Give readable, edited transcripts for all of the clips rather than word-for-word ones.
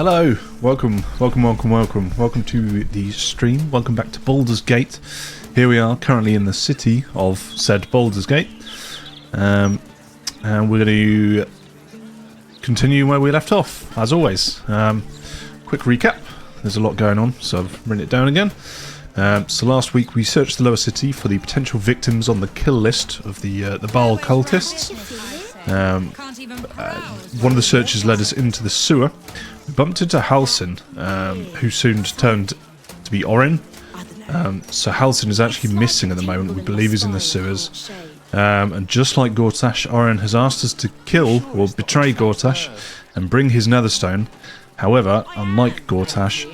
Hello, welcome to the stream. Welcome back to Baldur's Gate. Here we are, currently in the city of said Baldur's Gate, and we're going to continue where we left off, as always. Quick recap. There's a lot going on, so I've written it down again. So last week we searched the lower city for the potential victims on the kill list of the Baal cultists. One of the searches led us into the sewer. We bumped into Halsin, who soon turned to be Orin. So Halsin is actually missing at the moment. We believe he's in the sewers. And just like Gortash, Orin has asked us to kill or betray Gortash and bring his netherstone. However, unlike Gortash,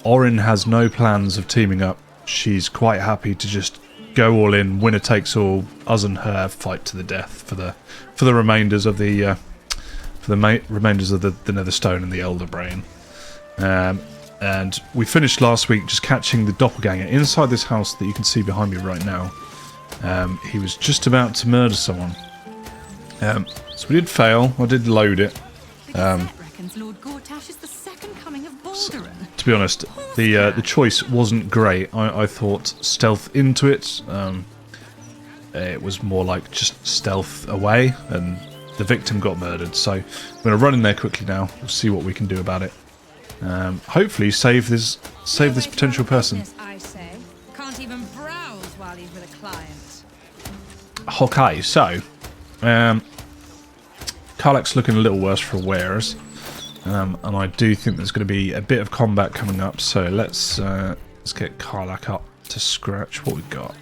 Orin has no plans of teaming up. She's quite happy to just go all in, winner takes all, us and her fight to the death for the remainders of the remainders of the netherstone and the elder brain. And we finished last week just catching the doppelganger inside this house that you can see behind me right now. He was just about to murder someone. So we did fail. I did load it. So, to be honest, the choice wasn't great. I thought stealth into it. It was more like just stealth away, and the victim got murdered. So I'm going to run in there quickly now. We'll see what we can do about it. Hopefully, save this potential person. Can't even browse while he's with a client. Okay, so Karlach's looking a little worse for wearers. And I do think there's going to be a bit of combat coming up, so let's get Karlach up to scratch. What we got?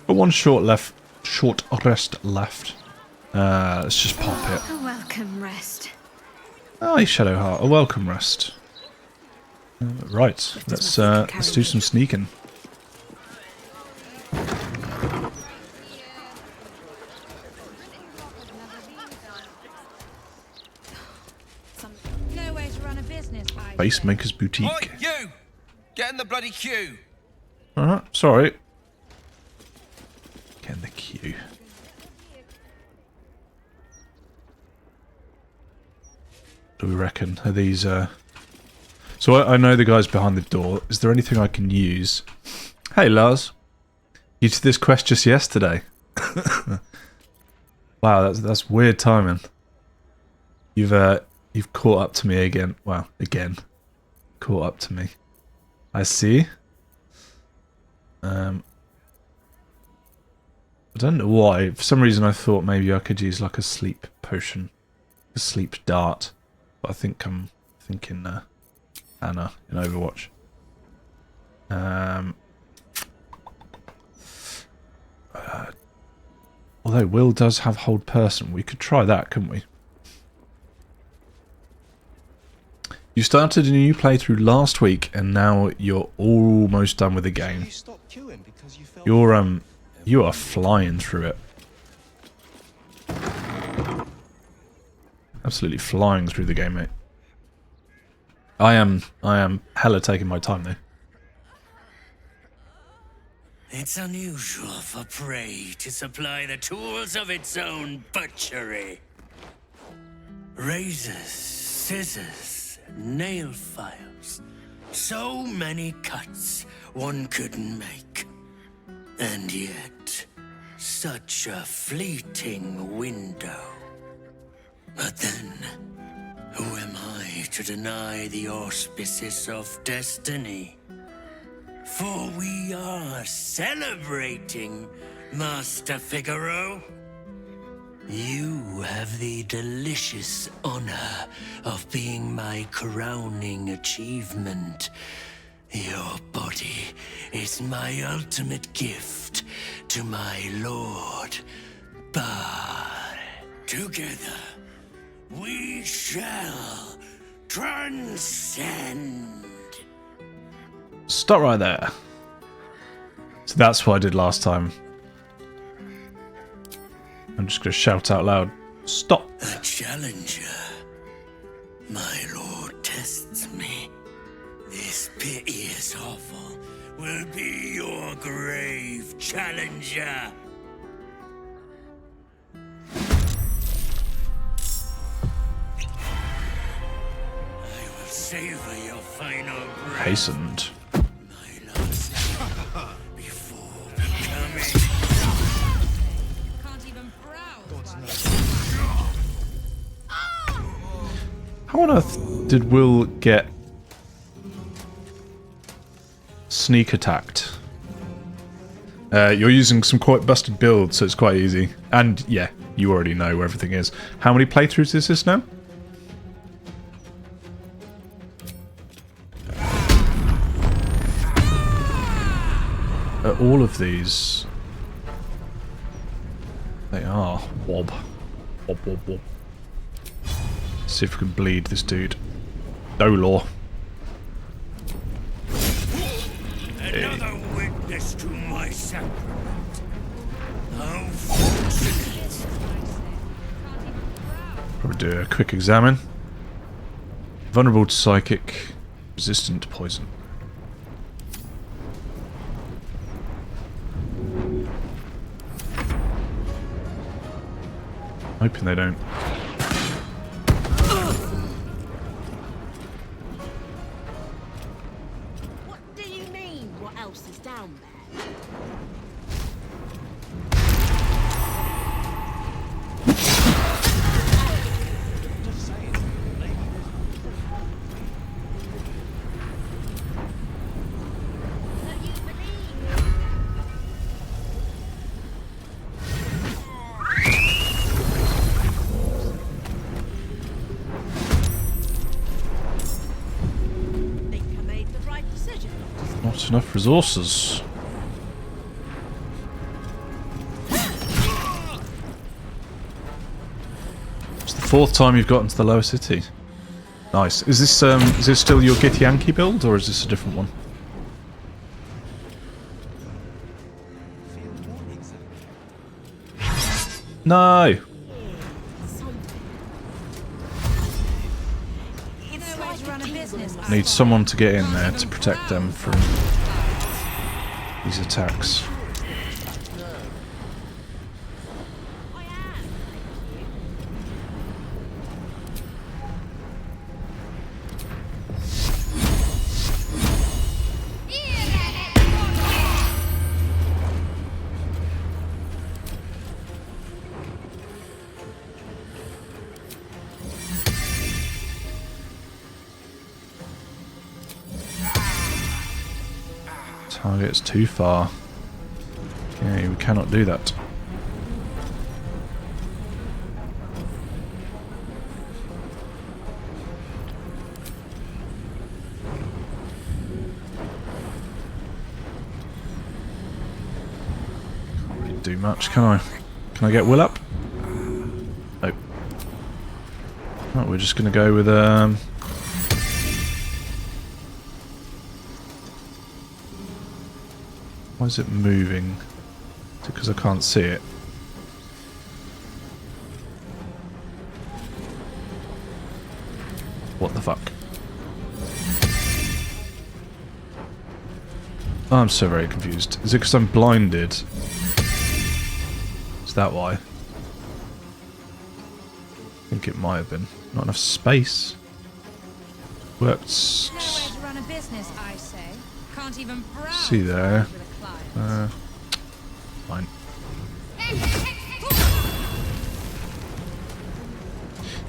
Got one short rest left. Let's just pop it. A welcome rest. Aye, Shadowheart, a welcome rest. Right, let's do some sneaking. Facemaker's boutique. Oi, you! Get in the bloody queue! Alright, sorry. Get in the queue. What do we reckon? Are these, So I know the guys behind the door. Is there anything I can use? Hey, Lars. You did this quest just yesterday. Wow, that's weird timing. You've caught up to me again. Well, again. Caught up to me. I see. I don't know why. For some reason I thought maybe I could use like a sleep potion. A sleep dart. But I think I'm thinking Anna in Overwatch. Although Wyll does have hold person. We could try that, couldn't we? You started a new playthrough last week, and now you're almost done with the game. You are flying through it. Absolutely flying through the game, mate. I am hella taking my time though. It's unusual for prey to supply the tools of its own butchery. Razors, scissors, nail files. So many cuts one couldn't make. And yet, such a fleeting window. But then, who am I to deny the auspices of destiny? For we are celebrating, Master Figaro. You have the delicious honor of being my crowning achievement. Your body is my ultimate gift to my lord, but together we shall transcend. Stop right there. So that's what I did last time. I'm just going to shout out loud. Stop. A challenger. My lord tests me. This piteous hovel will be your grave, challenger. I will savor your final breath, Hastened. my last before becoming. Can't even browse. How on earth did Wyll get sneak attacked? You're using some quite busted builds, so it's quite easy. And yeah, you already know where everything is. How many playthroughs is this now? All of these, they are wob. Wob, wob, wob. See if we can bleed this dude. No law. Another witness to my sacrament. How fortunate. Probably do a quick examine. Vulnerable to psychic, resistant to poison. Hoping they don't. What do you mean? What else is down there? Not enough resources. It's the 4th time you've gotten to the lower city. Nice. Is this still your githyanki build, or is this a different one? No. Need someone to get in there to protect them from these attacks. Target's too far. Okay, we cannot do that. Can't really do much, can I? Can I get Wyll up? Nope. Oh, we're just gonna go with why is it moving? Is it because I can't see it? What the fuck? Oh, I'm so very confused. Is it because I'm blinded? Is that why? I think it might have been. Not enough space. Works. Nowhere to run a business, I say. Can't even browse. See there. Fine.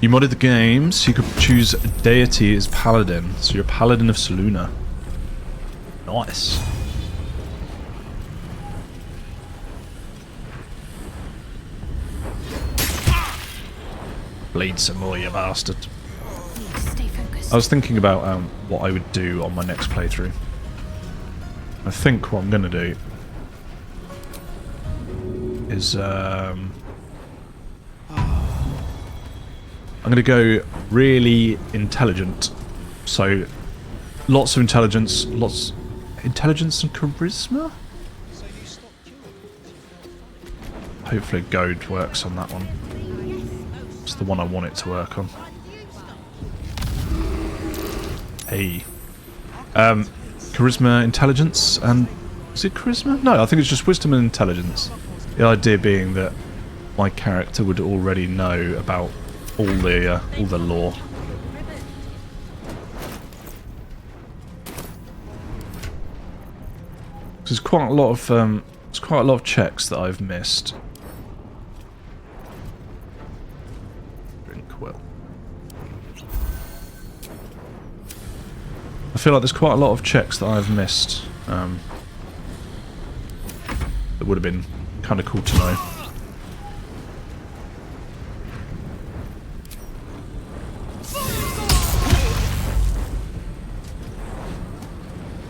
You modded the game so you could choose a deity as paladin. So you're a paladin of Selûne. Nice. Bleed some more, you bastard. Stay focused. I was thinking about what I would do on my next playthrough. I think what I'm going to do is I'm going to go really intelligent. So lots of intelligence, intelligence and charisma. Hopefully goad works on that one. It's the one I want it to work on. Hey. Charisma, intelligence, and... is it charisma? No, I think it's just wisdom and intelligence. The idea being that my character would already know about all the lore. There's quite a lot of checks that I've missed. Drink well. I feel like there's quite a lot of checks that I've missed. That would have been kind of cool to know.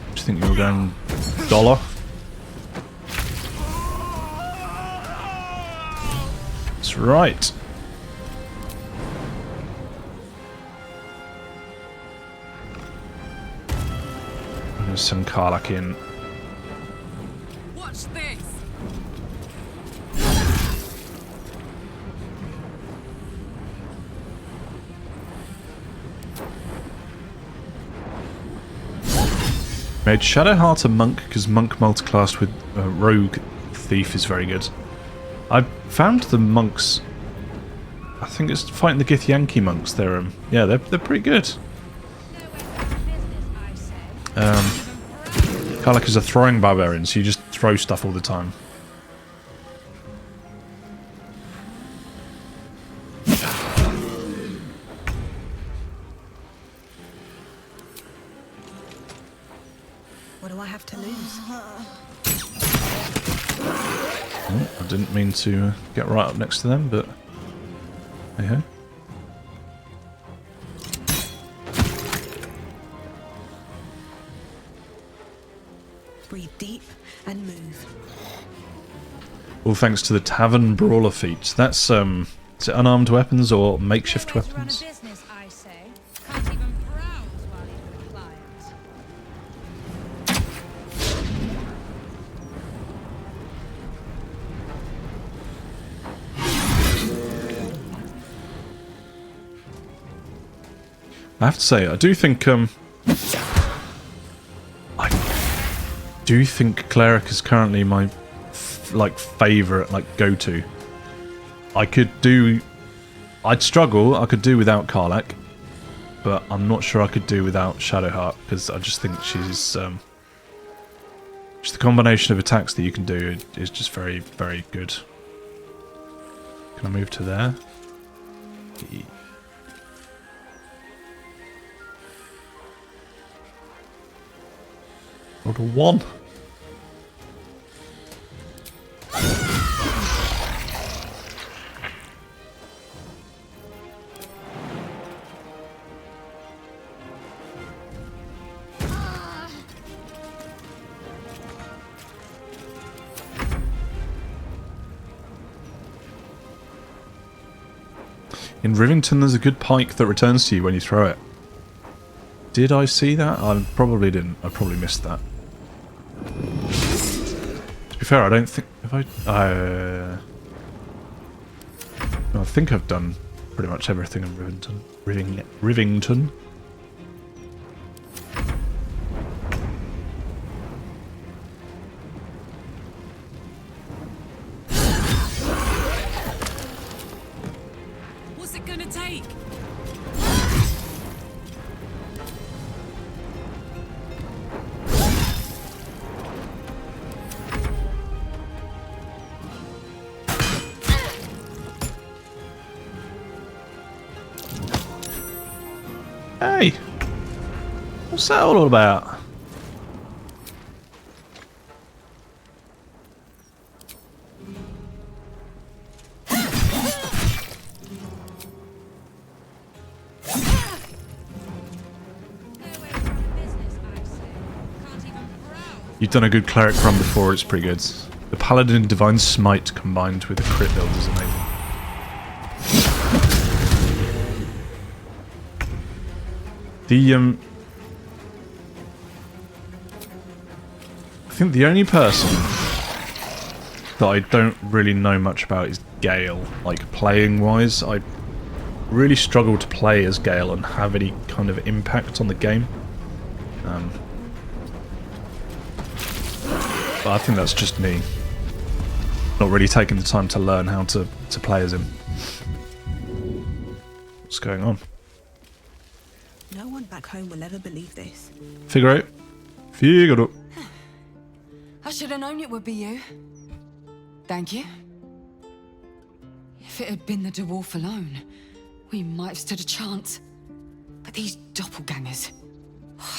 Do you think you're going dollar? That's right. I'm going to send Karlach in. Watch this. Made Shadowheart a monk because monk multiclassed with rogue thief is very good. I found the monks. I think it's fighting the githyanki monks. They're pretty good. Karlach is a throwing barbarian, so you just throw stuff all the time. What do I have to lose? Oh, I didn't mean to get right up next to them, but hey ho. Breathe deep and move. All thanks to the Tavern Brawler feat. That's is it unarmed weapons or makeshift Run a weapons? business, I say. Can't even browse while he's with a client. I have to say, I do think cleric is currently my favorite go-to. I'd struggle. I could do without Karlach, but I'm not sure I could do without Shadowheart because I just think she's just the combination of attacks that you can do is just very, very good. Can I move to there? Roll to 1. In Rivington, there's a good pike that returns to you when you throw it. Did I see that? I probably didn't. I probably missed that. To be fair, I don't think... Have I... no, I think I've done pretty much everything in Rivington. Rivington. What's it gonna take? Hey! What's that all about? You've done a good cleric run before, it's pretty good. The Paladin Divine Smite combined with a crit build is amazing. I think the only person that I don't really know much about is Gale. Like, playing-wise, I really struggle to play as Gale and have any kind of impact on the game. But I think that's just me. Not really taking the time to learn how to play as him. What's going on? No one back home will ever believe this. Figure out. Figure out. I should have known it would be you. Thank you. If it had been the dwarf alone, we might have stood a chance. But these doppelgangers,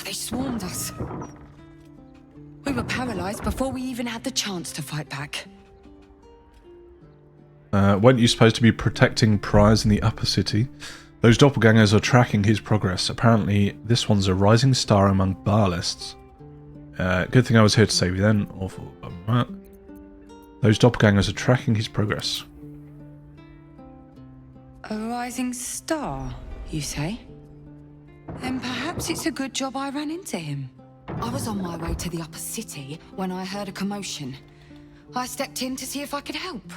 they swarmed us. We were paralyzed before we even had the chance to fight back. Weren't you supposed to be protecting Prize in the upper city? Those doppelgangers are tracking his progress. Apparently, this one's a rising star among Bhaalists. Good thing I was here to save you then. Awful. Those doppelgangers are tracking his progress. A rising star, you say? Then perhaps it's a good job I ran into him. I was on my way to the upper city when I heard a commotion. I stepped in to see if I could help.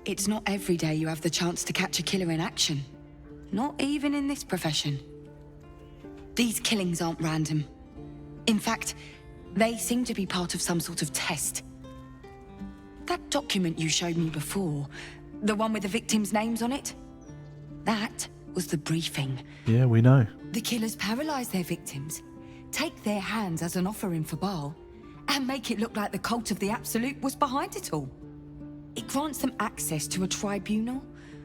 It's not every day you have the chance to catch a killer in action. Not even in this profession. These killings aren't random. In fact, they seem to be part of some sort of test. That document you showed me before, the one with the victims' names on it, that was the briefing. Yeah, we know. The killers paralyze their victims, take their hands as an offering for Baal, and make it look like the cult of the Absolute was behind it all. It grants them access to a tribunal.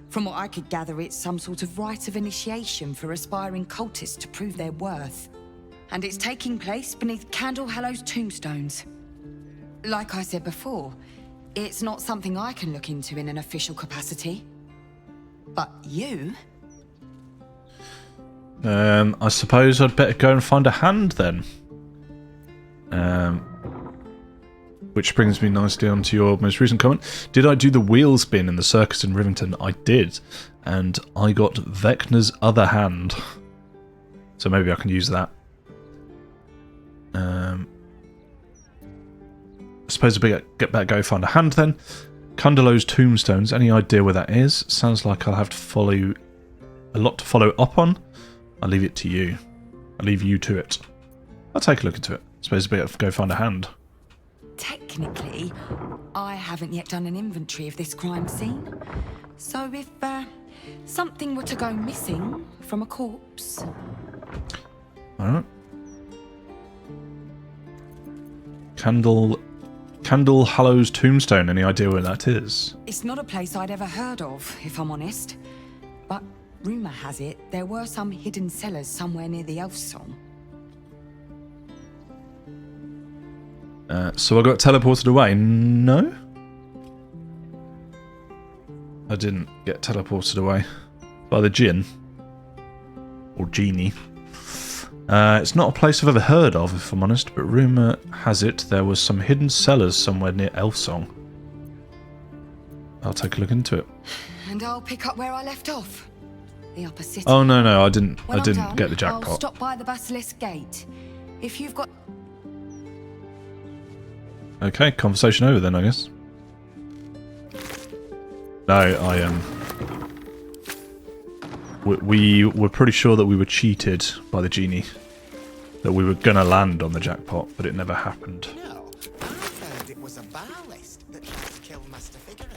From what I could gather, it's some sort of rite of initiation for aspiring cultists to prove their worth. And it's taking place beneath Candle Hallow's tombstones. Like I said before, it's not something I can look into in an official capacity. But you? I suppose I'd better go and find a hand then. Which brings me nicely onto your most recent comment. Did I do the wheel spin in the circus in Rivington? I did. And I got Vecna's other hand. So maybe I can use that. I suppose I better go find a hand then. Cundelow's tombstones. Any idea where that is? Sounds like I'll have to follow a lot to follow up on. I'll leave it to you. I'll leave you to it. I'll take a look into it. I suppose I better go find a hand. Technically, I haven't yet done an inventory of this crime scene. So if something were to go missing from a corpse... Alright. Candle Hallow's tombstone. Any idea where that is? It's not a place I'd ever heard of, if I'm honest. But rumour has it there were some hidden cellars somewhere near the Elf Song. So I got teleported away? No? I didn't get teleported away. By the Djinn. Or Genie. It's not a place I've ever heard of, if I'm honest, but rumour has it there was some hidden cellars somewhere near Elfsong. I'll take a look into it. And I'll pick up where I left off. The upper city. Oh no, I didn't When I'm done, get the jackpot. I'll stop by the Basilisk Gate. If you've got... Okay, conversation over then, I guess. No, we were pretty sure that we were cheated by the genie. That we were gonna land on the jackpot, but it never happened. No, I heard it was a Bhaalist that tried to kill Master Figaro.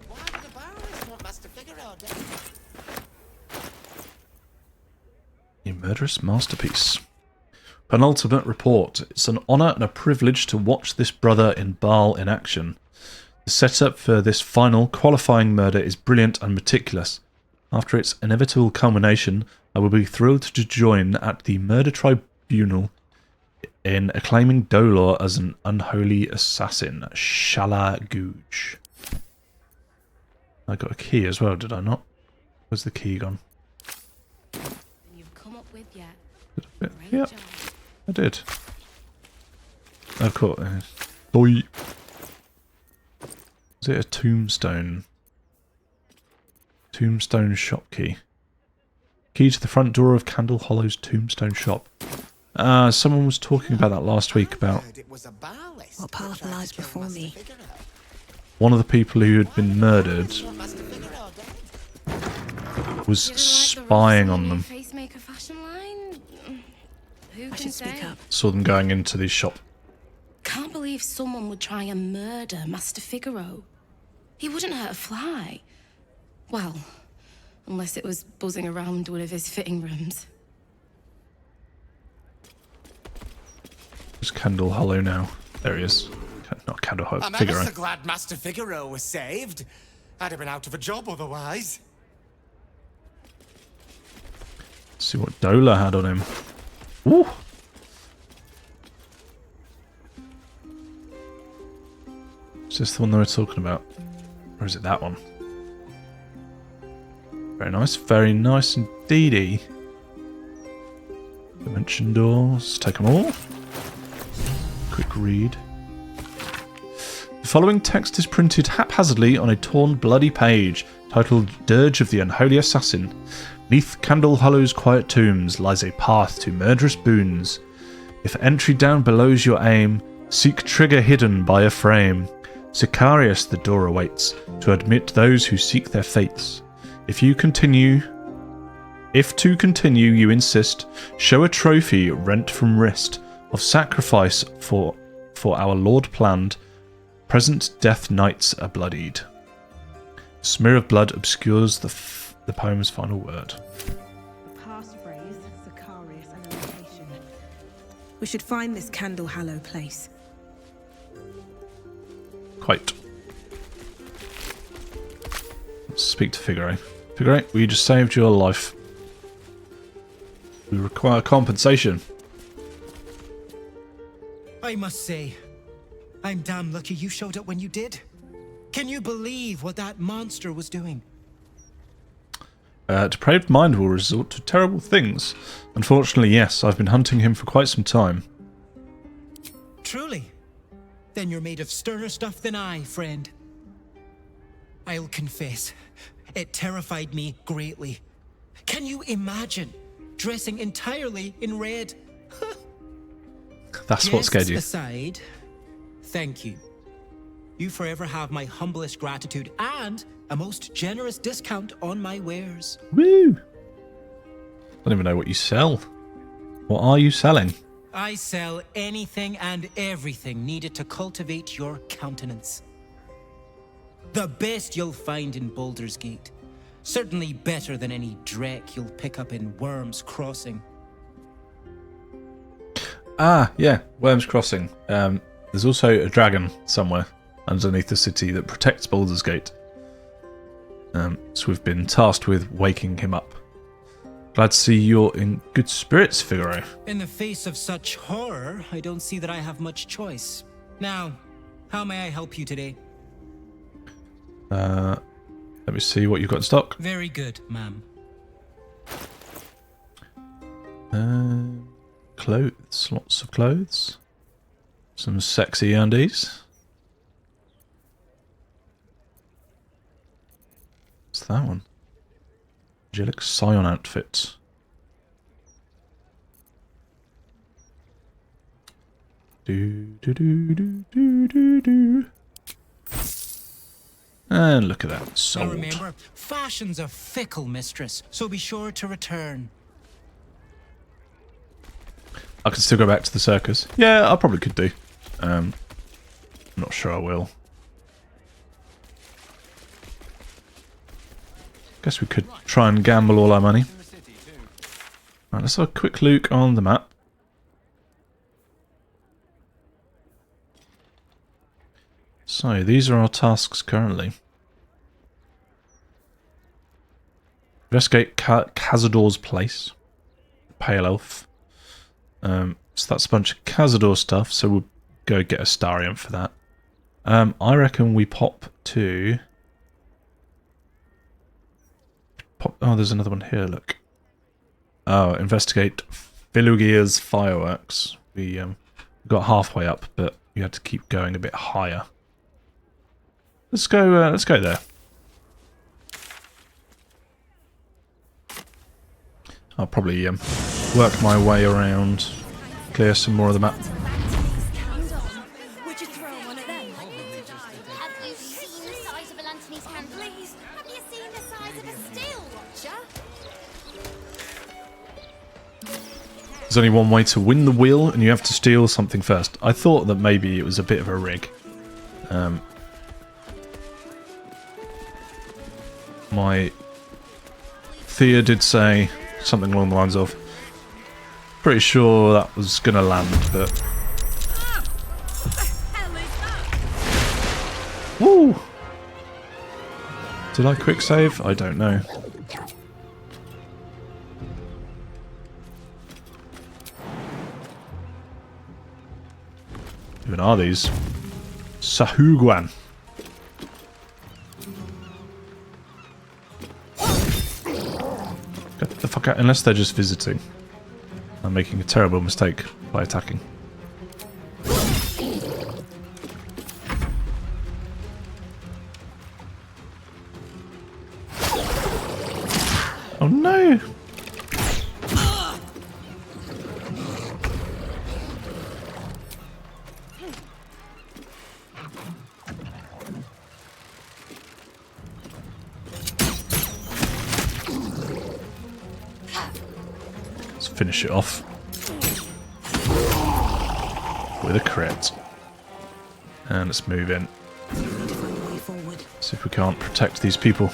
Why would the Bhaalist want Master Figaro dead? A murderous masterpiece. Penultimate report. It's an honour and a privilege to watch this brother in Baal in action. The setup for this final qualifying murder is brilliant and meticulous. After its inevitable culmination, I will be thrilled to join at the murder tribunal in acclaiming Dolor as an unholy assassin. Shala Gooch. I got a key as well, did I not? Where's the key gone? You've come up with yet. Yep, I did. Of course. Boy. Is it a tombstone? Tombstone shop key. Key to the front door of Candle Hollow's tombstone shop. Someone was talking about that last week about What path lies before me? one of the people who had been murdered was spying on them. Facemaker fashion line? Who I can should speak say? up. Saw them going into the shop. Can't believe someone would try and murder Master Figaro. He wouldn't hurt a fly. Well, unless it was buzzing around one of his fitting rooms. There's Candle Hollow now. There he is. Not Candle Hollow, I'm Figaro. ever so glad Master Figaro was saved. I'd have been out of a job otherwise. Let's see what Dola had on him. Ooh! Is this the one they were talking about? Or is it that one? Very nice indeedy. Dimension doors, take them all. Quick read. The following text is printed haphazardly on a torn, bloody page, titled Dirge of the Unholy Assassin. Neath Candle Hollow's quiet tombs lies a path to murderous boons. If entry down below's your aim, seek trigger hidden by a frame. Sicarius the door awaits, to admit those who seek their fates. If to continue you insist, show a trophy rent from wrist, of sacrifice for our Lord planned, present death knights are bloodied. A smear of blood obscures the poem's final word. The passphrase, Sicarius, and a location. We should find this Candle Hollow place. Quite. Let's speak to Figaro. Figaro, we just saved your life. We require compensation. I must say, I'm damn lucky you showed up when you did. Can you believe what that monster was doing? Depraved mind will resort to terrible things. Unfortunately, yes, I've been hunting him for quite some time. Truly? Then you're made of sterner stuff than I, friend. I'll confess, it terrified me greatly. Can you imagine dressing entirely in red? That's what scared you. Jests aside, thank you. You forever have my humblest gratitude and a most generous discount on my wares. Woo! I don't even know what you sell. What are you selling? I sell anything and everything needed to cultivate your countenance. The best you'll find in Baldur's Gate. Certainly better than any dreck you'll pick up in Worm's Crossing. Ah, yeah, Worm's Crossing. There's also a dragon somewhere underneath the city that protects Baldur's Gate. So we've been tasked with waking him up. Glad to see you're in good spirits, Figaro. In the face of such horror, I don't see that I have much choice. Now, how may I help you today? Let me see what you've got in stock. Very good, ma'am. Clothes, lots of clothes. Some sexy undies. What's that one? Angelic Scion outfit. Do. And look at that, sold. Now remember, fashion's a fickle mistress, so be sure to return. I can still go back to the circus. Yeah, I probably could do. I'm not sure I will. Guess we could try and gamble all our money. Right, let's have a quick look on the map. So, these are our tasks currently. Investigate Cazador's place. Pale Elf. So that's a bunch of Cazador stuff, so we'll go get Astarion for that. I reckon we pop to... Oh, there's another one here, look. Oh, investigate Filugia's fireworks. We got halfway up, but we had to keep going a bit higher. Let's go there. I'll probably work my way around, clear some more of the map. Have you seen the size of a Lanthony's candle? Please, have you seen the size of a steel watcher? There's only one way to win the wyll, and you have to steal something first. I thought that maybe it was a bit of a rig. My Thea did say something along the lines of, pretty sure that was going to land, but Did I quick save? I don't know. Even are these? Sahuagin. Get the fuck out, unless they're just visiting. I'm making a terrible mistake by attacking. Oh no! Let's finish it off with a crit. And let's move in. See if we can't protect these people.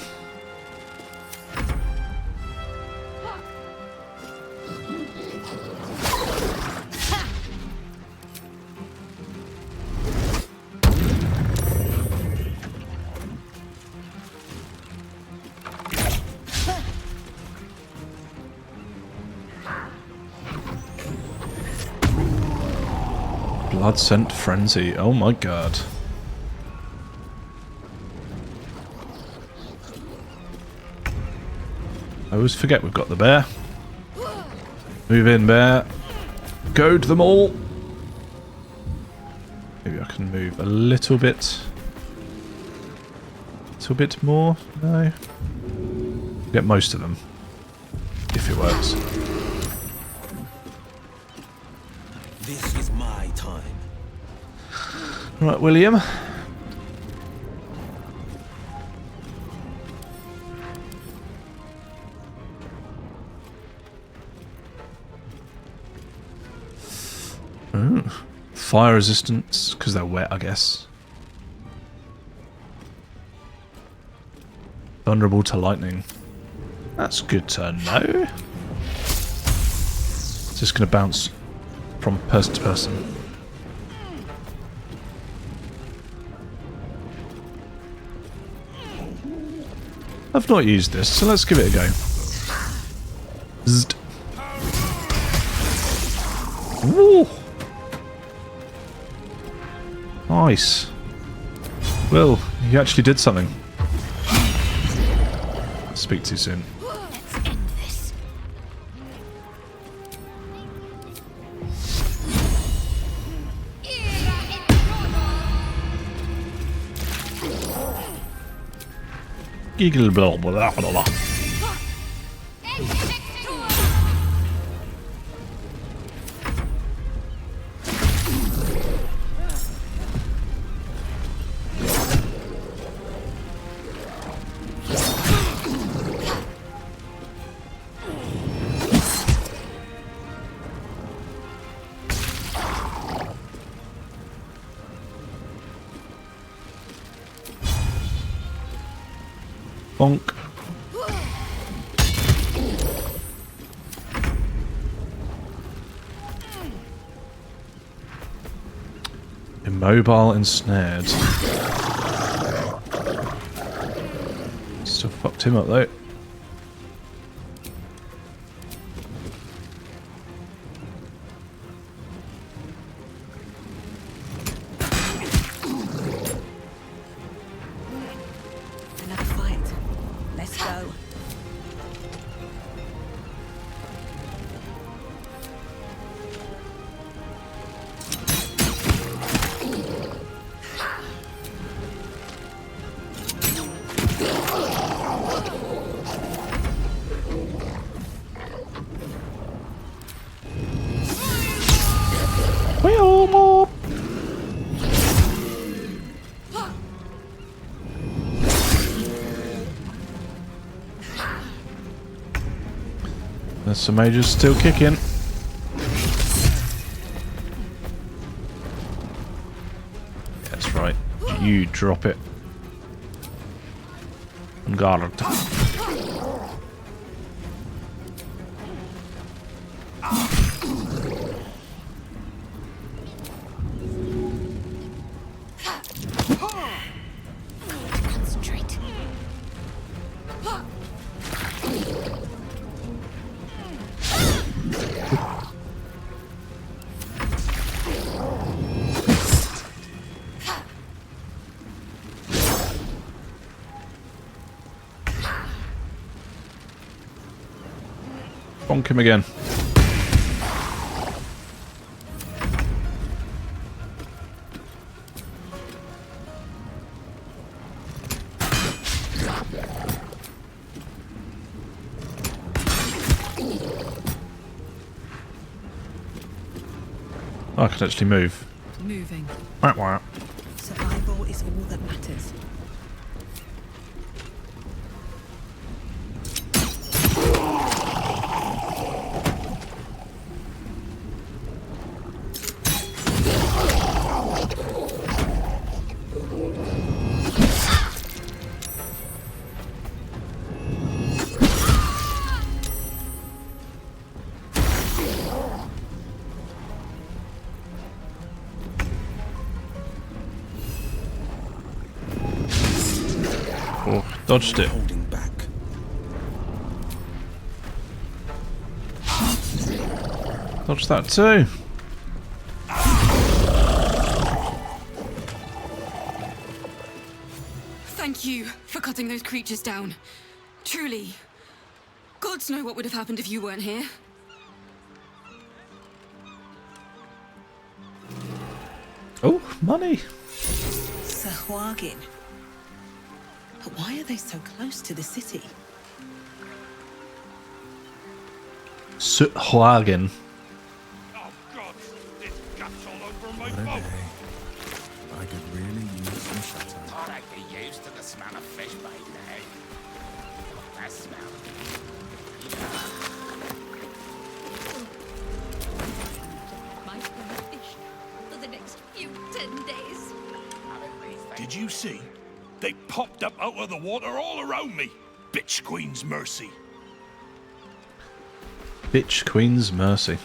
Blood scent frenzy. Oh my god. I always forget we've got the bear. Move in, bear. Goad them all. Maybe I can move a little bit. A little bit more. No. Get most of them. If it works. This is my time. Right, William. Ooh. Fire resistance, because they're wet, I guess. Vulnerable to lightning. That's good to know. It's just going to bounce from person to person. I've not used this, so let's give it a go. Zzzt. Woo! Nice. Well, you actually did something. Speak too soon. Let's end this. Giggle blah blah blah blah. Bonk. Immobile ensnared. Still fucked him up though. There's some mages still kicking. That's right. You drop it. Unguarded. Bonk him again. Oh, I can actually move. Moving. Wah, wah. Survival is all that matters. Oh, dodged it. Holding back. Dodged that too. Thank you for cutting those creatures down. Truly. Gods know what would have happened if you weren't here. Oh, money. Sahuagin. But why are they so close to the city? Sahuagin. Oh God, this gut's all over my What a boat. day. I could really use some shutter. Thought I'd be used to the smell of fish by now. That smell. My fish for the next few 10 days. Did you see? They popped up out of the water all around me. Bitch Queen's mercy. Bitch Queen's mercy.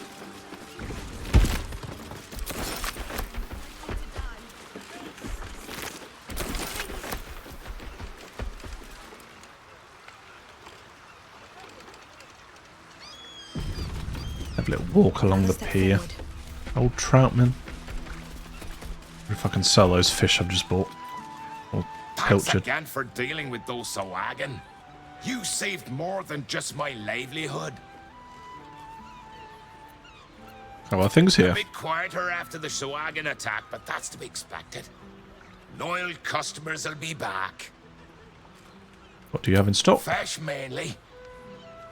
Have a little walk along the pier. Old troutman. If I can sell those fish I've just bought. Or Thanks pilchard. again for dealing with those Sahuagin. You saved more than just my livelihood. How are things A here? bit quieter after the Sahuagin attack, but that's to be expected. Loyal customers will be back. What do you have in stock? Fish mainly.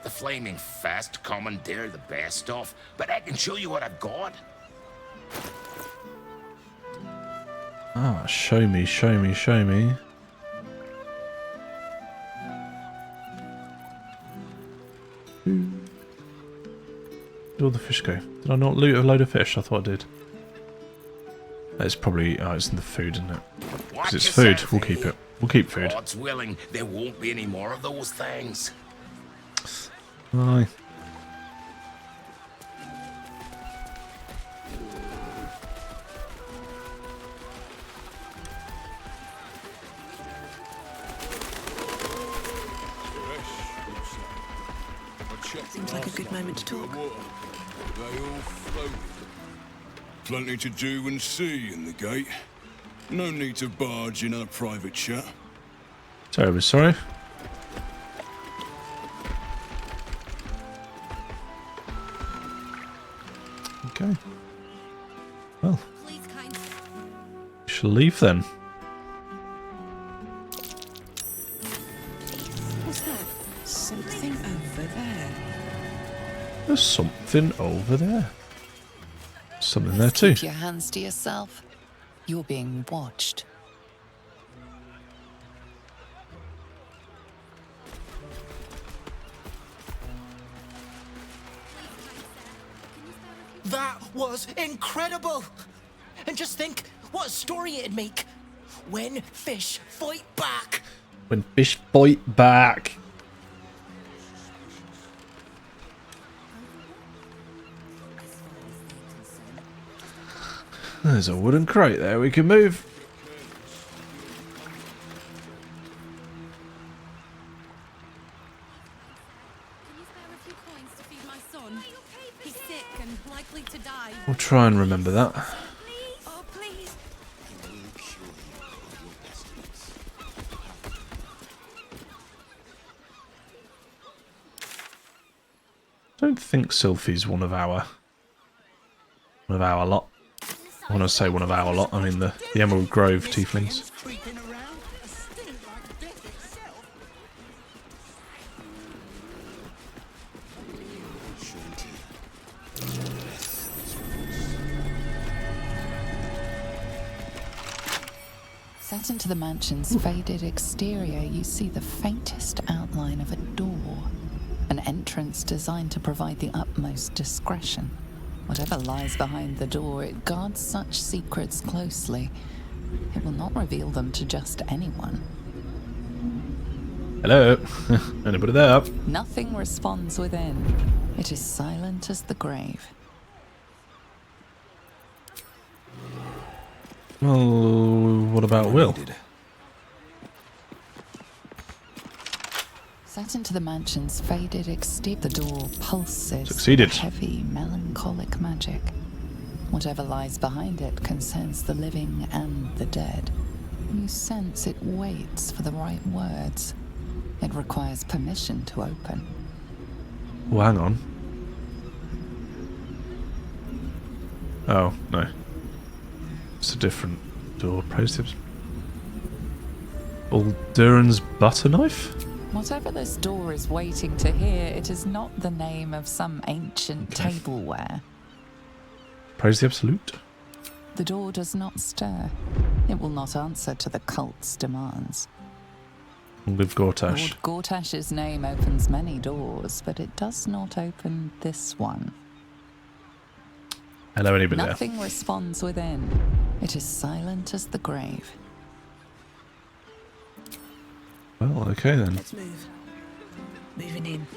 The Flaming Fest commandeer the best stuff, but I can show you what I've got. Ah, show me, show me, show me. Where'd all the fish go? Did I not loot a load of fish? I thought I did. It's probably... Oh, it's in the food, isn't it? Because it's food. We'll keep it. We'll keep food. God's willing, there won't be any more of those things. Aye. Seems like a good moment to talk. They all floated. Plenty to do and see in the gate. No need to barge in on a private chat. Terribly sorry. Okay. Well, we shall leave then. What's that? Something over there. There's something over there. Something there too. Keep your hands to yourself. You're being watched. That was incredible! And just think what a story it'd make when fish fight back. When fish fight back. There's a wooden crate there we can move. We'll try and remember that. Oh, please. So don't think Sylphie's one of our lot. When I say one of our lot, I mean the Emerald Grove tieflings. Set into the mansion's faded exterior, you see the faintest outline of a door. An entrance designed to provide the utmost discretion. Whatever lies behind the door, it guards such secrets closely. It will not reveal them to just anyone. Hello? Anybody there? Nothing responds within. It is silent as the grave. Well, what about Wyll? Set into the mansion's faded exterior, the door pulses Succeeded. with heavy, melancholic magic. Whatever lies behind it concerns the living and the dead. You sense it waits for the right words. It requires permission to open. Oh, hang on. Oh, no. It's a different door. Praise tips. Balduran's butter knife? Whatever this door is waiting to hear, it is not the name of some ancient tableware. Praise the Absolute. The door does not stir. It will not answer to the cult's demands. Liv Gortash. Lord Gortash's name opens many doors, but it does not open this one. Hello, anybody there? Nothing responds within. It is silent as the grave. Well, okay then. Let's move. Moving in.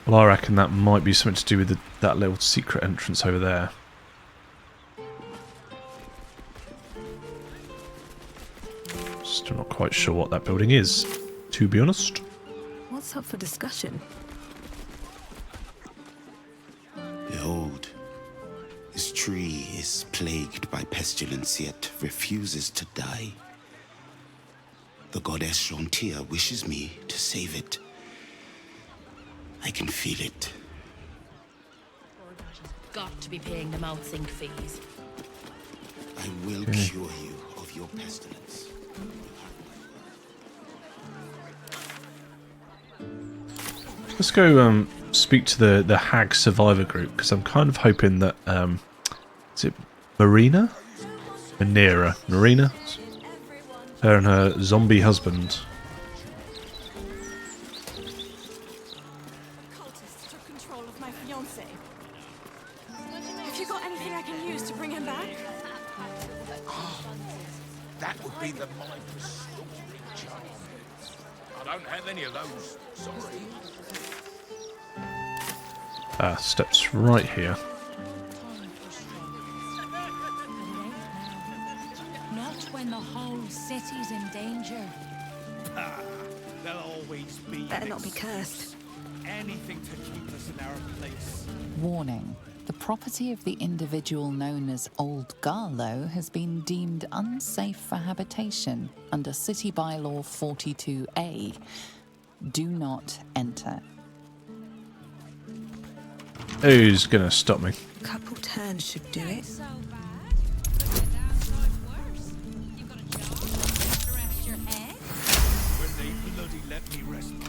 Well, I reckon that might be something to do with that little secret entrance over there. Still not quite sure what that building is, to be honest. What's up for discussion? Behold, this tree is plagued by pestilence, yet refuses to die. The goddess Shontia wishes me to save it. I can feel it. Got to be paying them out sync fees. I will cure you of your pestilence. Let's go speak to the hag survivor group, because I'm kind of hoping that is it Marina? Marina? Her and her zombie husband. Cultists took control of my fiancé. Have you got anything I can use to bring him back? That would be the mind restoring charm. I don't have any of those, sorry. Steps right here. Not when the whole city's in danger. There'll always be. Better not be cursed. Anything to keep us in our place. Warning. The property of the individual known as Old Garlow has been deemed unsafe for habitation under City Bylaw 42A. Do not enter. Who's gonna stop me? A couple turns should do it. When they bloody let me rest my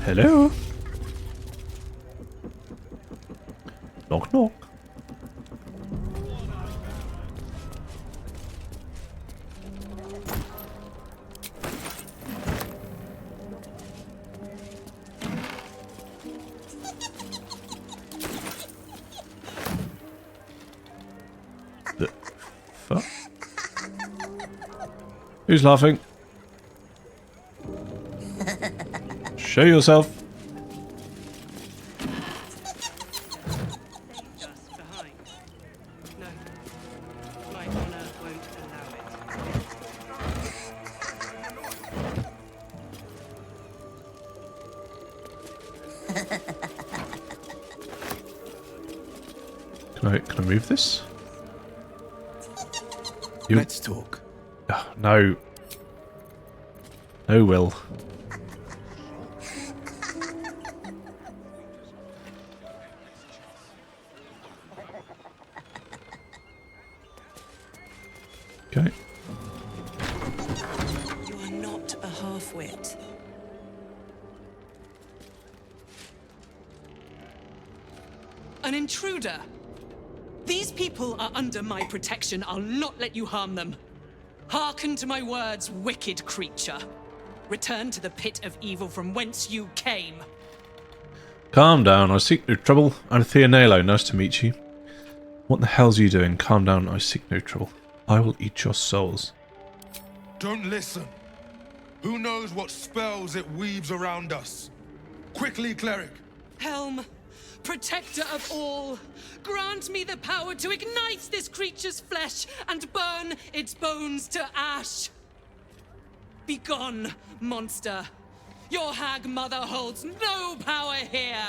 Hello? Knock knock. The fuck? Who's laughing? Show yourself. Can I move this? Let's talk. Oh, no. No wyll. Okay. You are not a half-wit. An intruder! These people are under my protection. I'll not let you harm them. Hearken to my words, wicked creature. Return to the pit of evil from whence you came. Calm down, I seek no trouble. I'm Theonelo, nice to meet you. What the hell's you doing? Calm down, I seek no trouble. I will eat your souls. Don't listen. Who knows what spells it weaves around us? Quickly, cleric. Helm, protector of all, grant me the power to ignite this creature's flesh and burn its bones to ash. Begone, monster. Your hag mother holds no power here.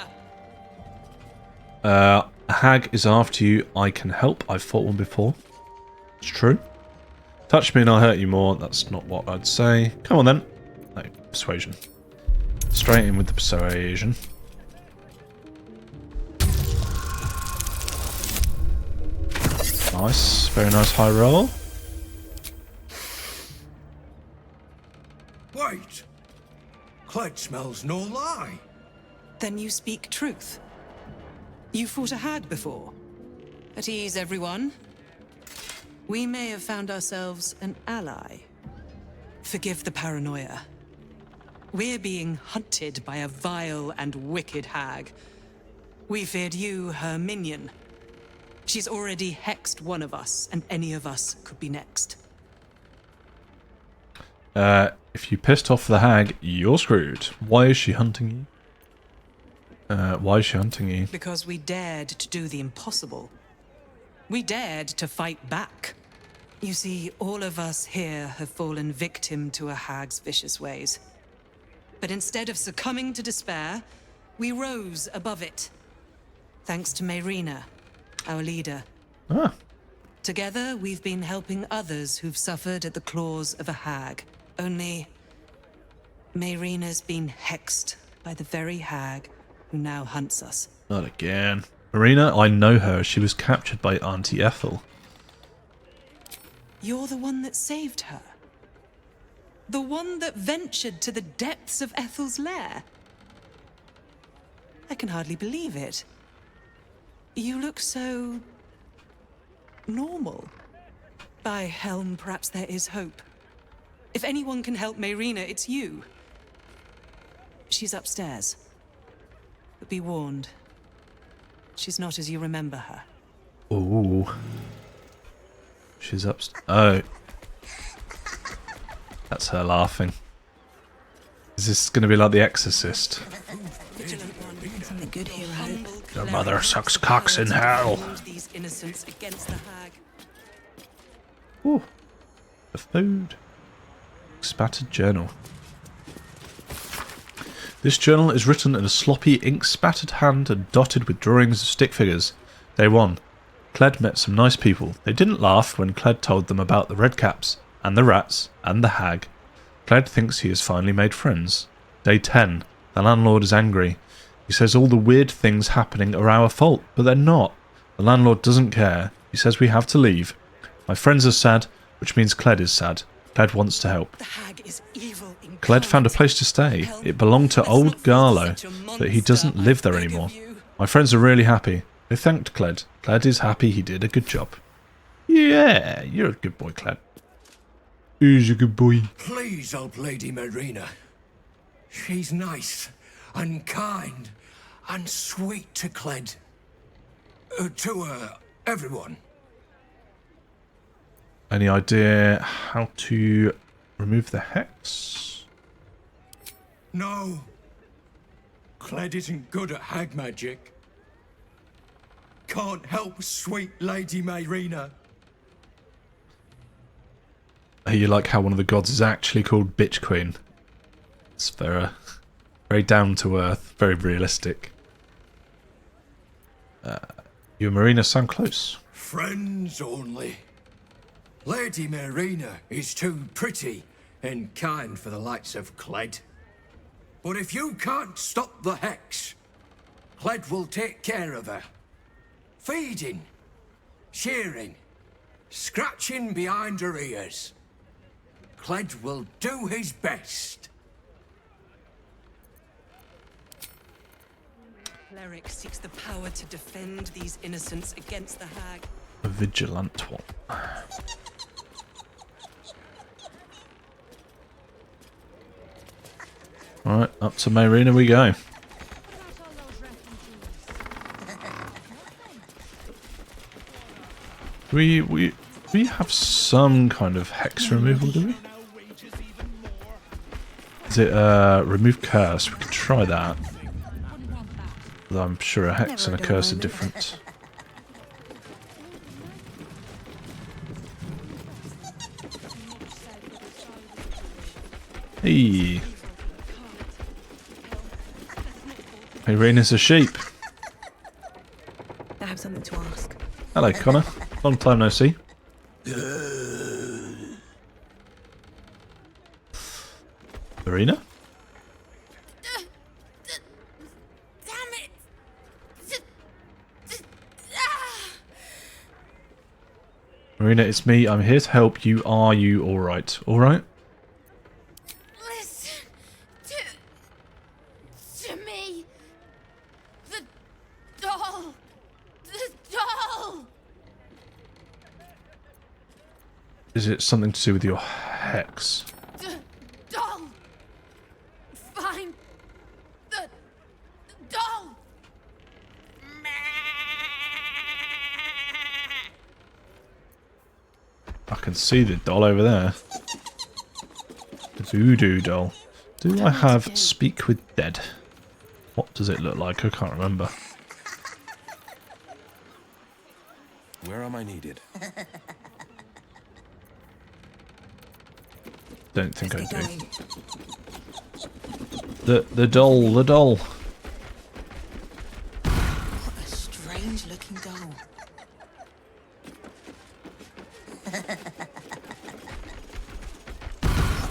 A hag is after you. I can help. I've fought one before. It's true. Touch me and I'll hurt you more. That's not what I'd say. Come on then. No, persuasion. Straight in with the persuasion. Nice. Very nice high roll. Wait! Cled smells no lie. Then you speak truth. You fought a hag before. At ease, everyone. We may have found ourselves an ally. Forgive the paranoia. We're being hunted by a vile and wicked hag. We feared you, her minion. She's already hexed one of us, and any of us could be next. If you pissed off the hag, you're screwed. Why is she hunting you? Why is she hunting you? Because we dared to do the impossible. We dared to fight back. You see, all of us here have fallen victim to a hag's vicious ways. But instead of succumbing to despair, we rose above it. Thanks to Mayrina, our leader. Ah. Together, we've been helping others who've suffered at the claws of a hag. Only, Mayrina's been hexed by the very hag who now hunts us. Not again. Marina, I know her. She was captured by Auntie Ethel. You're the one that saved her. The one that ventured to the depths of Ethel's lair. I can hardly believe it. You look so... normal. By Helm, perhaps there is hope. If anyone can help Mayrina, it's you. She's upstairs. But be warned. She's not as you remember her. Ooh. She's upstairs. Oh. That's her laughing. Is this going to be like The Exorcist? The good hero. Your mother sucks cocks in hell. These innocents against the hag. Ooh. The food. Spattered journal. This journal is written in a sloppy, ink-spattered hand and dotted with drawings of stick figures. Day 1. Cled met some nice people. They didn't laugh when Cled told them about the redcaps, and the rats, and the hag. Cled thinks he has finally made friends. Day 10. The landlord is angry. He says all the weird things happening are our fault, but they're not. The landlord doesn't care. He says we have to leave. My friends are sad, which means Cled is sad. Cled wants to help. The hag is evil. Cled found a place to stay. It belonged to old Garlow, but he doesn't live there anymore. My friends are really happy. They thanked Cled. Cled is happy he did a good job. Yeah, you're a good boy, Cled. Who's a good boy? Please help Lady Mayrina. She's nice and kind and sweet to Cled. To everyone. Any idea how to remove the hex? No. Cled isn't good at hag magic. Can't help sweet Lady Mayrina. You like how one of the gods is actually called Bitch Queen. It's very down to earth, very realistic. You and Marina sound close. Friends only. Lady Mayrina is too pretty and kind for the likes of Cled. But if you can't stop the hex, Cled will take care of her. Feeding, shearing, scratching behind her ears. Cled will do his best. Cleric seeks the power to defend these innocents against the hag. A vigilant one. Alright, up to Marina we go. We have some kind of hex removal, do we? Is it remove curse? We could try that. Although I'm sure a hex and a curse are different. Hey. Irina's a sheep. I have something to ask. Hello, Connor. Long time no see. Irina? Damn it! Marina, it's me. I'm here to help you. Are you alright? Alright? Listen to me. The doll. The doll. Is it something to do with your hex? Doll. Find the doll. I can see the doll over there. The voodoo doll. Do I have Speak with Dead? What does it look like? I can't remember. Where am I needed? Don't think I do. The doll. What a strange looking doll. What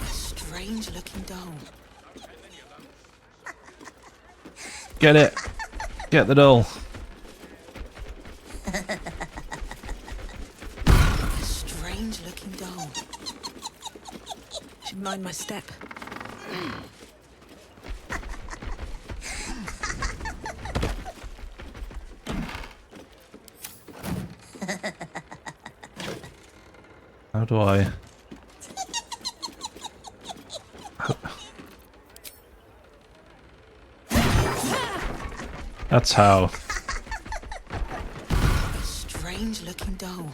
a strange looking doll. Get it. Get the doll. What a strange looking doll. Should mind my step. How do I... That's how. A strange looking doll.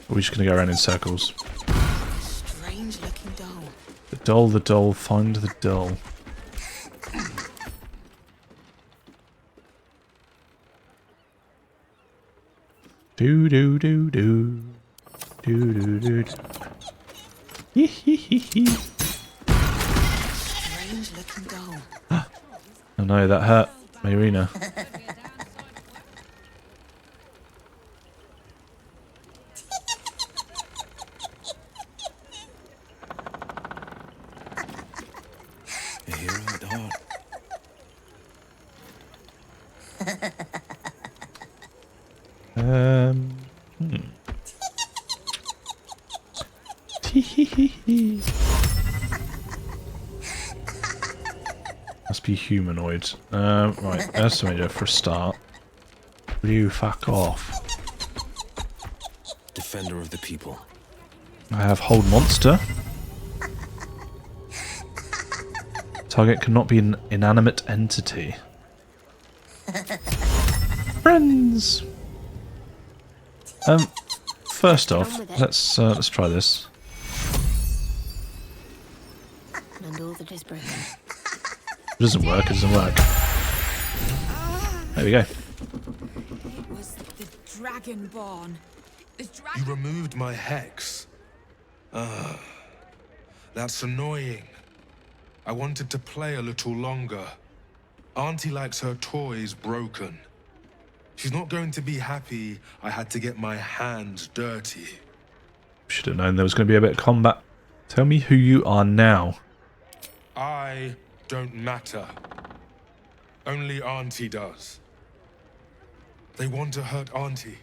We're just going to go around in circles. Strange looking doll. The doll, find the doll. Do do do do. Do do do do. Hee hee hee hee. Strange looking doll. Oh no, that hurt Marina. A hero at heart. Must be humanoid. Right, there's something to do for a start. Will you fuck off? Defender of the people. I have hold monster. Target cannot be an inanimate entity. Friends. First off, let's try this. And all that is broken. It doesn't work. It doesn't work. There we go. It was the Dragonborn. You removed my hex. That's annoying. I wanted to play a little longer. Auntie likes her toys broken. She's not going to be happy I had to get my hands dirty. Should have known there was going to be a bit of combat. Tell me who you are now. I don't matter. Only Auntie does. They want to hurt Auntie.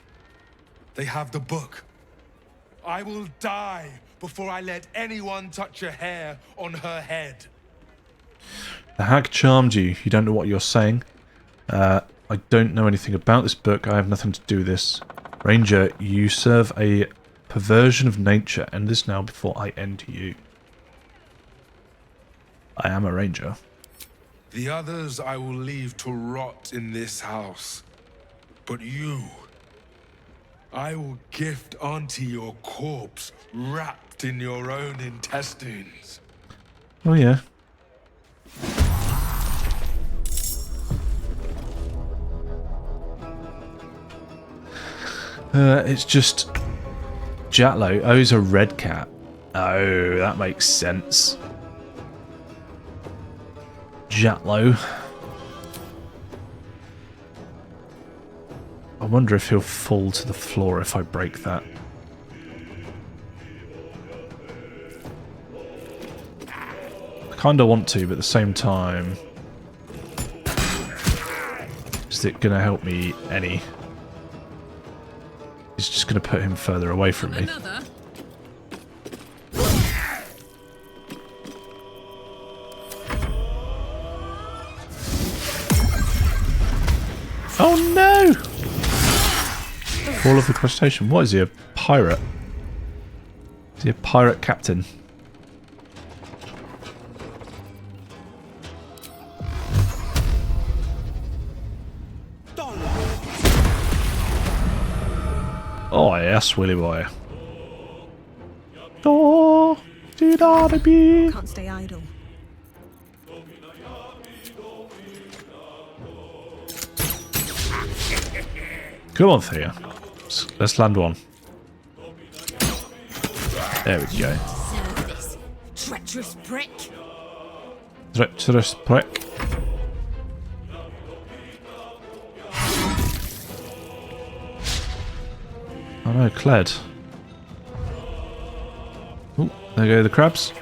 They have the book. I will die before I let anyone touch a hair on her head. The hag charmed you. You don't know what you're saying. I don't know anything about this book. I have nothing to do with this. Ranger, you serve a perversion of nature. End this now before I end you. I am a ranger. The others I will leave to rot in this house. But you, I will gift Auntie your corpse wrapped in your own intestines. Oh yeah. It's just Jatlo. Oh, he's a red cat. Oh, that makes sense. Jatlo. I wonder if he'll fall to the floor if I break that. I kind of want to, but at the same time, is it going to help me any? He's just going to put him further away from me. Oh no! All of the crustacean. What is he, a pirate? Is he a pirate captain? Oh yes, Willy boy. Can't stay idle. Come on, Thea. Let's land one. There we go. This treacherous prick. Treacherous prick. Oh no, Cled. Oh, there go the crabs.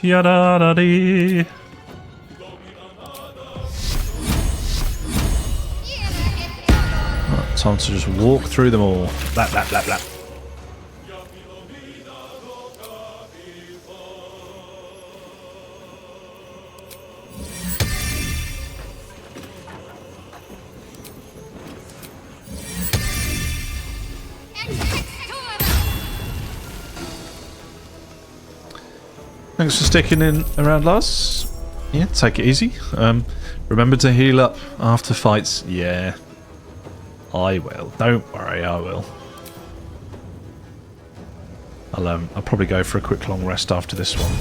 Yada-da-dee. Right, time to just walk through them all. Blah, blah, blah, blah. Thanks for sticking in around, Lars. Yeah, take it easy. Remember to heal up after fights. Yeah, I will. Don't worry, I will. I'll probably go for a quick long rest after this one.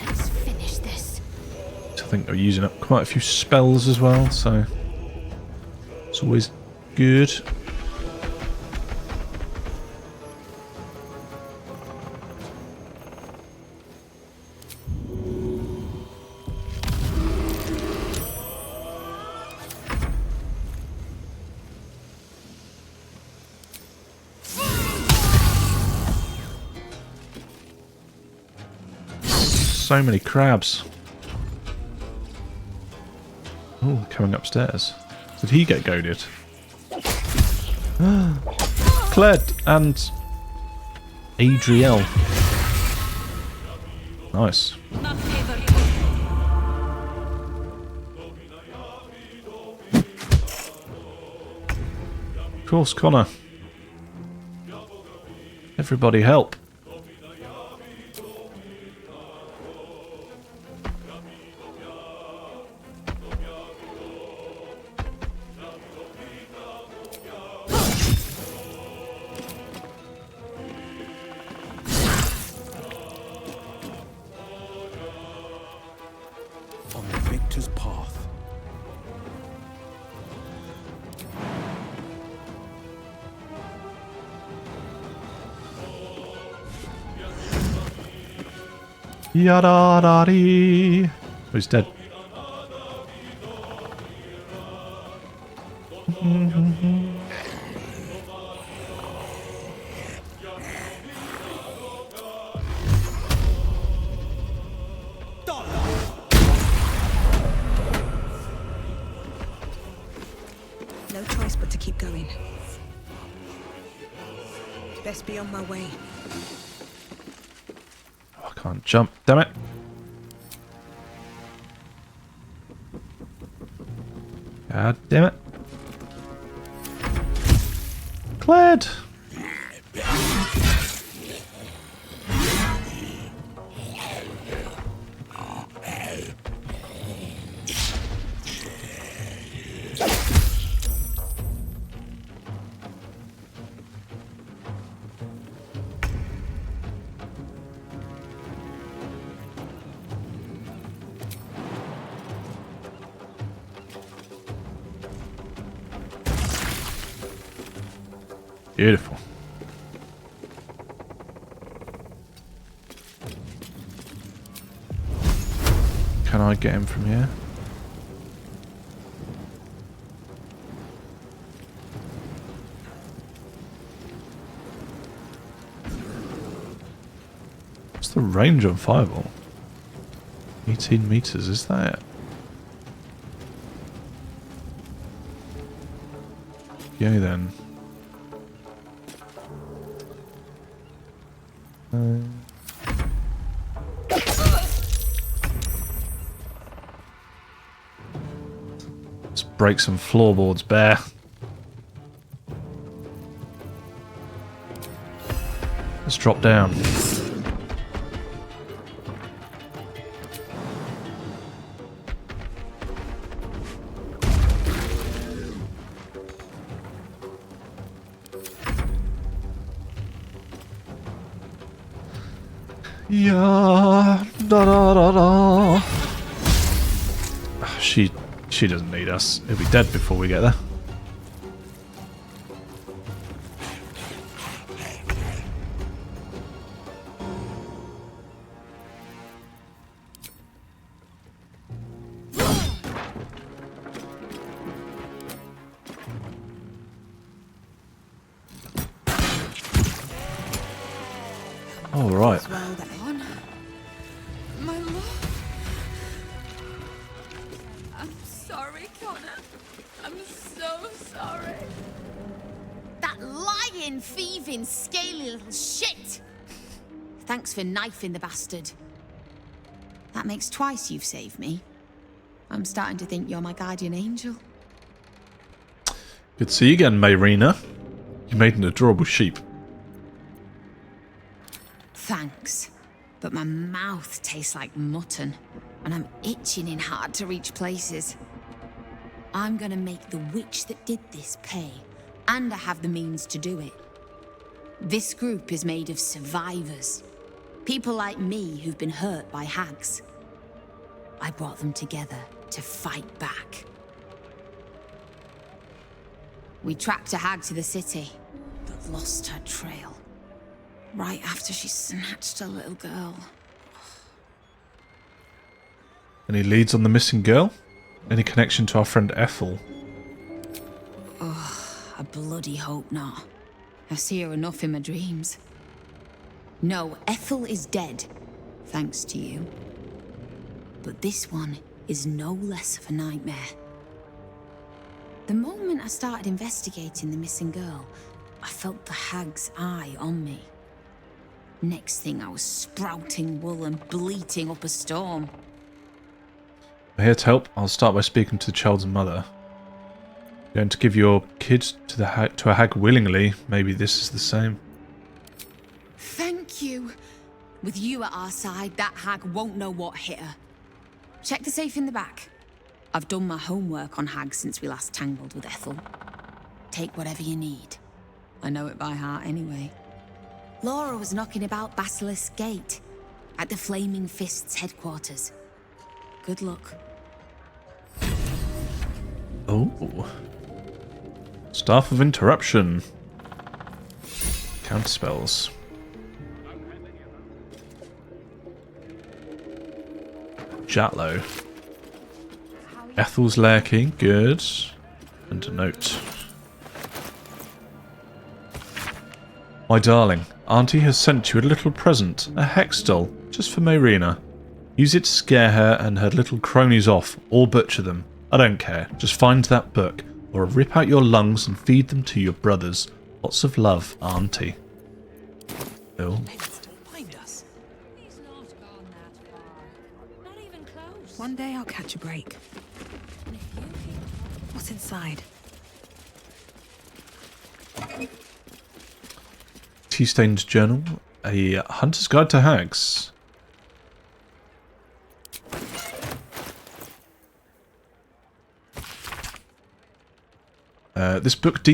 Let's finish this. I think they're using up quite a few spells as well, so it's always good. So many crabs. Oh, coming upstairs. Did he get goaded? Cled and Adriel. Nice. Of course, Connor. Everybody help. On the victor's path. Yada-da-dee. Oh, he's dead. No choice but to keep going. Best be on my way. Oh, I can't jump. Damn it. God damn it. Glad. Beautiful. Can I get him from here? What's the range on Fireball? 18 meters, is that it? Okay then. Let's break some floorboards bare. Let's drop down. Yeah, da da da da. She doesn't need us. He'll be dead before we get there. All right. My love. I'm sorry, Connor. I'm so sorry. That lying, thieving, scaly little shit! Thanks for knifing the bastard. That makes twice you've saved me. I'm starting to think you're my guardian angel. Good to see you again, Mayrina. You made an adorable sheep. Thanks. But my mouth tastes like mutton, and I'm itching in hard-to-reach places. I'm gonna make the witch that did this pay, and I have the means to do it. This group is made of survivors. People like me who've been hurt by hags. I brought them together to fight back. We tracked a hag to the city, but lost her trail. Right after she snatched a little girl. Any leads on the missing girl? Any connection to our friend Ethel? Oh, I bloody hope not. I see her enough in my dreams. No, Ethel is dead, thanks to you. But this one is no less of a nightmare. The moment I started investigating the missing girl, I felt the hag's eye on me. Next thing, I was sprouting wool and bleating up a storm. I'm here to help. I'll start by speaking to the child's mother. You're going to give your kid to a hag willingly. Maybe this is the same. Thank you. With you at our side, that hag won't know what hit her. Check the safe in the back. I've done my homework on hags since we last tangled with Ethel. Take whatever you need. I know it by heart anyway. Laura was knocking about Basilisk Gate, at the Flaming Fist's headquarters. Good luck. Oh. Staff of Interruption. Counterspells. Jatlow. Ethel's lair key, good. And a note. My darling, Auntie has sent you a little present, a hex doll, just for Mayrina. Use it to scare her and her little cronies off, or butcher them. I don't care, just find that book, or rip out your lungs and feed them to your brothers. Lots of love, Auntie. Bill. One day I'll catch a break. What's inside? Tea-stained journal. A hunter's guide to hags. This book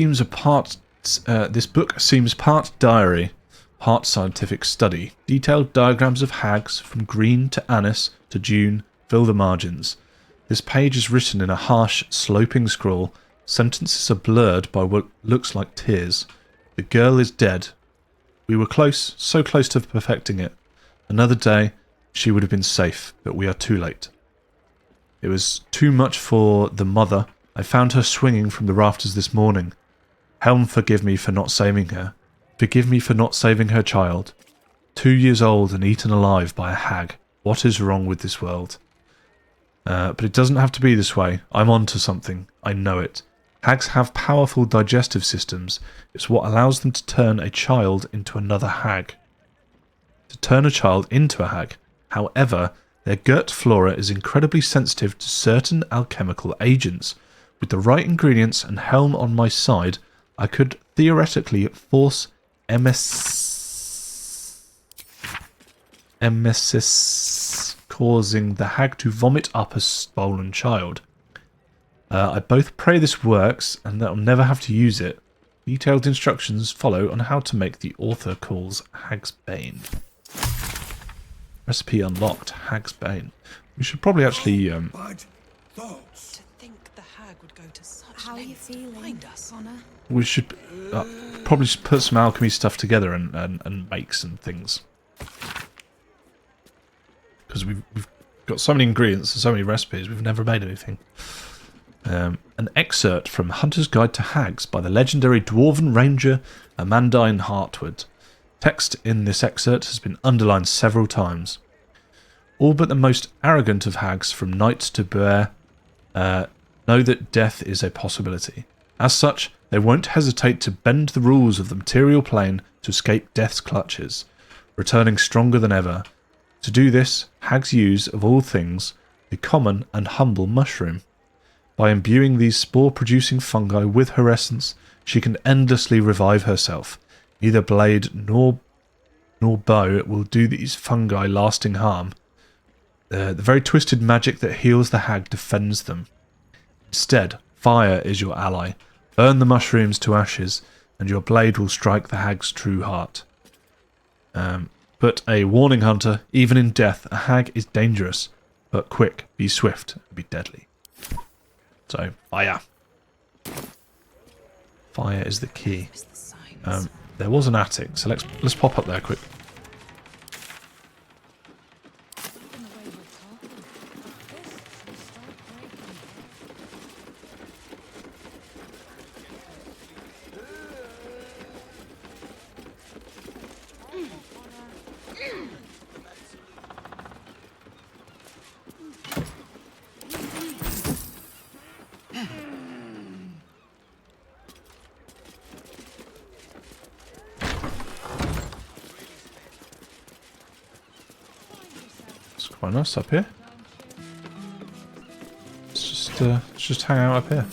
seems part diary, part scientific study. Detailed diagrams of hags from green to anise to June fill the margins. This page is written in a harsh, sloping scrawl. Sentences are blurred by what looks like tears. The girl is dead. We were close, so close to perfecting it. Another day, she would have been safe, but we are too late. It was too much for the mother. I found her swinging from the rafters this morning. Helm, forgive me for not saving her. Forgive me for not saving her child. 2 years old and eaten alive by a hag. What is wrong with this world? But it doesn't have to be this way. I'm on to something. I know it. Hags have powerful digestive systems. It's what allows them to turn a child into another hag. To turn a child into a hag. However, their gut flora is incredibly sensitive to certain alchemical agents. With the right ingredients and Helm on my side, I could theoretically force emesis, causing the hag to vomit up a stolen child. I both pray this works and that I'll never have to use it. Detailed instructions follow on how to make the author calls Hag's Bane. Recipe unlocked, Hag's Bane. We should probably actually How are you feeling, Connor? we should probably put some alchemy stuff together and make some things. Because we've got so many ingredients and so many recipes, we've never made anything. An excerpt from Hunter's Guide to Hags by the legendary Dwarven Ranger Amandine Hartwood. Text in this excerpt has been underlined several times. All but the most arrogant of hags, from knights to bear, know that death is a possibility. As such, they won't hesitate to bend the rules of the material plane to escape death's clutches, returning stronger than ever. To do this, hags use, of all things, the common and humble mushroom. By imbuing these spore-producing fungi with her essence, she can endlessly revive herself. Neither blade nor bow will do these fungi lasting harm. The very twisted magic that heals the hag defends them. Instead, fire is your ally. Burn the mushrooms to ashes, and your blade will strike the hag's true heart. But a warning, Hunter, even in death, a hag is dangerous. But quick, be swift, and be deadly. So, fire. Fire is the key. There was an attic, so let's pop up there quick. Quite nice up here. Let's just hang out up here.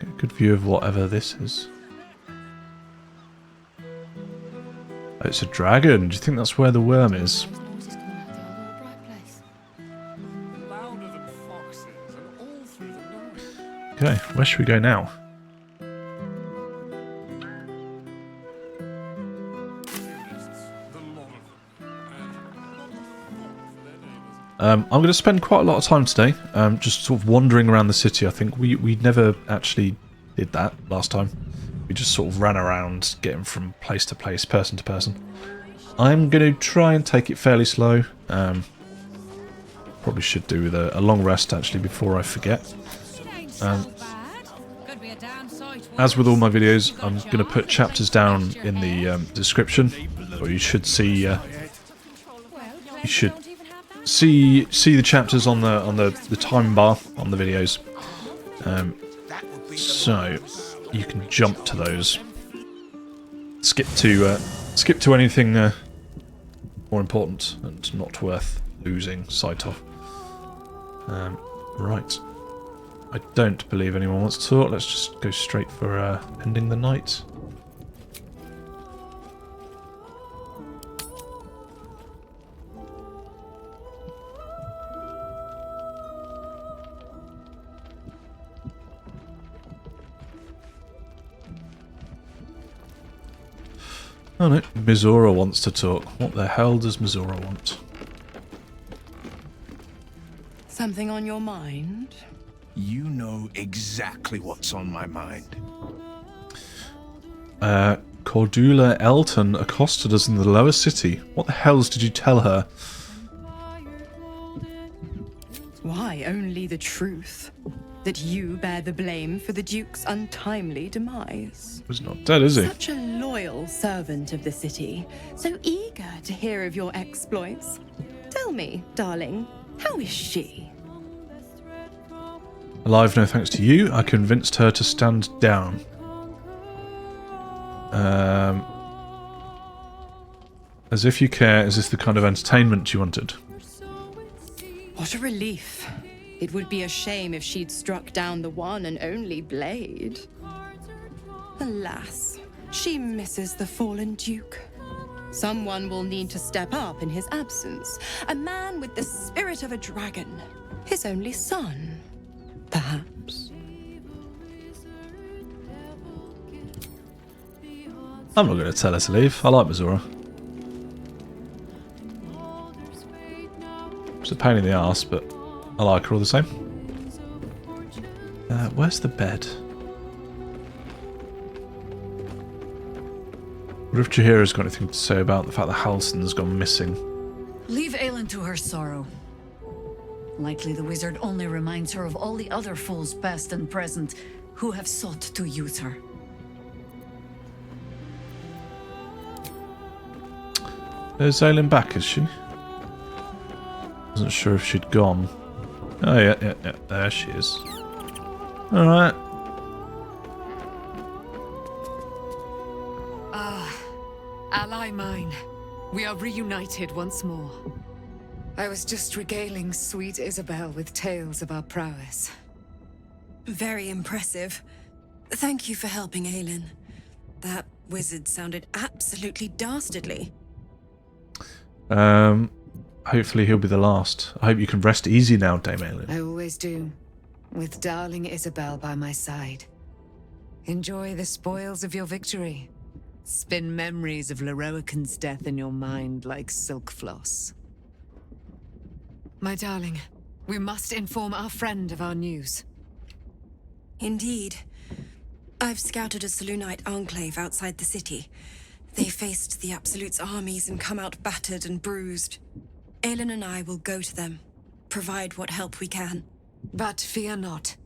Get a good view of whatever this is. Oh, it's a dragon. Do you think that's where the worm is? Okay, where should we go now? I'm going to spend quite a lot of time today just sort of wandering around the city. I think we never actually did that last time. We just sort of ran around getting from place to place, person to person. I'm going to try and take it fairly slow. Probably should do with a long rest actually before I forget. As with all my videos, I'm going to put chapters down in the description, or you should see the chapters on the time bar on the videos, so you can jump to those. Skip to anything more important and not worth losing sight of. Right. I don't believe anyone wants to talk. Let's just go straight for ending the night. Oh no, Mizora wants to talk. What the hell does Mizora want? Something on your mind? You know exactly what's on my mind. Cordula Elton accosted us in the lower city. What the hells did you tell her? Why, only the truth. That you bear the blame for the Duke's untimely demise. He's not dead, is he? Such a loyal servant of the city, so eager to hear of your exploits. Tell me, darling, how is she? Alive, no thanks to you. I convinced her to stand down. As if you care. Is this the kind of entertainment you wanted? What a relief. It would be a shame if she'd struck down the one and only blade. Alas, she misses the fallen Duke. Someone will need to step up in his absence. A man with the spirit of a dragon. His only son, perhaps. I'm not going to tell her to leave. I like Mizora. It's a pain in the arse, but I like her all the same. Where's the bed? What if Jaheira's got anything to say about the fact that Halsin's gone missing? Leave Aelin to her sorrow. Likely the wizard only reminds her of all the other fools past and present who have sought to use her. Is Aelin back, is she? Wasn't sure if she'd gone. Oh yeah, there she is. Alright. Ally mine, we are reunited once more. I was just regaling sweet Isabel with tales of our prowess. Very impressive. Thank you for helping Aelin. That wizard sounded absolutely dastardly. Hopefully he'll be the last. I hope you can rest easy now, Dame Aelin. I always do, with darling Isabel by my side. Enjoy the spoils of your victory. Spin memories of Leroican's death in your mind like silk floss. My darling, we must inform our friend of our news. Indeed. I've scouted a Selûnite enclave outside the city. They faced the Absolute's armies and come out battered and bruised. Aelin and I will go to them, provide what help we can. But fear not.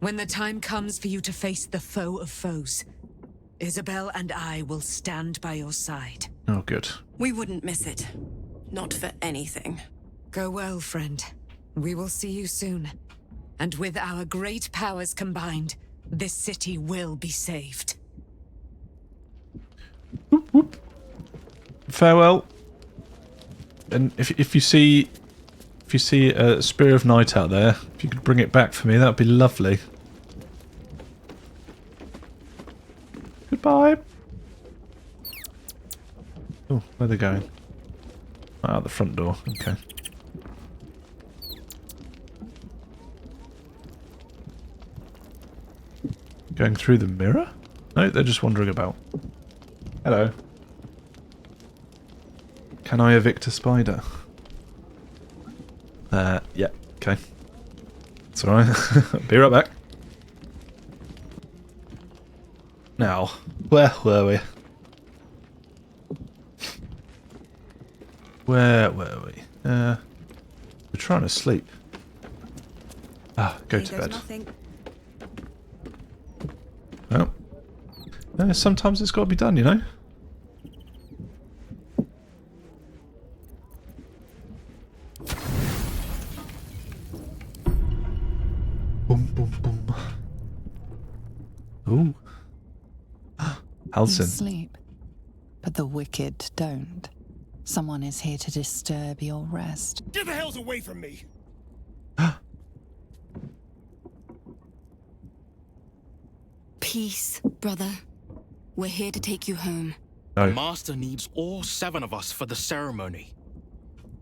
When the time comes for you to face the foe of foes, Isabel and I will stand by your side. Oh, good. We wouldn't miss it. Not for anything. Go well, friend. We will see you soon. And with our great powers combined, this city will be saved. Whoop, whoop. Farewell. And if you see a Spear of Night out there, if you could bring it back for me, that would be lovely. Goodbye. Oh, where are they going? Out the front door. Okay. Going through the mirror? No, they're just wandering about. Hello. Can I evict a spider? Yeah, okay. It's alright. Be right back. Now, where were we? Where were we? We're trying to sleep. Ah, go to bed. Well, sometimes it's got to be done, you know? Boom, boom, boom. Ooh. Halsin. You sleep, but the wicked don't. Someone is here to disturb your rest. Get the hells away from me! Peace, brother. We're here to take you home. No. The Master needs all 7 of us for the ceremony.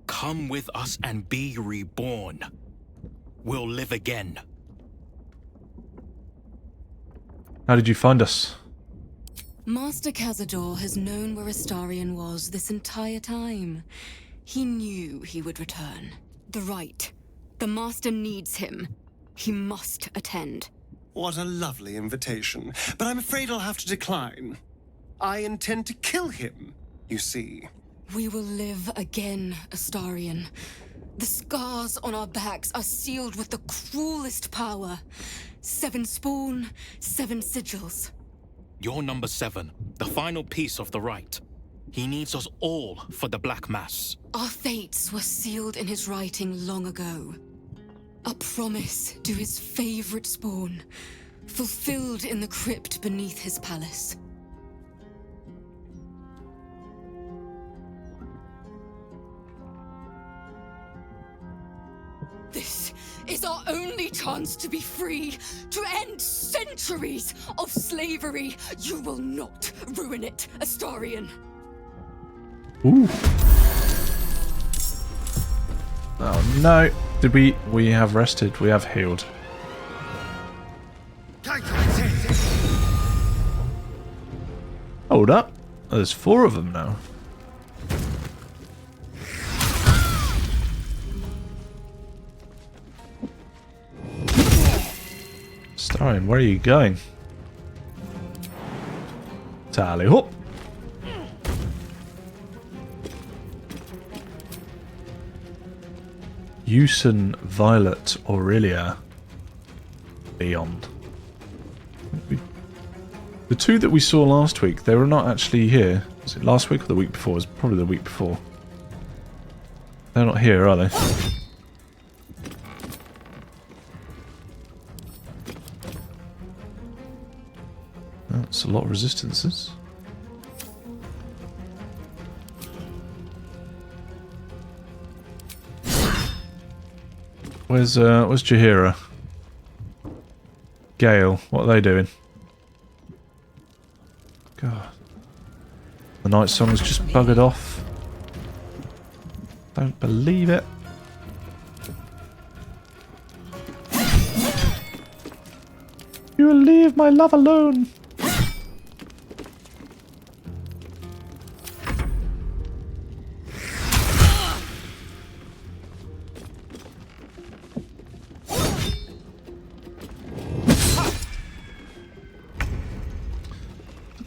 Come with us and be reborn. We'll live again. How did you find us? Master Cazador has known where Astarion was this entire time. He knew he would return. The Rite. The Master needs him. He must attend. What a lovely invitation, but I'm afraid I'll have to decline. I intend to kill him, you see. We will live again, Astarion. The scars on our backs are sealed with the cruelest power. 7 spawn, 7 sigils. You're number 7, the final piece of the rite. He needs us all for the Black Mass. Our fates were sealed in his writing long ago. A promise to his favorite spawn, fulfilled in the crypt beneath his palace. This is our only chance to be free, to end centuries of slavery. You will not ruin it, Astarion. Ooh. Oh no. Did we have rested? We have healed. Hold up. Oh, there's 4 of them now. Astarion, where are you going? Tally hop. Usen, Violet, Aurelia, Beyond. The 2 that we saw last week, they were not actually here. Was it last week or the week before? It was probably the week before. They're not here, are they? That's a lot of resistances. Where's Jaheira? Gale, what are they doing? God. The nightsong's just buggered off. Don't believe it. You will leave my love alone.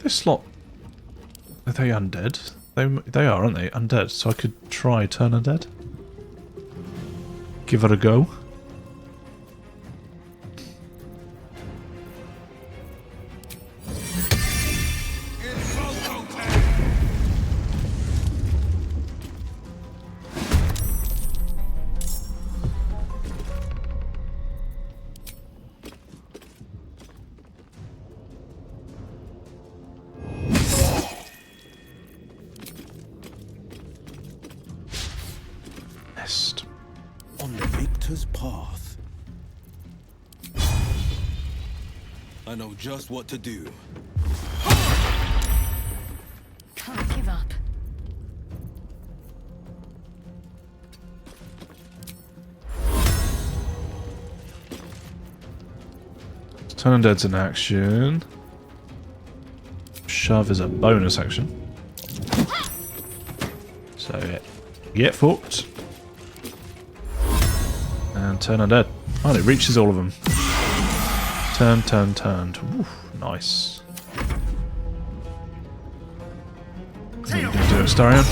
Slot. Are they undead? They are, aren't they? Undead. So I could try turn undead. Give it a go. On the victor's path. I know just what to do. Can't give up. Turn undead's an action. Shove is a bonus action. So yeah, get fucked. And turn undead. Oh, and it reaches all of them. Turn, turn, turned. Oof, nice. What are you going to do, Astarion?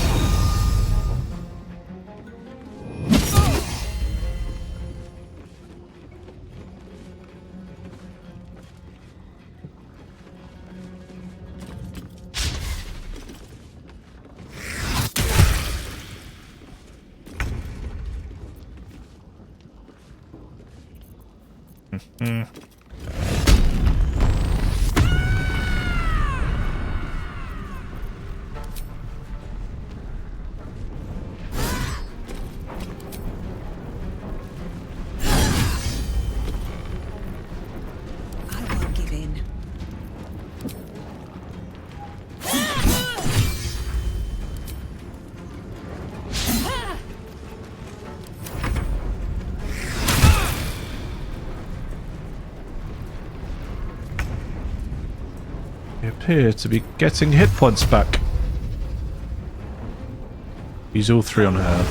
We appear to be getting hit points back. Use all 3 on her.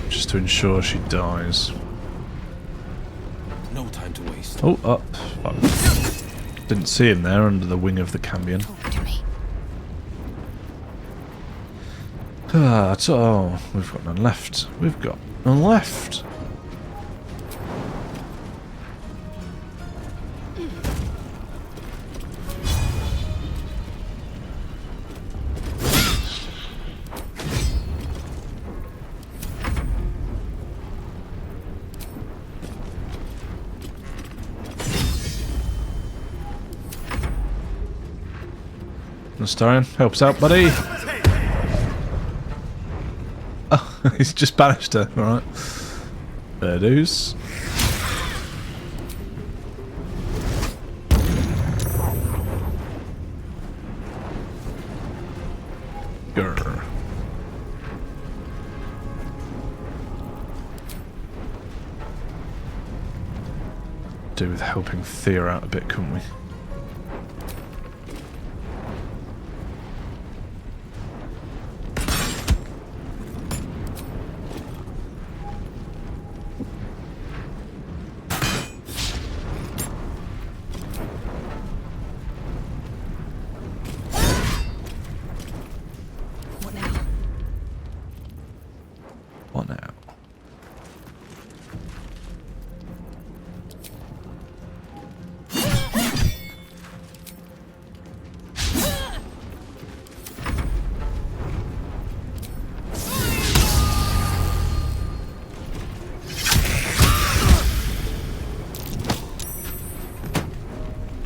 Just to ensure she dies. No time to waste. Oh, up. Fuck. Didn't see him there under the wing of the cambion. Oh, we've got none left. We've got none left. Astarion, helps out, buddy. Oh, he's just banished her. Alright. Fair dues. Grr. Do with helping Thea out a bit, couldn't we?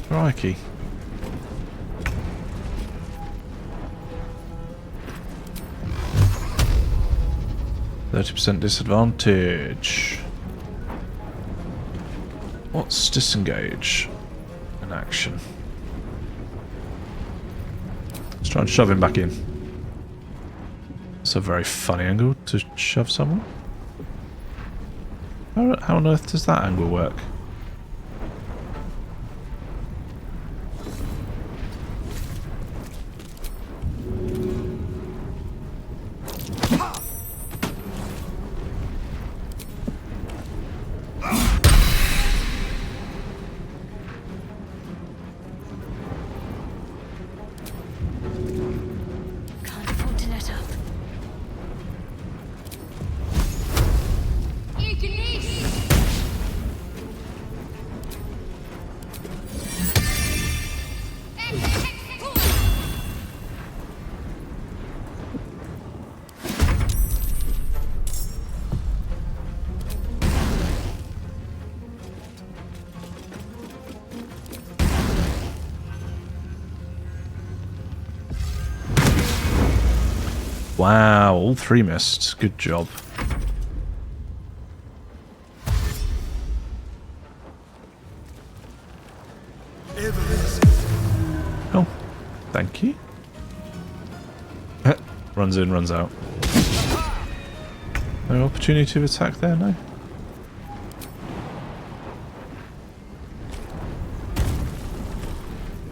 Crikey. %30 disadvantage. What's disengage? An action. Let's try and shove him back in. It's a very funny angle to shove someone. How on earth does that angle work? Wow, all 3 missed. Good job. Oh, thank you. Runs in, runs out. No opportunity to attack there, no?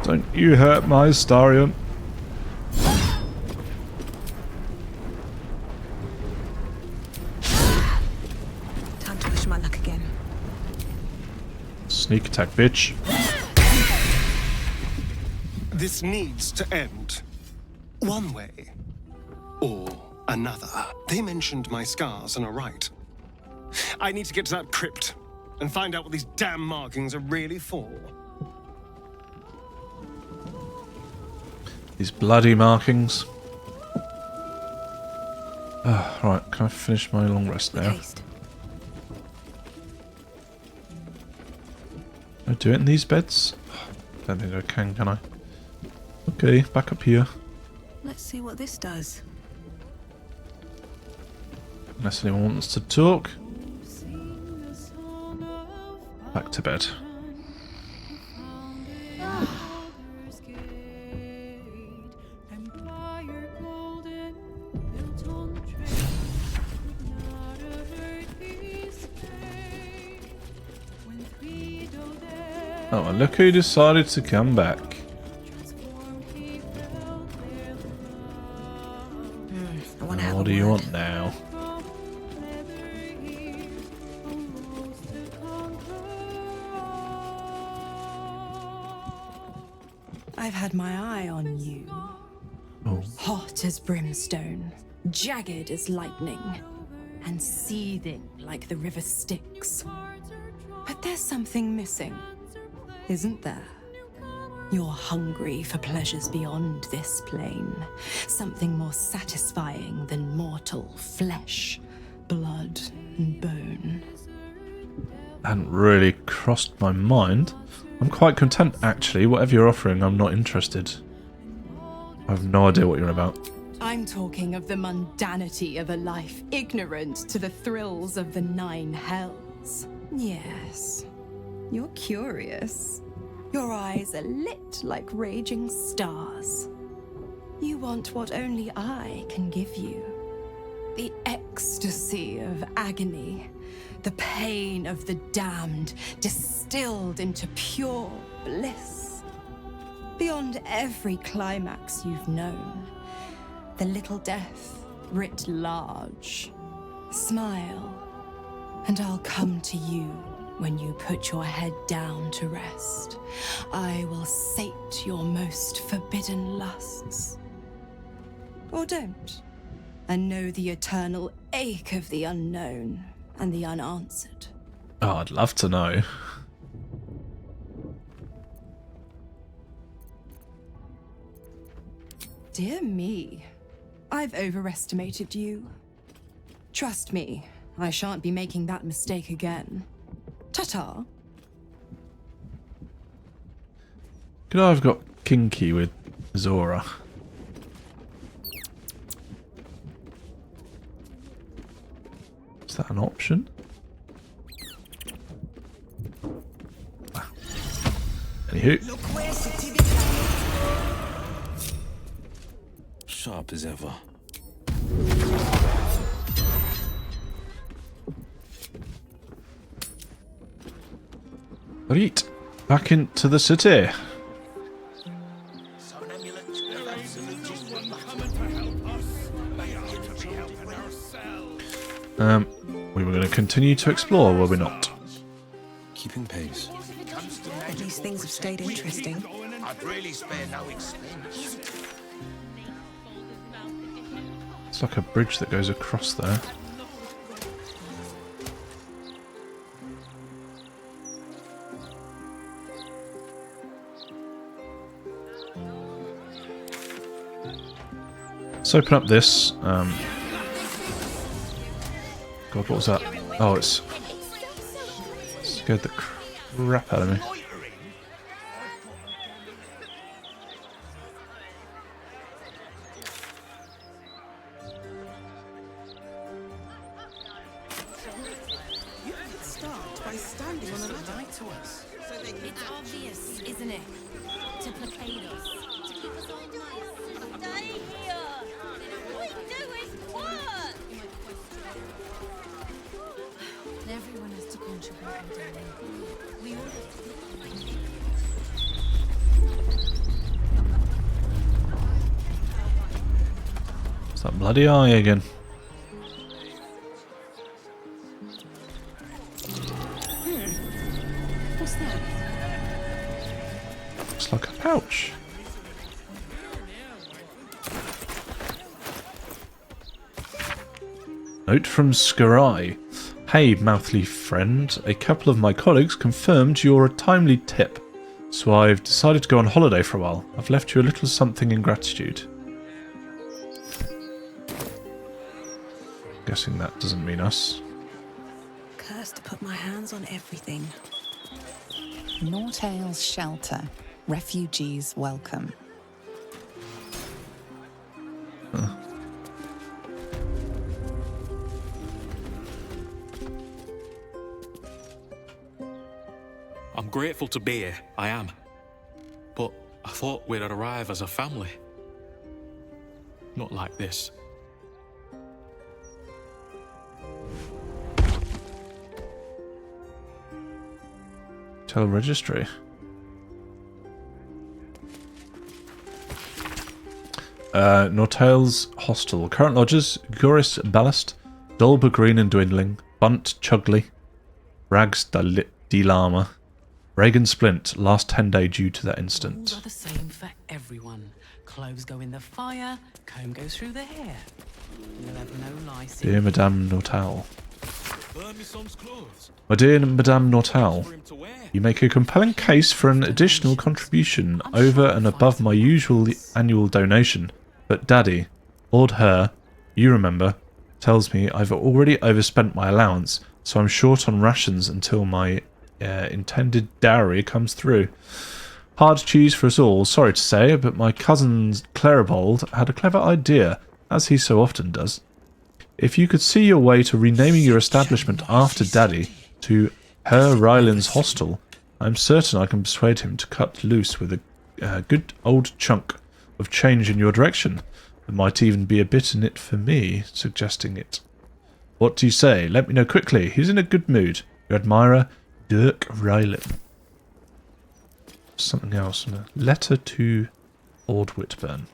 Don't you hurt my Astarion. Sneak attack, bitch. This needs to end. One way. Or another. They mentioned my scars and are right. I need to get to that crypt and find out what these damn markings are really for. These bloody markings. Right, can I finish my long rest now? I do it in these beds? Don't think I can I? Okay, back up here. Let's see what this does. Unless anyone wants to talk. Back to bed. Oh, and look who decided to come back. What do you want now? I've had my eye on you. Oh. Hot as brimstone, jagged as lightning, and seething like the river Styx. But there's something missing, isn't there? You're hungry for pleasures beyond this plane. Something more satisfying than mortal flesh, blood, and bone. Hadn't really crossed my mind. I'm quite content, actually. Whatever you're offering, I'm not interested. I have no idea what you're about. I'm talking of the mundanity of a life ignorant to the thrills of the 9 hells. Yes, you're curious. Your eyes are lit like raging stars. You want what only I can give you. The ecstasy of agony, the pain of the damned, distilled into pure bliss. Beyond every climax you've known, the little death writ large. Smile, and I'll come to you when you put your head down to rest. I will sate your most forbidden lusts. Or don't, and know the eternal ache of the unknown and the unanswered. Oh, I'd love to know. Dear me, I've overestimated you. Trust me, I shan't be making that mistake again. Ta-ta. Could I have got kinky with Zora? Is that an option? Ah. Anywho. Sharp as ever. Right, back into the city. We were going to continue to explore, were we not? Keeping pace. At least things have stayed interesting. I'd really spare no expense. It's like a bridge that goes across there. Let's open up this. God, what was that? Oh, it's scared the crap out of me. You could start by standing on a ladder to us. It's obvious, isn't it? To placate us. To keep us all nice. Stay here. All we do is work. Everyone has to contribute, my darling. We all It's that bloody eye again. What's that? Looks like a pouch. Note from Skarai. Hey, mouthly friend. A couple of my colleagues confirmed you're a timely tip, so I've decided to go on holiday for a while. I've left you a little something in gratitude. Guessing that doesn't mean us. Cursed to put my hands on everything. Nortale's shelter. Refugees welcome. I'm grateful to be here, I am. But I thought we'd arrive as a family. Not like this. Tell registry. Nortale's hostel. Current lodgers: Goris Ballast, Dolber Green and Dwindling, Bunt Chugley, Rags Dilama, Reagan Splint. Last 10 day due to that incident. All are the same for everyone. Clothes go in the fire, comb goes through the hair. You'll have no lice. Dear Madame Nortale. Burn me son's clothes. My dear Madame Nortale, you make a compelling case for an additional contribution over and above my usual annual donation. But Daddy, Lord Her, you remember, tells me I've already overspent my allowance, so I'm short on rations until my intended dowry comes through. Hard cheese for us all, sorry to say, but my cousin Claribald had a clever idea, as he so often does. If you could see your way to renaming your establishment after Daddy to Herr Ryland's Hostel, I'm certain I can persuade him to cut loose with a good old chunk of change in your direction. There might even be a bit in it for me, suggesting it. What do you say? Let me know quickly. He's in a good mood. Your admirer, Dirk Ryland. Something else. A letter to Lord Whitburn.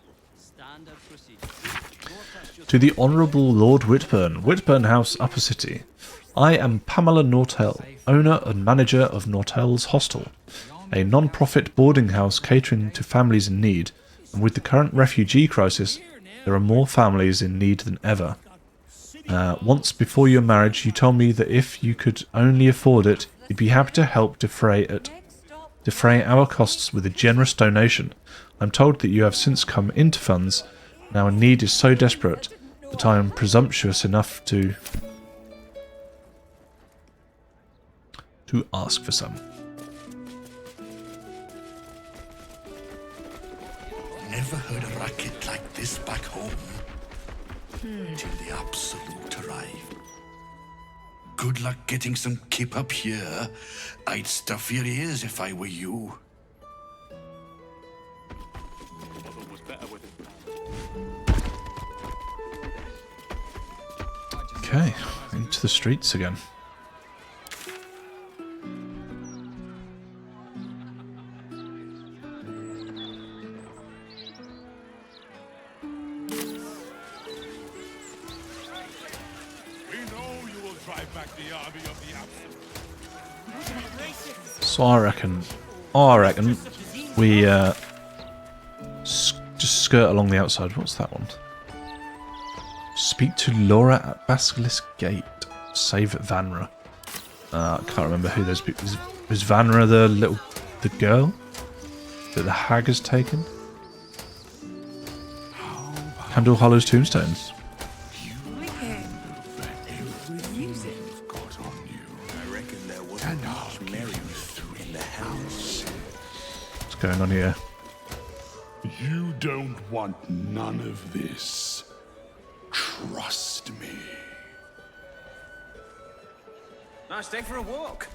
To the Honourable Lord Whitburn, Whitburn House, Upper City. I am Pamela Nortale, owner and manager of Nortale's Hostel, a non-profit boarding house catering to families in need, and with the current refugee crisis, there are more families in need than ever. Once before your marriage, you told me that if you could only afford it, you'd be happy to help defray our costs with a generous donation. I'm told that you have since come into funds. Now, a need is so desperate that I am presumptuous enough to ask for some. Never heard a racket like this back home. Till the Absolute arrived. Good luck getting some kip up here. I'd stuff your ears if I were you. Okay, into the streets again. So I reckon we just skirt along the outside. What's that one? Speak to Laura at Basilisk Gate. Save Vanra. I can't remember who those people. Was Vanra the girl that the hag has taken? Candle Hollow's tombstones. What's going on here? You don't want none of this. Trust me. Nice day for a walk.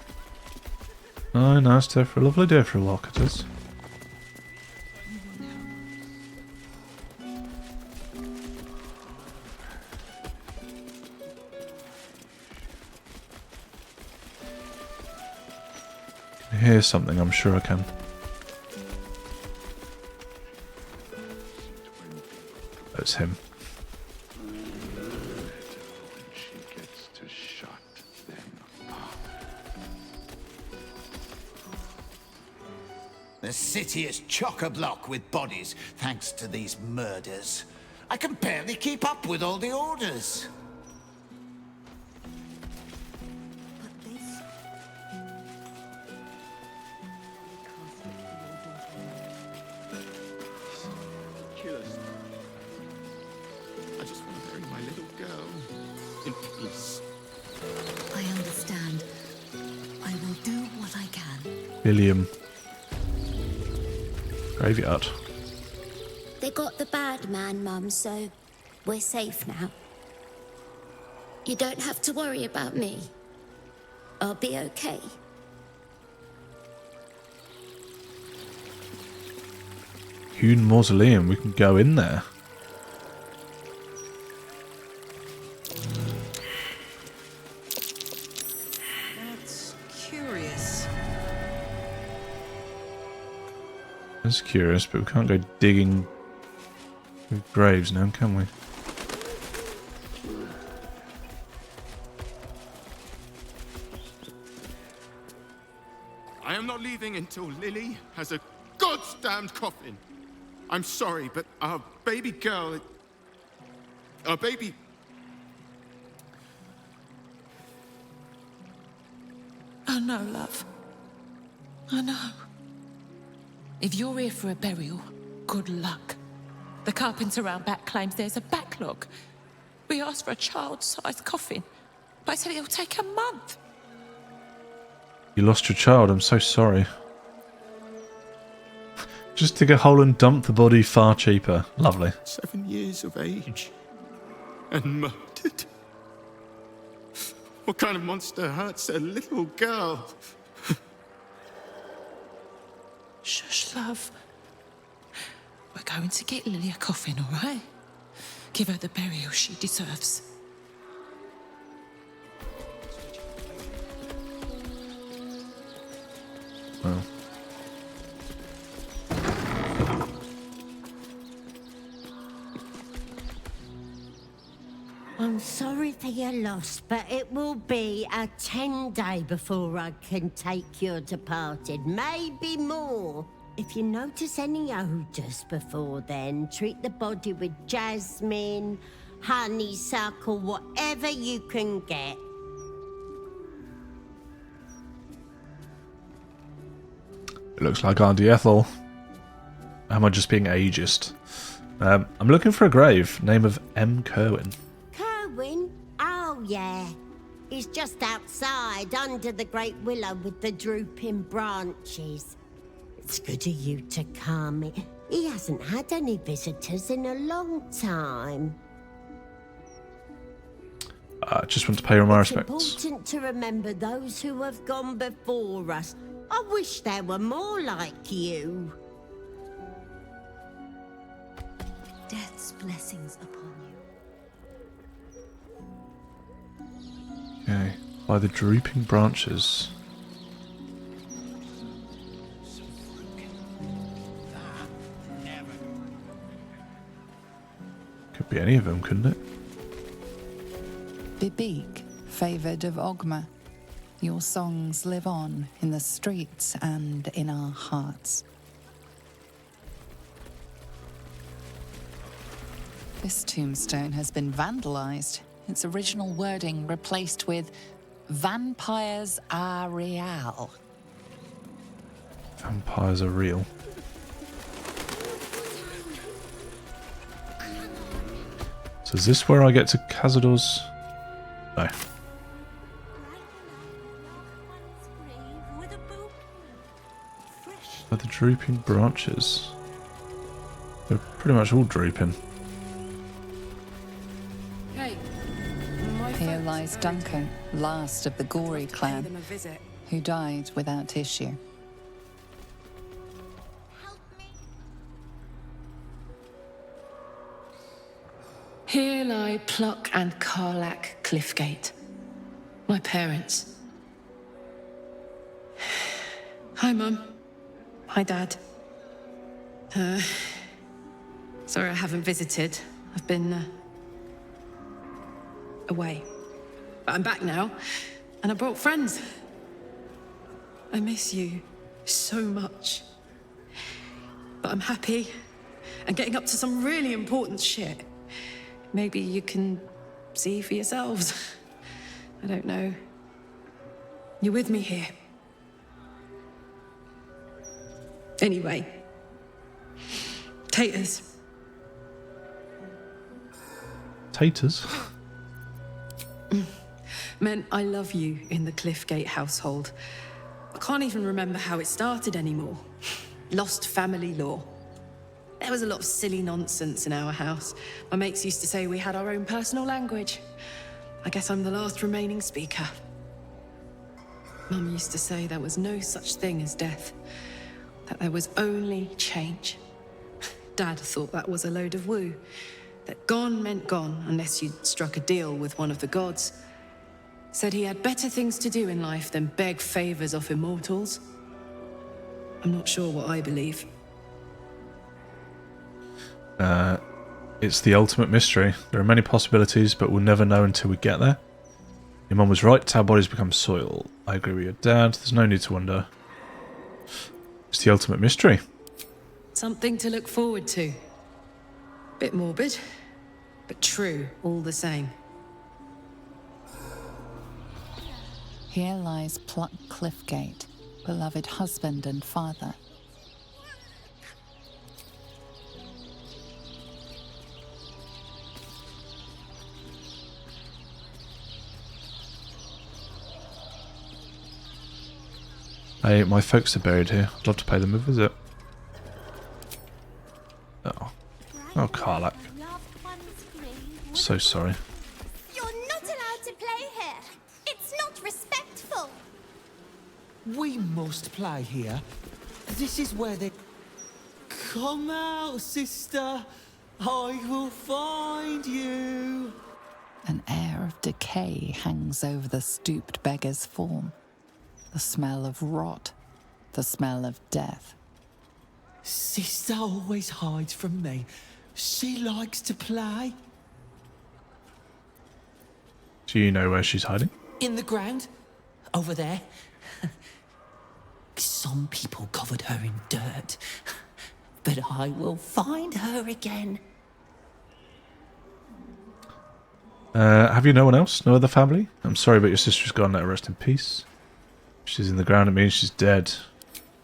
Oh, nice day for a lovely day for a walk, it is. I hear something, I'm sure I can. It's him. The city is chock-a-block with bodies, thanks to these murders. I can barely keep up with all the orders. I just want to bury my little girl in peace. I understand. I will do what I can. William. Graveyard. They got the bad man, Mum, so we're safe now. You don't have to worry about me. I'll be okay. Hewn Mausoleum, we can go in there. That's curious. That's curious, but we can't go digging with graves now, can we? I am not leaving until Lily has a goddamned coffin. I'm sorry, but our baby girl... Our baby... I know, love. I know. If you're here for a burial, good luck. The carpenter around back claims there's a backlog. We asked for a child-sized coffin, but I said it'll take a month. You lost your child, I'm so sorry. Just dig a hole and dump the body, far cheaper. Lovely. 7 years of age. And murdered. What kind of monster hurts a little girl? Shush, love. We're going to get Lily a coffin, all right? Give her the burial she deserves. Well. I'm sorry for your loss, but it will be a 10-day before I can take your departed. Maybe more. If you notice any odours before then, treat the body with jasmine, honeysuckle, whatever you can get. It looks like Auntie Ethel. Am I just being ageist? I'm looking for a grave. Name of M. Kerwin. Kerwin? Oh, yeah. He's just outside, under the great willow with the drooping branches. It's good of you to come. He hasn't had any visitors in a long time. I just want to pay all my respects. It's important to remember those who have gone before us. I wish there were more like you. Death's blessings upon you. Okay. By the drooping branches. Could be any of them, couldn't it? Bibik, favoured of Ogma. Your songs live on in the streets and in our hearts. This tombstone has been vandalised. Its original wording replaced with "Vampires are real." Vampires are real. So is this where I get to Cazador's? No. By the drooping branches. They're pretty much all drooping. Hey, Here lies Duncan, last of the gory clan, them a visit. who died without issue. Here lie Pluck and Karlach Cliffgate. My parents. Hi, Mum. Hi, Dad. Sorry I haven't visited. I've been away. But I'm back now, and I brought friends. I miss you so much. But I'm happy and getting up to some really important shit. Maybe you can see for yourselves. I don't know. You're with me here. Anyway. Taters. Taters? Meant I love you in the Cliffgate household. I can't even remember how it started anymore. Lost family law. There was a lot of silly nonsense in our house. My mates used to say we had our own personal language. I guess I'm the last remaining speaker. Mum used to say there was no such thing as death, that there was only change. Dad thought that was a load of woo, that gone meant gone unless you'd struck a deal with one of the gods. Said he had better things to do in life than beg favors off immortals. I'm not sure what I believe. It's the ultimate mystery. There are many possibilities, but we'll never know until we get there. Your mum was right, our bodies become soil. I agree with your dad, there's no need to wonder. It's the ultimate mystery. Something to look forward to. Bit morbid, but true all the same. Here lies Pluck Cliffgate, beloved husband and father. Hey, my folks are buried here. I'd love to pay them a visit. Oh. Oh, Karlach. So sorry. You're not allowed to play here. It's not respectful. We must play here. This is where they... Come out, sister. I will find you. An air of decay hangs over the stooped beggar's form. The smell of rot, the smell of death. Sister always hides from me. She likes to play. Do you know where she's hiding? In the ground. Over there. Some people covered her in dirt. But I will find her again. Have you no one else? No other family? I'm sorry, but your sister's gone. Let her rest in peace. She's in the ground, it means she's dead.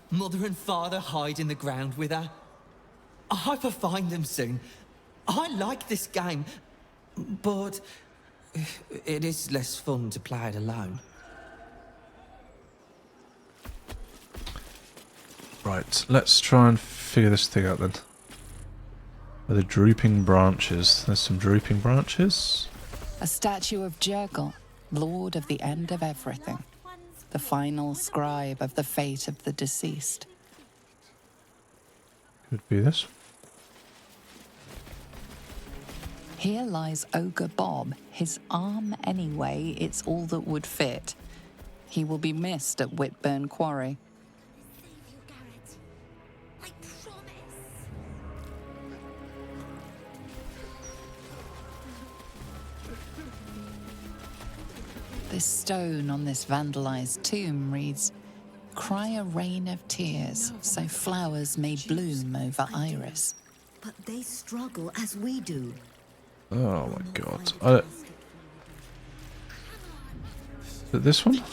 Mother and father hide in the ground with her. I hope I find them soon. I like this game, but it is less fun to play it alone. Right, let's try and figure this thing out then. Where the drooping branches. There's some drooping branches. A statue of Gerringothe, lord of the end of everything. The final scribe of the fate of the deceased. Could be this. Here lies Ogre Bob, his arm anyway, it's all that would fit. He will be missed at Whitburn Quarry. This stone on this vandalized tomb reads, "Cry a rain of tears, so flowers may bloom over iris." But they struggle as we do. Oh my god. Is it this one?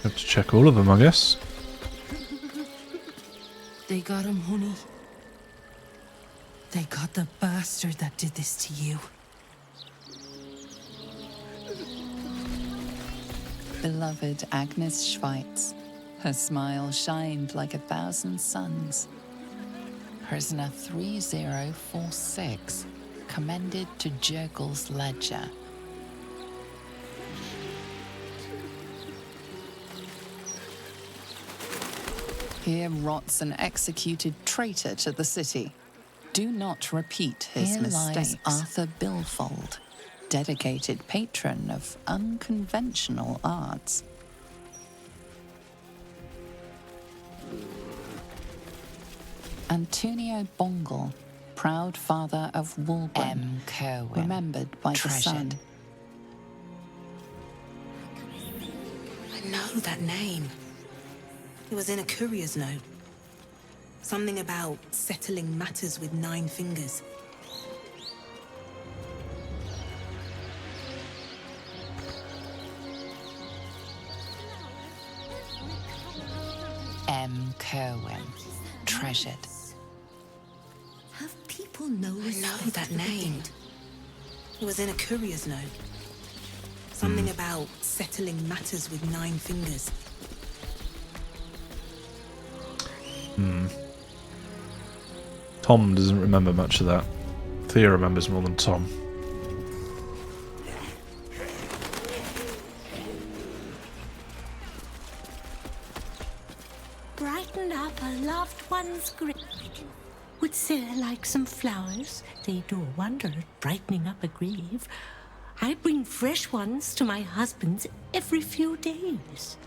Have to check all of them, I guess. They got him, honey. They got the bastard that did this to you. Beloved Agnes Schweitz. Her smile shined like 1,000 suns. Prisoner 3046, commended to Jergel's ledger. Here rots an executed traitor to the city. Do not repeat his mistakes. Here lies Arthur Bilfold, dedicated patron of unconventional arts. Antonio Bongle, proud father of Woolburn, M. Kerwin, remembered by the sun. I know that name. It was in a courier's note. Something about settling matters with 9 fingers. M. Kerwin, treasured. Have people no respect? I know that name. It was in a courier's note. Something about settling matters with 9 fingers. Tom doesn't remember much of that. Thea remembers more than Tom. Brighten up a loved one's grief. Would Sarah like some flowers? They do a wonder at brightening up a grave. I bring fresh ones to my husband's every few days.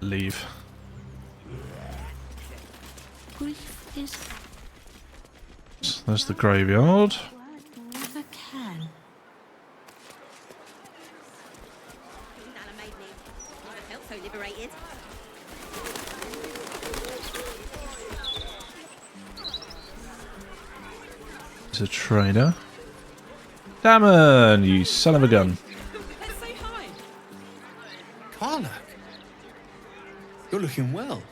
Leave. Grief is So there's the graveyard. never can. I felt so liberated. There's a trader. Damon, you son of a gun. Let's say hi. Karlach, you're looking well.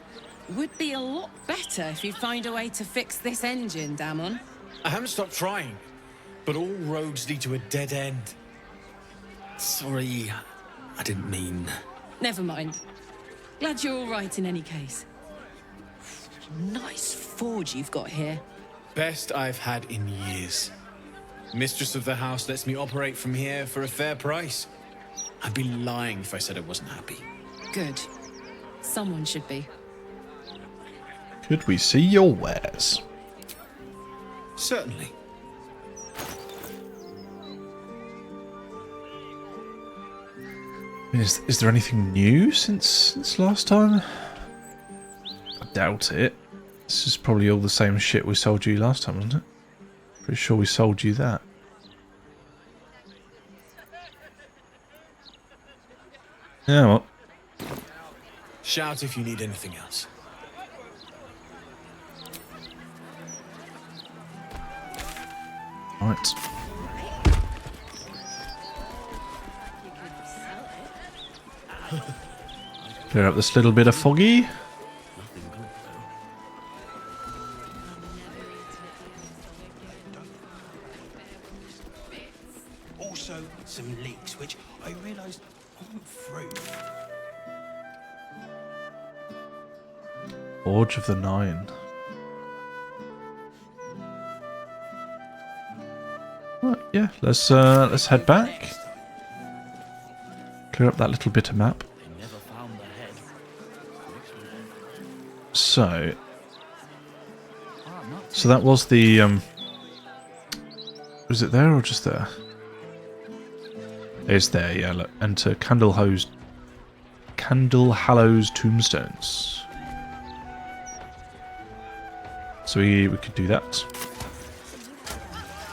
Would be a lot better if you find a way to fix this engine, Damon. I haven't stopped trying, but all roads lead to a dead end. Sorry, I didn't mean... Never mind. Glad you're all right in any case. Nice forge you've got here. Best I've had in years. Mistress of the house lets me operate from here for a fair price. I'd be lying if I said I wasn't happy. Good. Someone should be. Could we see your wares? Certainly. Is there anything new since last time? I doubt it. This is probably all the same shit we sold you last time, wasn't it? Pretty sure we sold you that. Yeah, well. Shout if you need anything else. Right. Clear up this little bit of foggy. Also, some leaks, which I realised aren't fruit. Forge of the Nine. Right, yeah, let's head back. Clear up that little bit of map. So that was the was it there or just there? It's there, yeah. Look, enter Candlehallow's tombstones. So we could do that.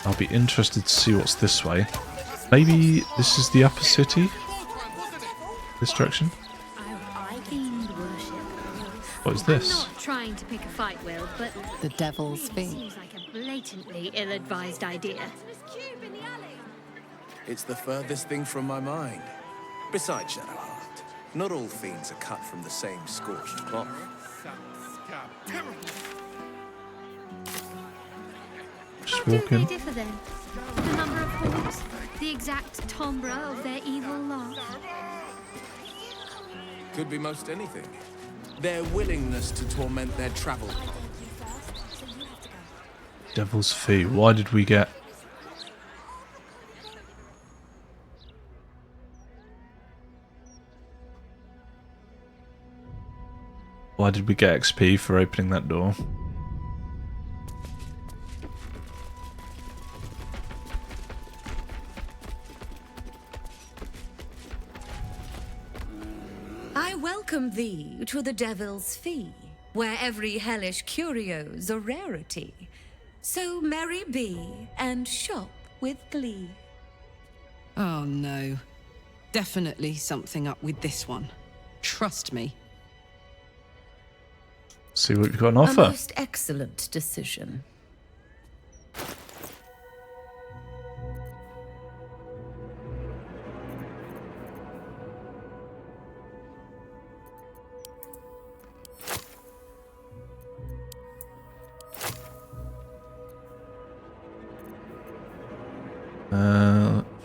I'll be interested to see what's this way. Maybe this is the upper city? This direction? What is this? I'm not trying to pick a fight, Will, but The Devil's it Fee. seems like a blatantly ill-advised idea. It's the furthest thing from my mind. Besides, Shadowheart, not all fiends are cut from the same scorched cloth. Just How do walk in. they differ then? The number of horns? The exact timbre of their evil laugh? Could be most anything. Their willingness to torment their travel partner. Devil's Fee. Why did we get... Why did we get XP for opening that door? I welcome thee to the Devil's Fee, where every hellish curio's a rarity. So merry be and shop with glee. Oh no. Definitely something up with this one. Trust me. See what we've got on A offer. most excellent decision.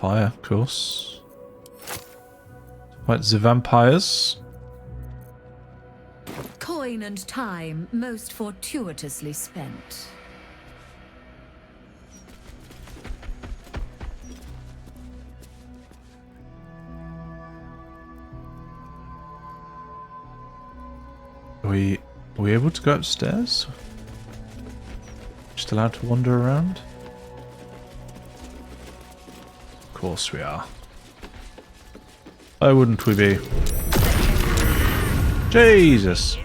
Fire, of course. Fight the vampires. Coin and time most fortuitously spent. Are we able to go upstairs? Just allowed to wander around? Of course we are. Why wouldn't we be? Jesus!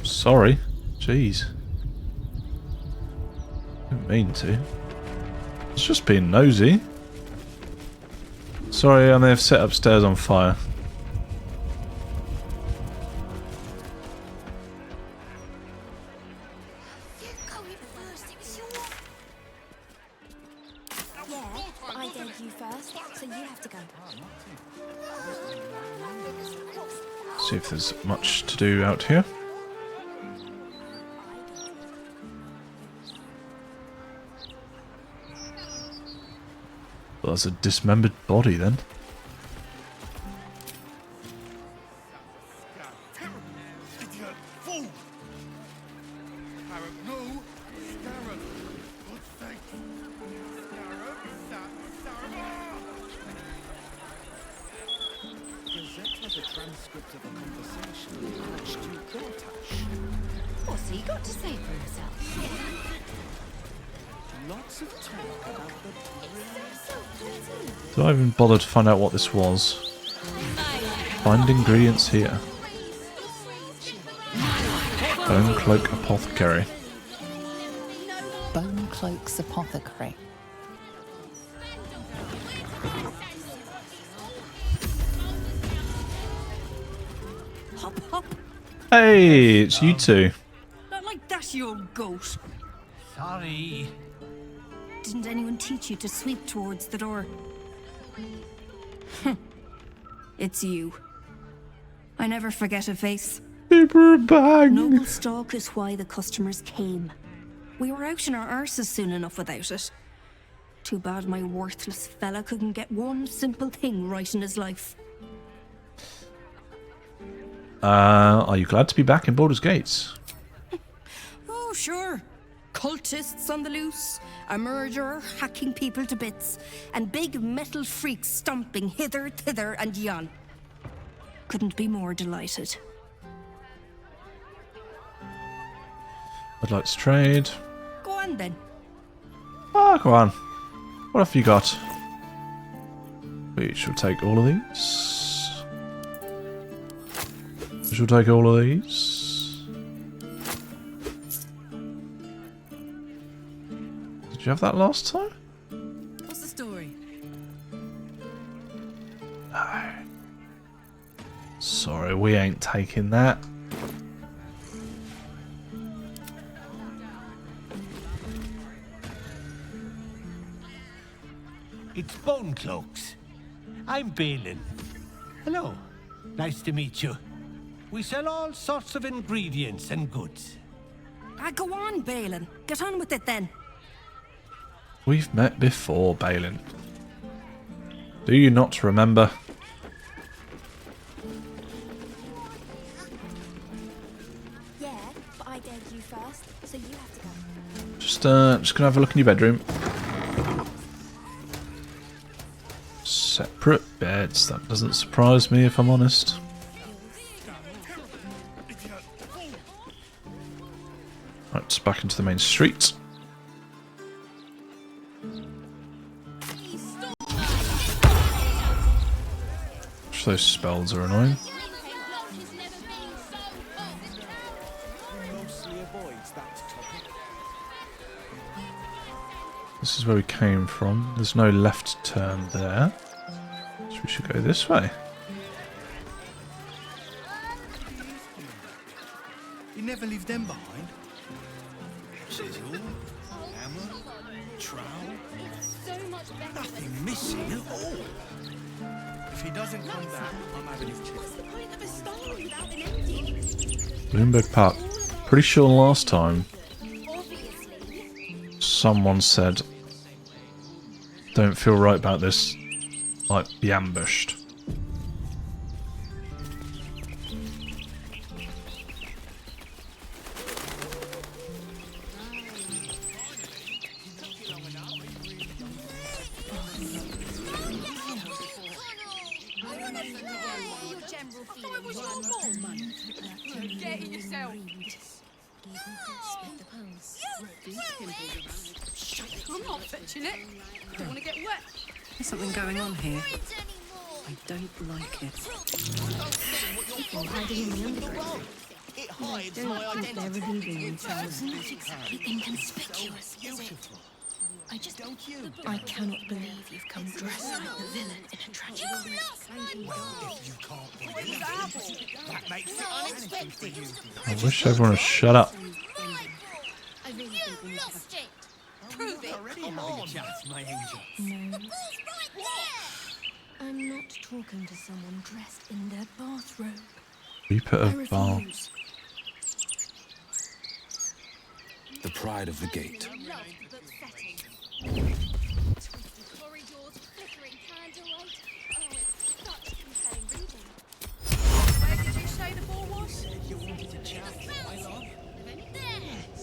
Sorry. Jeez. Didn't mean to. It's just being nosy. Sorry, I may have set upstairs on fire. See if there's much to do out here. Well, that's a dismembered body then. What's he got to say for himself? Lots of talk about the Did I even bother to find out what this was? Find ingredients here. Bonecloak Apothecary. Bonecloak's Apothecary. Hop, hop. Hey, it's you two. Not like that's your goat. Sorry. Didn't anyone teach you to sweep towards the door? It's you. I never forget a face. Paper bag. Noble stock is why the customers came. We were out in our arses soon enough without it. Too bad my worthless fella couldn't get one simple thing right in his life. Are you glad to be back in Baldur's Gates? Oh, sure. Cultists on the loose, a murderer hacking people to bits, and big metal freaks stomping hither, thither, and yon. Couldn't be more delighted. I'd like to trade. Go on then. Ah, go on. What have you got? We shall take all of these. We shall take all of these. Did you have that last time? What's the story? No. Sorry, we ain't taking that. It's Bonecloaks. I'm Balin. Hello. Nice to meet you. We sell all sorts of ingredients and goods. Go on, Balin. Get on with it then. We've met before, Balin. Do you not remember? Yeah, but I dared you first, so you have to go. Just gonna have a look in your bedroom. Separate beds. That doesn't surprise me, if I'm honest. Right, back into the main street. Those spells are annoying. This is where we came from. There's no left turn there. So we should go this way. You never leave them behind. Chisel, hammer, trowel. Nothing missing at all. If he doesn't come back, I'm having his chip. What's the point of a story without an ending? Bloombridge Park. Pretty sure last time someone said don't feel right about this. Might be ambushed. I'm not fetching it. Don't want to get wet. There's something going on here. I don't like it. People hiding in the underground. I don't think they're relieving themselves. It's not exactly inconspicuous, is it? I cannot believe you've come dressed like the villain in a tragic comedy. Well, if you can't believe it, that makes it unexpected. I wish everyone would shut up. I really think we need to have... Prove it. Come on. My angel. No. I'm not talking to someone dressed in their bathrobe. Reaper I of Baal. refuse. The pride of the gate. Corridors, flickering candlelight. Oh, it's such compelling reading. Where did you say the ball was? You wanted to chat, my love?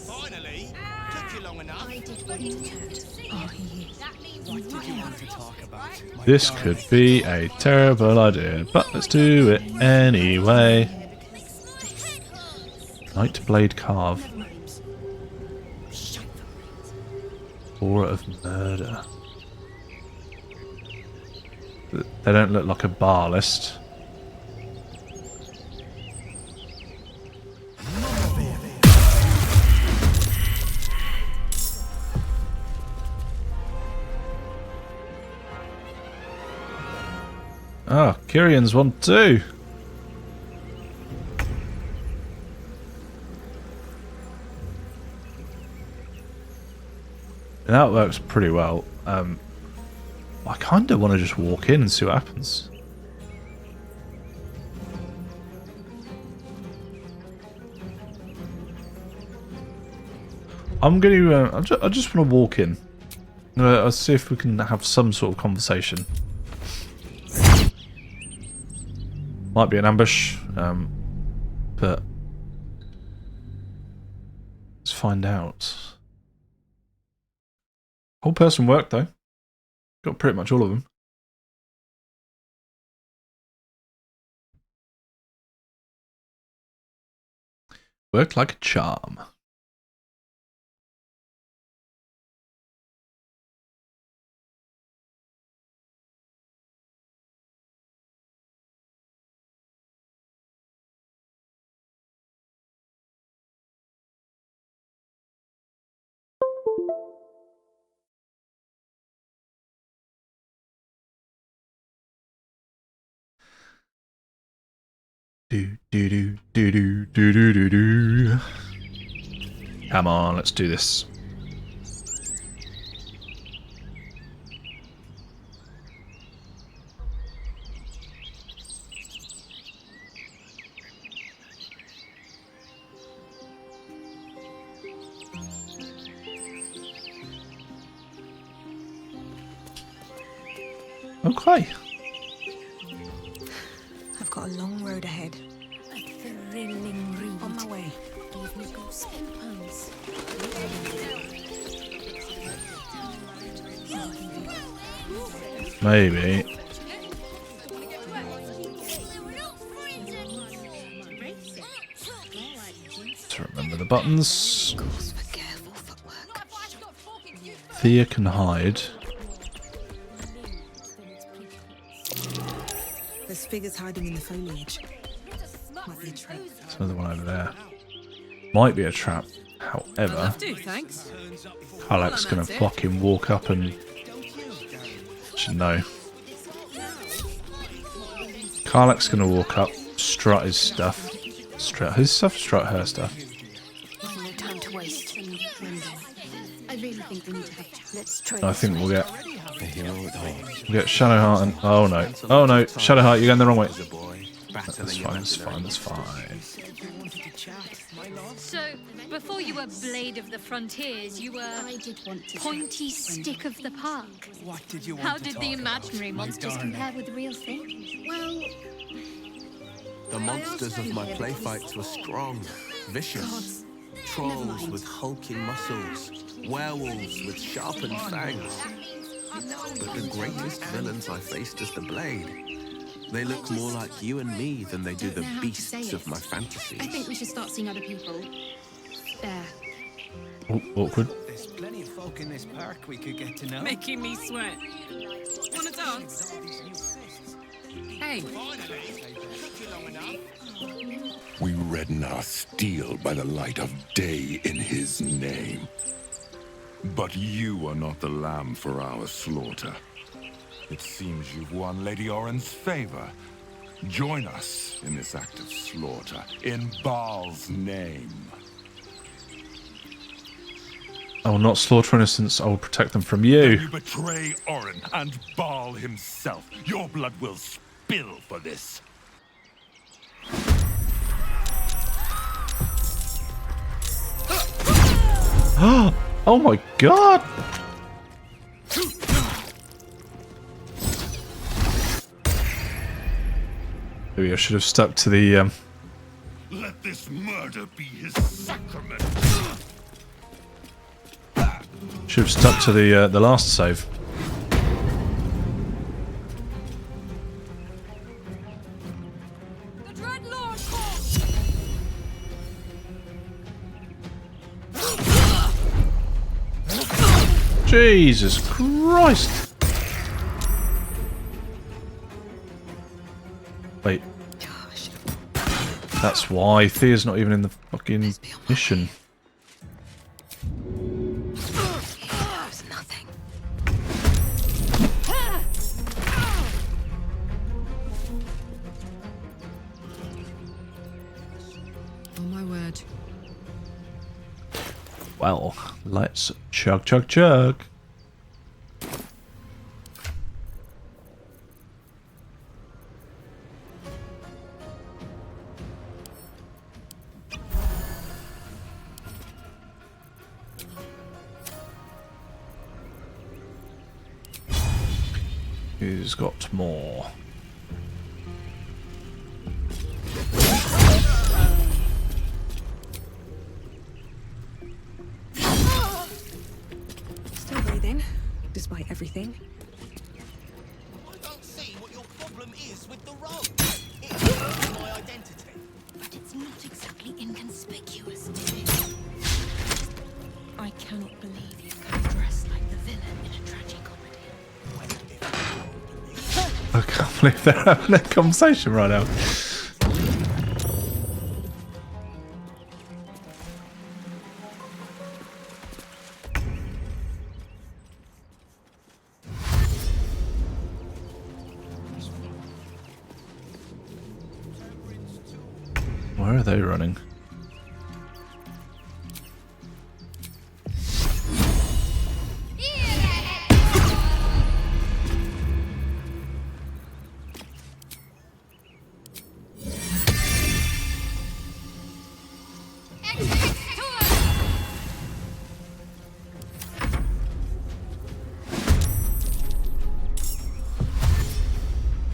Finally! Took you long enough. I did want to chat. Oh, he is. What did you want to talk about? This could be a terrible idea, but let's do it anyway. Nightblade Carve. Aura of murder. They don't look like a Bhaalist. Ah, Kyrian's one too. And that works pretty well. I kind of want to just walk in and see what happens. I'm going to. I just want to walk in. I'll see if we can have some sort of conversation. Might be an ambush, but let's find out. Whole person worked though. Got pretty much all of them. Worked like a charm. Do do do do do do do do do. Come on, let's do this. Okay. I've got a long road ahead. A thrilling read. On my way. Give me goosebumps. Maybe. To remember the buttons. Thea can hide. There's figures hiding in the foliage. Might be a trap. There's another one over there. Might be a trap. However, Thanks. Karlach's gonna fucking walk up and... Should know. Karlach's gonna walk up, strut his stuff. Strut his stuff? Strut her stuff. No time to waste. I really think we need to have chat. Let's try. I think we'll get Shadowheart and... Oh no. Oh no. Shadowheart, you're going the wrong way. That's fine, that's fine, that's fine. So, before you were Blade of the Frontiers, you were Pointy Stick of the Park. What did you want How to did talk the about, imaginary my monsters darling? compare with the real thing? Well, The monsters of my play fights were strong, vicious. Trolls with hulking muscles, werewolves with sharpened fangs. But the greatest villains I faced as the Blade, they look more like you and me than they do the beasts of my fantasies. I think we should start seeing other people. There. Oh, awkward. There's plenty of folk in this park we could get to know. Making me sweat. Wanna dance? Hey. We redden our steel by the light of day in his name. But you are not the lamb for our slaughter. It seems you've won Lady Orin's favor. Join us in this act of slaughter, in Baal's name. I will not slaughter innocents. I will protect them from you. You betray Orin and Baal himself. Your blood will spill for this. Oh my god! Maybe I should have stuck to the Let this murder be his sacrament. should have stuck to the last save. Jesus Christ! Wait. That's why Thea's not even in the fucking mission. Oh my word. Well, let's chug chug chug. Who's got more? Still breathing, despite everything. I don't see what your problem is with the robe. It's my identity. But it's not exactly inconspicuous. I cannot believe you can dress like the villain in a tragicomedy. I can't believe they're having a conversation right now. Where are they running?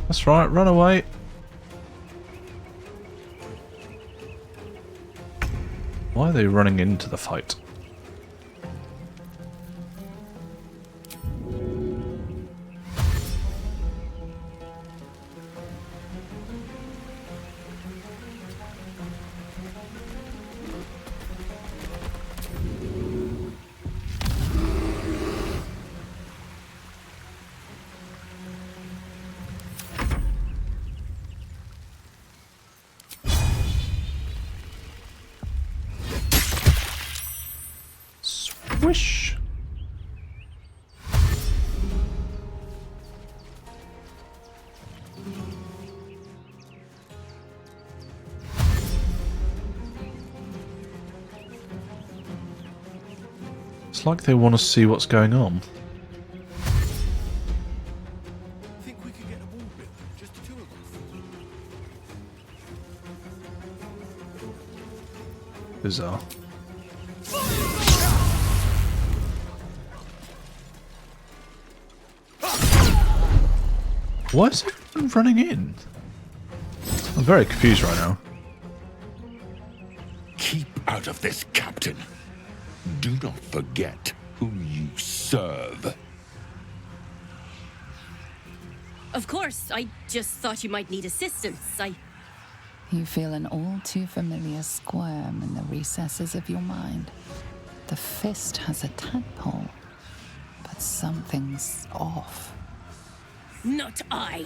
That's right, run away. Why are they running into the fight? Swish. It's like they want to see what's going on. Think we could get a wall built, just the two of us. Bizarre. Why is everyone running in? I'm very confused right now. Keep out of this, Captain. Do not forget who you serve. Of course, I just thought you might need assistance. You feel an all too familiar squirm in the recesses of your mind. The fist has a tadpole, but something's off. Not I.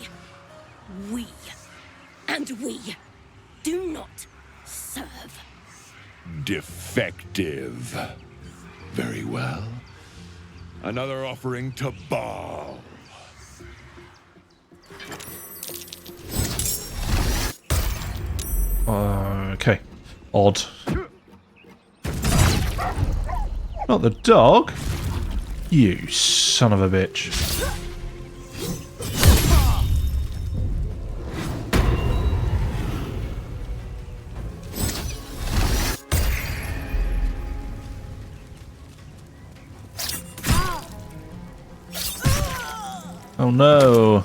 We. And we do not serve. Defective. Very well. Another offering to Baal. Okay. Odd. Not the dog. You son of a bitch. Oh no.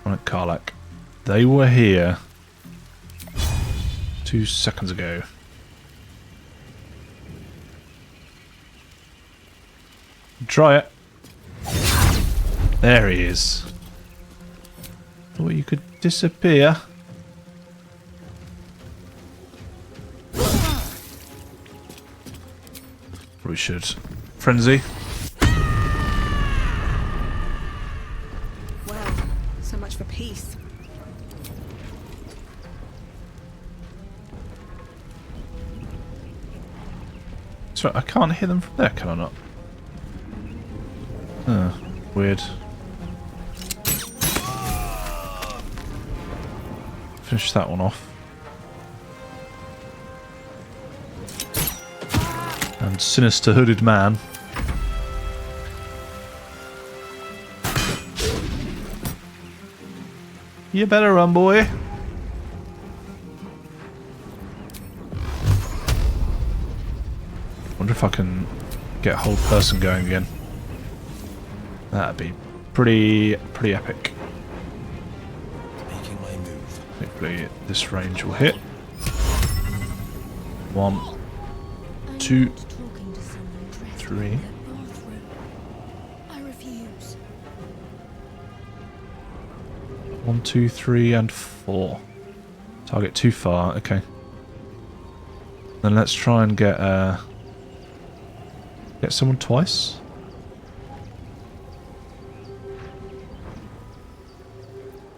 Right, Karlach. They were here 2 seconds ago. Try it. There he is. Thought you could disappear. Probably should. Frenzy. Well, so much for peace. Sorry, I can't hear them from there, can I not? Weird. Finish that one off. And sinister hooded man. You better run, boy. Wonder if I can get a whole person going again. That'd be pretty epic. Hopefully this range will hit. 1, 2, 3. I refuse. 1, 2, 3, and 4. Target too far. Okay. Then let's try and get someone twice.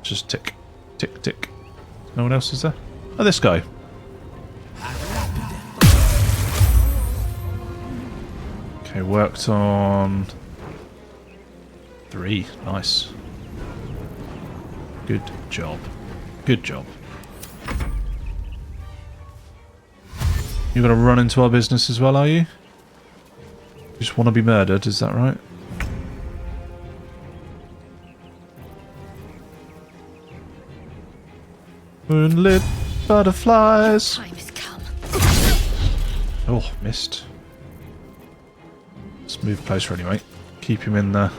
Just tick, tick, tick. No one else is there? Oh, this guy. Okay, worked on 3. Nice. Good job. Good job. You're gonna run into our business as well, are you? You just want to be murdered, is that right? Moonlit butterflies. Time has come. Oh, missed. Let's move closer anyway. Keep him in there.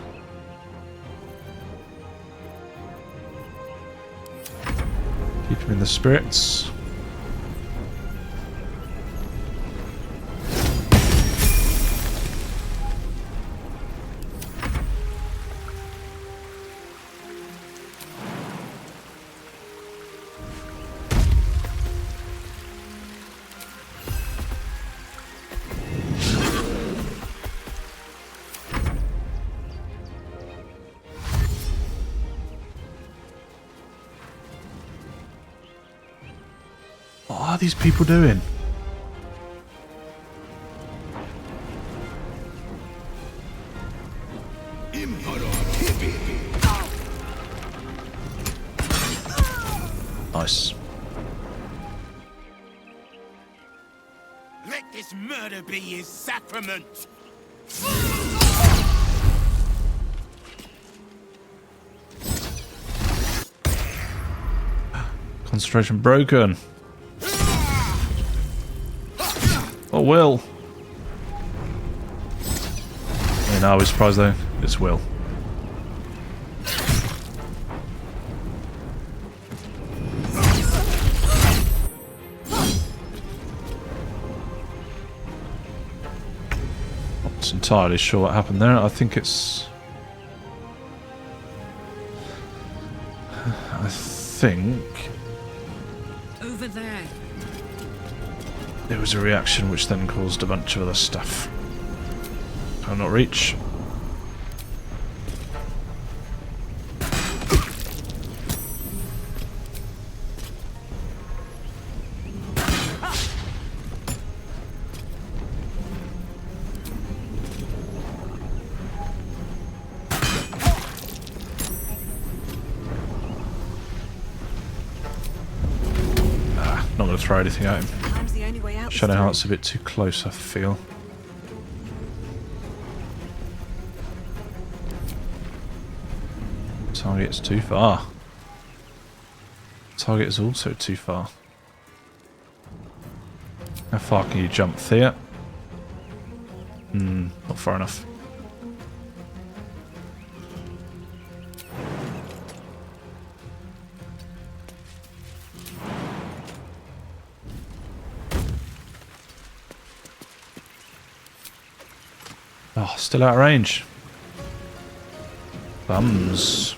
Keep him in the spirits. What are these people doing? Nice. Let this murder be his sacrament. Concentration broken. Oh, Wyll. I mean, I was surprised though. It's Wyll. Not entirely sure what happened there. I think it's... I think... Over there. There was a reaction which then caused a bunch of other stuff. Cannot reach. Not going to throw anything at him. Shadowheart's a bit too close, I feel. Target's too far. Target is also too far. How far can you jump, Thea? Not far enough. Oh, still out of range. Bums.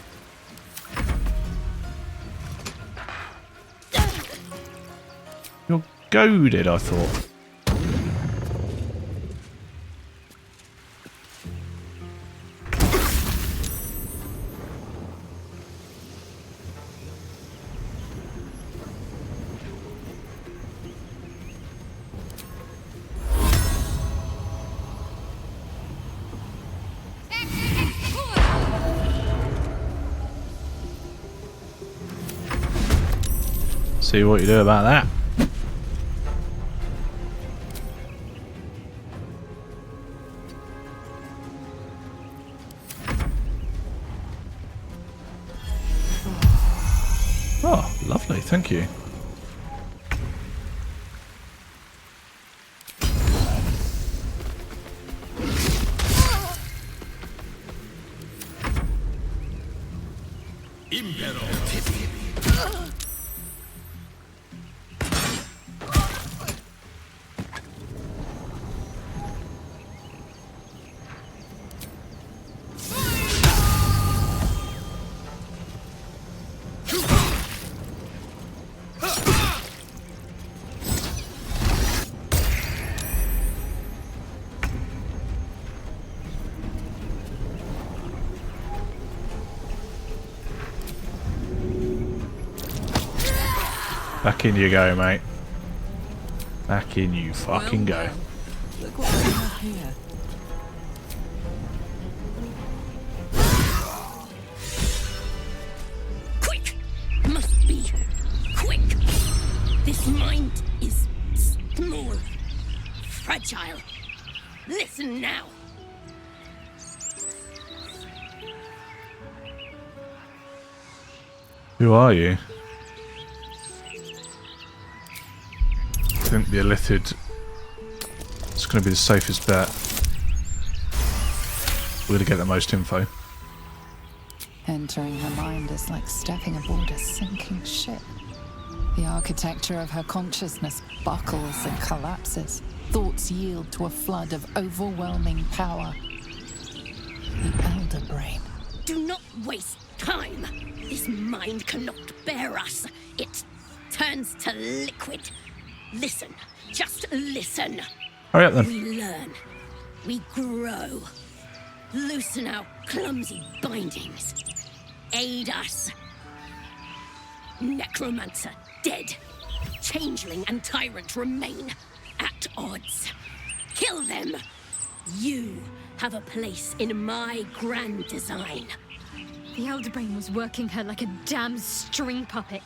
You're goaded, I thought. See what you do about that. Oh, lovely, thank you. Back in you go, mate. Back in you fucking go. Look what we have here. Quick! Must be quick. This mind is small, fragile. Listen now. Who are you? I think the Illithid is going to be the safest bet. We're going to get the most info. Entering her mind is like stepping aboard a sinking ship. The architecture of her consciousness buckles and collapses. Thoughts yield to a flood of overwhelming power. The Elder Brain. Do not waste time. This mind cannot bear us. It turns to liquid. Listen, just listen. Hurry up then. We learn. We grow. Loosen our clumsy bindings. Aid us. Necromancer dead. Changeling and tyrant remain at odds. Kill them. You have a place in my grand design. The Elderbrain was working her like a damn string puppet.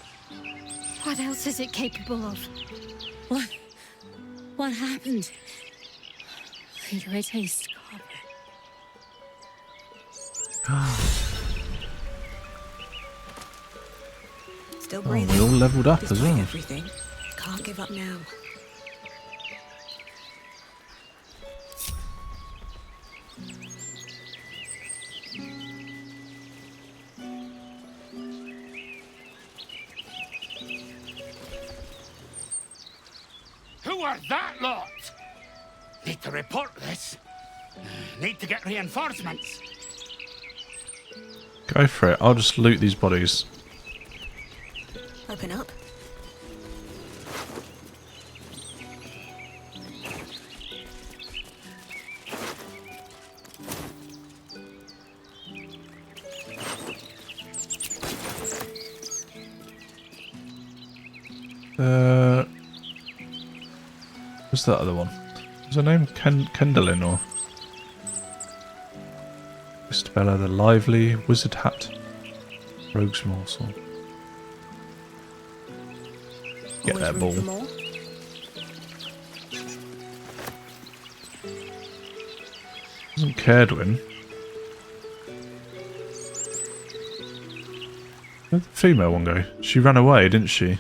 What else is it capable of? What happened? Why do I taste copper? Still Oh, breathing. we all leveled up as Despite well. everything. Can't give up now. Who are that lot? Need to report this. Need to get reinforcements. Go for it. I'll just loot these bodies. Open up. What's that other one? What's her name? Kendallin or Istabella the Lively, Wizard Hat, Rogue's Morsel. Get that ball. Doesn't Cerdwin? Where'd the female one go? She ran away, didn't she?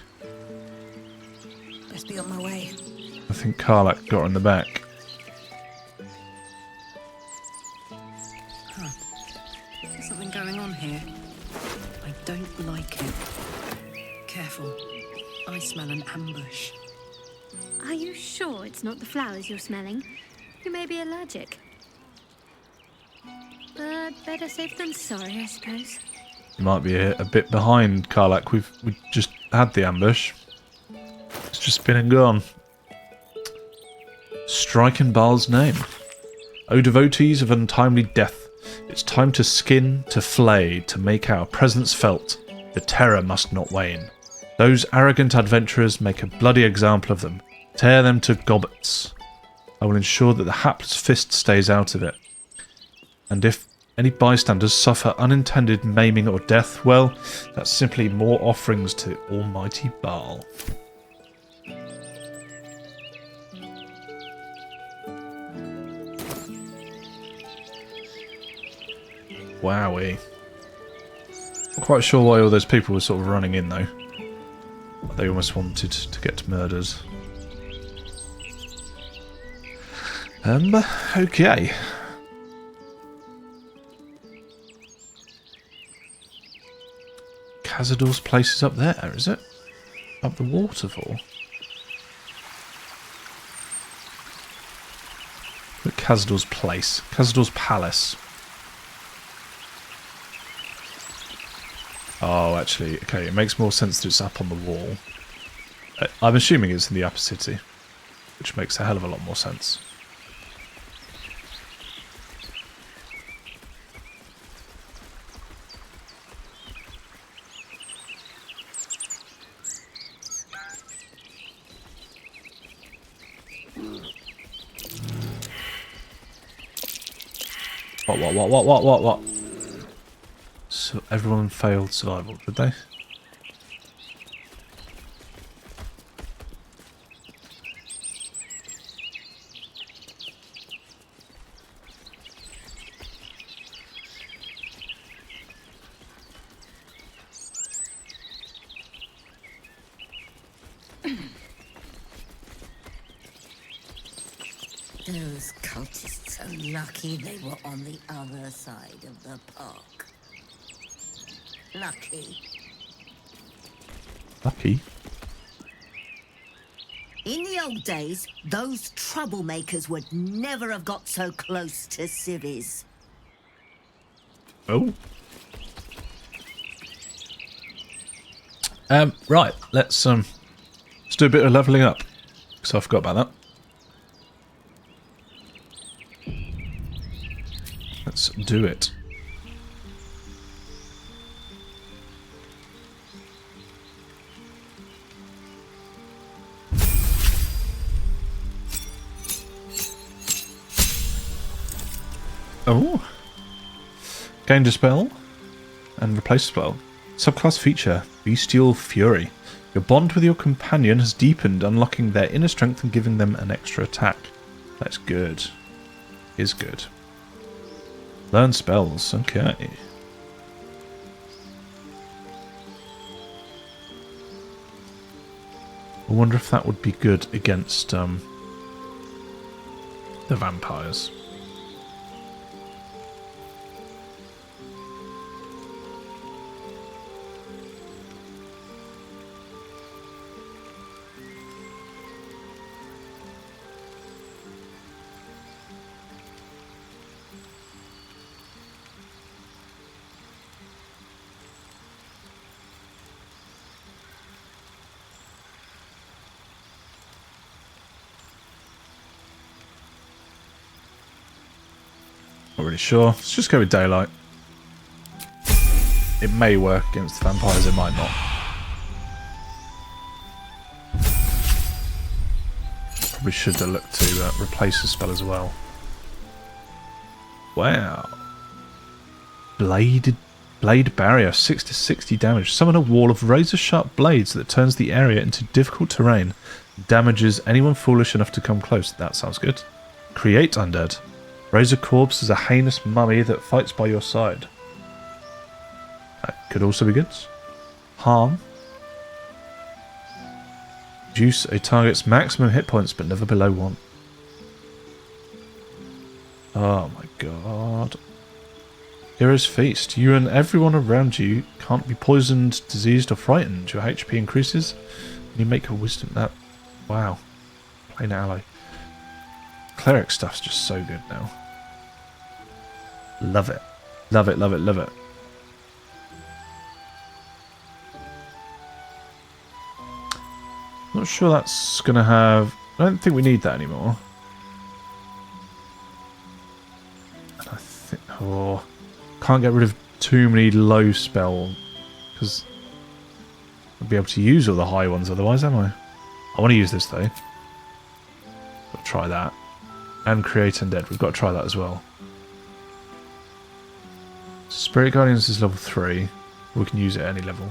Best be on my way. I think Karlach got her in the back. Huh. There's something going on here. I don't like it. Careful. I smell an ambush. Are you sure it's not the flowers you're smelling? You may be allergic. But better safe than sorry, I suppose. You might be a bit behind, Karlach. We just had the ambush. It's just been and gone. Strike in Baal's name. O devotees of untimely death, it's time to skin, to flay, to make our presence felt. The terror must not wane. Those arrogant adventurers, make a bloody example of them. Tear them to gobbets. I will ensure that the hapless fist stays out of it. And if any bystanders suffer unintended maiming or death, well, that's simply more offerings to Almighty Baal. Wowee. Not quite sure why all those people were sort of running in though. They almost wanted to get murdered. Okay. Cazador's place is up there, is it? Up the waterfall? Look at Cazador's place. Cazador's palace. Oh, actually, okay, it makes more sense that it's up on the wall. I'm assuming it's in the upper city, which makes a hell of a lot more sense. What? So everyone failed survival, did they? Those cultists are lucky they were on the other side of the park. Lucky. Lucky? In the old days, those troublemakers would never have got so close to civvies. Oh. Right, let's do a bit of leveling up. So I forgot about that. Let's do it. Oh. Gained a spell and replace a spell. Subclass feature, Bestial Fury. Your bond with your companion has deepened, unlocking their inner strength and giving them an extra attack. That's good. Is good. Learn spells, okay. I wonder if that would be good against the vampires. Not really sure. Let's just go with daylight. It may work against the vampires, it might not. Probably should have looked to replace the spell as well. Wow. Blade barrier, 6 to 60 damage. Summon a wall of razor-sharp blades that turns the area into difficult terrain. Damages anyone foolish enough to come close. That sounds good. Create undead. Raise a corpse as a heinous mummy that fights by your side. That could also be good. Harm. Reduce a target's maximum hit points, but never below 1. Oh my god. Hero's Feast. You and everyone around you can't be poisoned, diseased, or frightened. Your HP increases, and you make a wisdom. That. Wow. Plain aloe. Cleric stuff's just so good now. Love it. Love it, love it, love it. Not sure that's going to have... I don't think we need that anymore. And I think... Oh... Can't get rid of too many low spells, because I'll be able to use all the high ones otherwise, am I? I want to use this though. Got to try that. And create undead. We've got to try that as well. Spirit Guardians is level 3. We can use it at any level.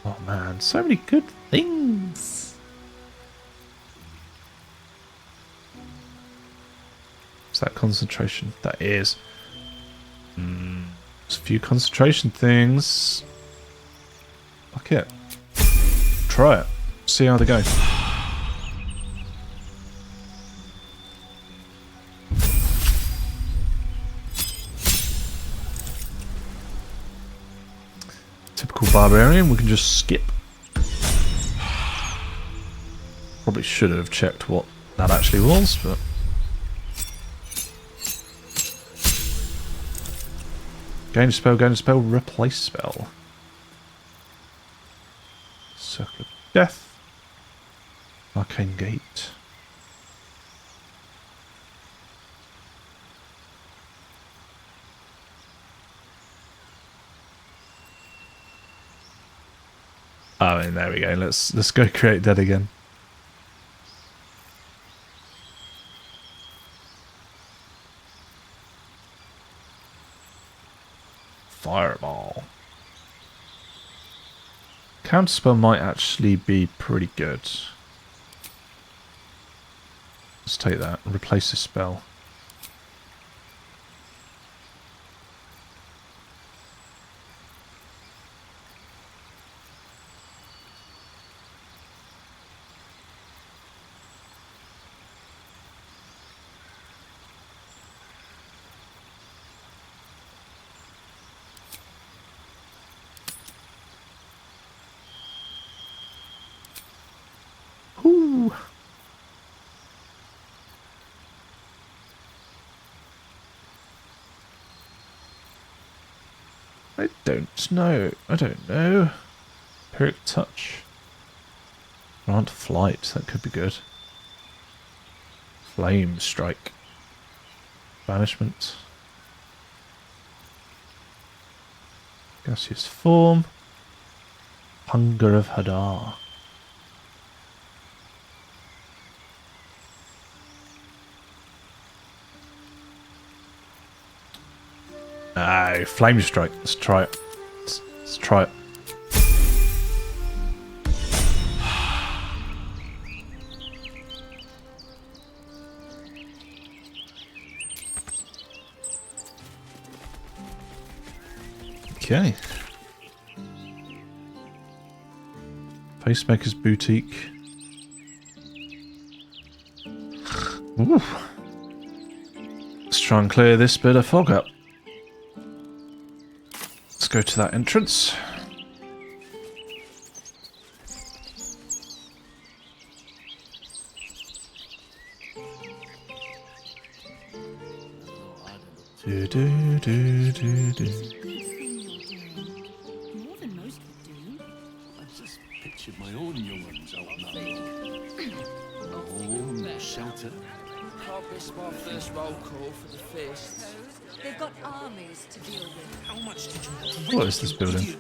Oh man, so many good things. Is that concentration? That is. There's a few concentration things. Fuck it. Try it. See how they go. Typical barbarian, we can just skip. Probably should have checked what that actually was, but... Gain a spell, replace spell. Circle of Death. Arcane Gate. Oh, and there we go. Let's go create dead again. Fireball. Counterspell might actually be pretty good. Let's take that and replace the spell. Ooh. I don't know. Empiric Touch. Grant Flight. That could be good. Flame Strike. Banishment. Gaseous Form. Hunger of Hadar. No, Flame Strike. Let's try it. Let's try it. Okay. Facemaker's boutique. Ooh. Let's try and clear this bit of fog up. Let's go to that entrance. Do do do do do. More than most would do. I just pictured my own young ones out now. Home, shelter. Can't miss my first roll call for the fists. They've got armies to deal with. How much did you What is this building?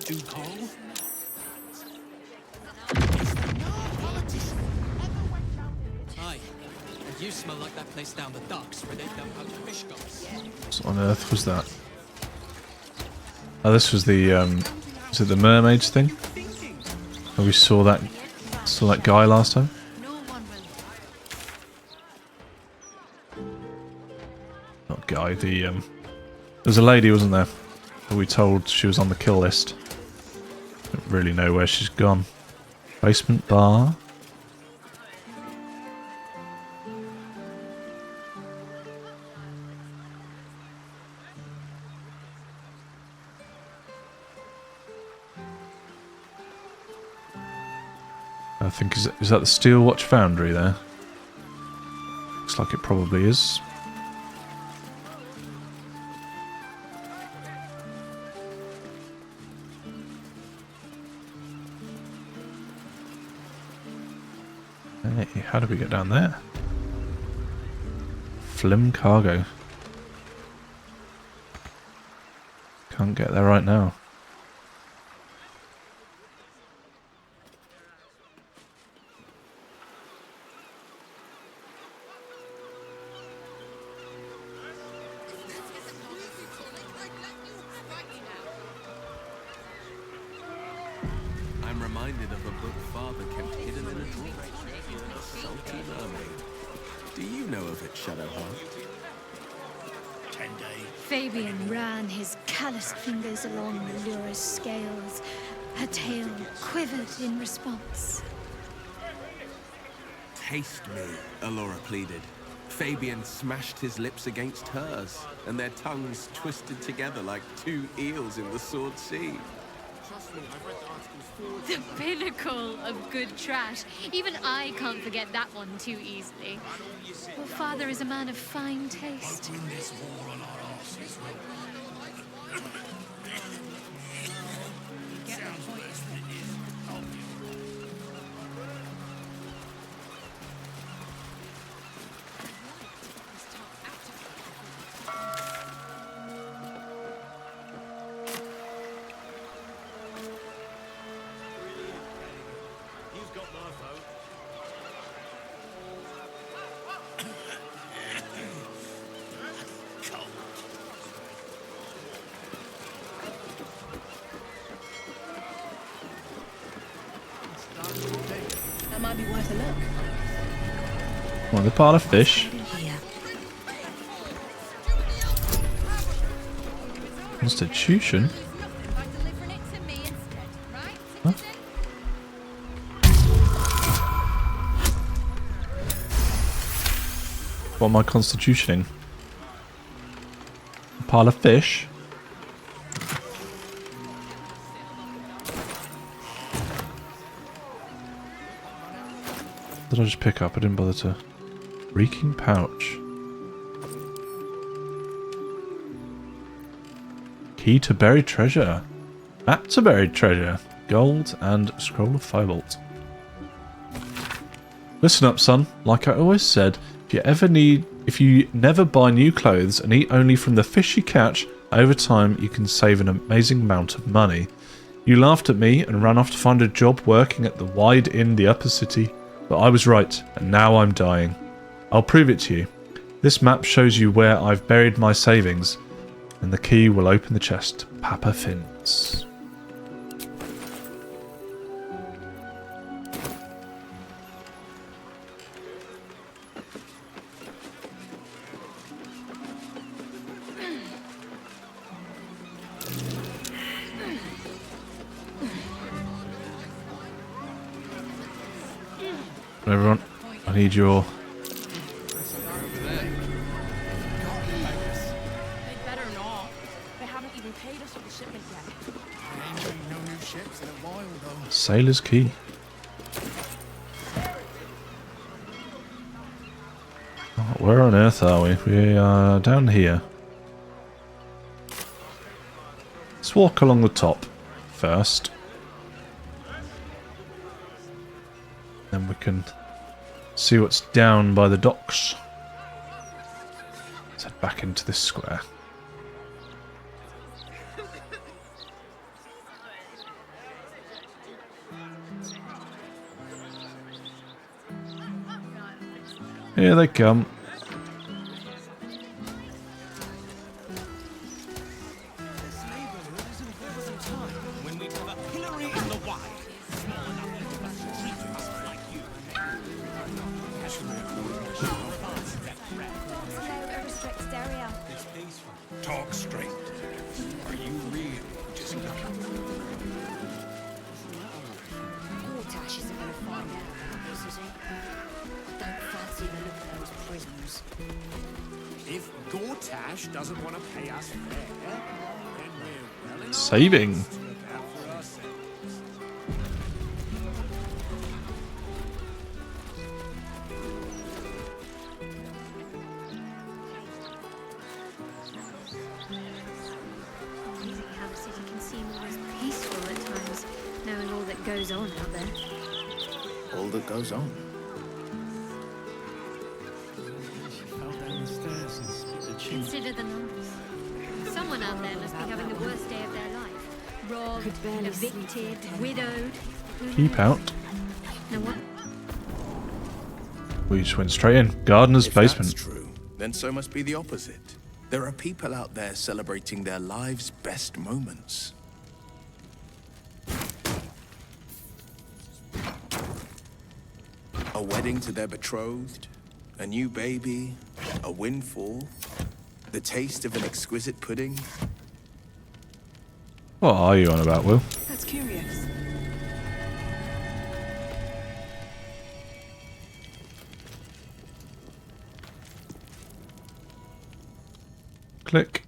Hi. And you smell like that place down the docks where they dump out the fish guts. What on earth was that? Oh, this was the was it the mermaids thing? Oh, we saw that guy last time. Not guy, the there was a lady, wasn't there? Who we told she was on the kill list. Don't really know where she's gone. Basement bar. I think is that the Steel Watch Foundry there? Looks like it probably is. Hey, how do we get down there? Flim cargo. Can't get there right now. I'm reminded of a book Father kept hidden in a drawer. The Salty Mermaid. Do you know of it, Shadowheart? Fabian ran his calloused fingers along the lure's scales. Her tail quivered in response. Taste me, Alora pleaded. Fabian smashed his lips against hers, and their tongues twisted together like two eels in the Sword Sea. Trust me, I've read the articles for The pinnacle of good trash. Even I can't forget that one too easily. Your father is a man of fine taste. You've got my vote. That might be worth a look. What, the pile of fish? Constitution? Huh? What am I constitutioning? A pile of fish? What did I just pick up? I didn't bother to... Reeking pouch. Key to buried treasure. Map to buried treasure. Gold and scroll of thisobald. Listen up, son. Like I always said, if you never buy new clothes and eat only from the fish you catch, over time you can save an amazing amount of money. You laughed at me and ran off to find a job working at the Wide Inn, the upper city, but I was right, and now I'm dying. I'll prove it to you. This map shows you where I've buried my savings, and the key will open the chest. Papa Finns. Everyone, I need your... They'd better not. They haven't even paid us for the shipment yet. Ain't no new ships in a while, though. Sailor's key. Where on earth are we? We are down here. Let's walk along the top first. Then we can see what's down by the docks. Let's head back into this square. Here they come. Talk straight. Are you really just looking? Gortash isn't going to find out about this, is he? Don't fancy the look of those prisoners. If Gortash doesn't want to pay us fair, then we're well enough Saving. to look out for ourselves. Amazing how the city can seem almost peaceful at times, knowing all that goes on out there. All that goes on. Consider the numbers. Someone out there must be having the worst day of their life. Robbed, evicted, widowed. Keep out. Now what? We just went straight in. Gardener's If basement. that's true, then so must be the opposite. There are people out there celebrating their lives' best moments. A wedding to their betrothed, a new baby, a windfall, the taste of an exquisite pudding. What are you on about, Will? That's curious. Click.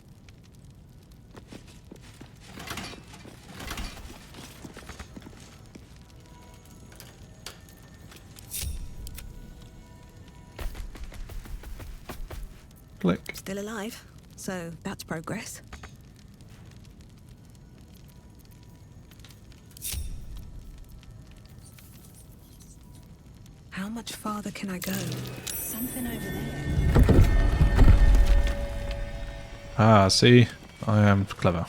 Click. Still alive, so that's progress. How much farther can I go? Something over there. Ah, see? I am clever.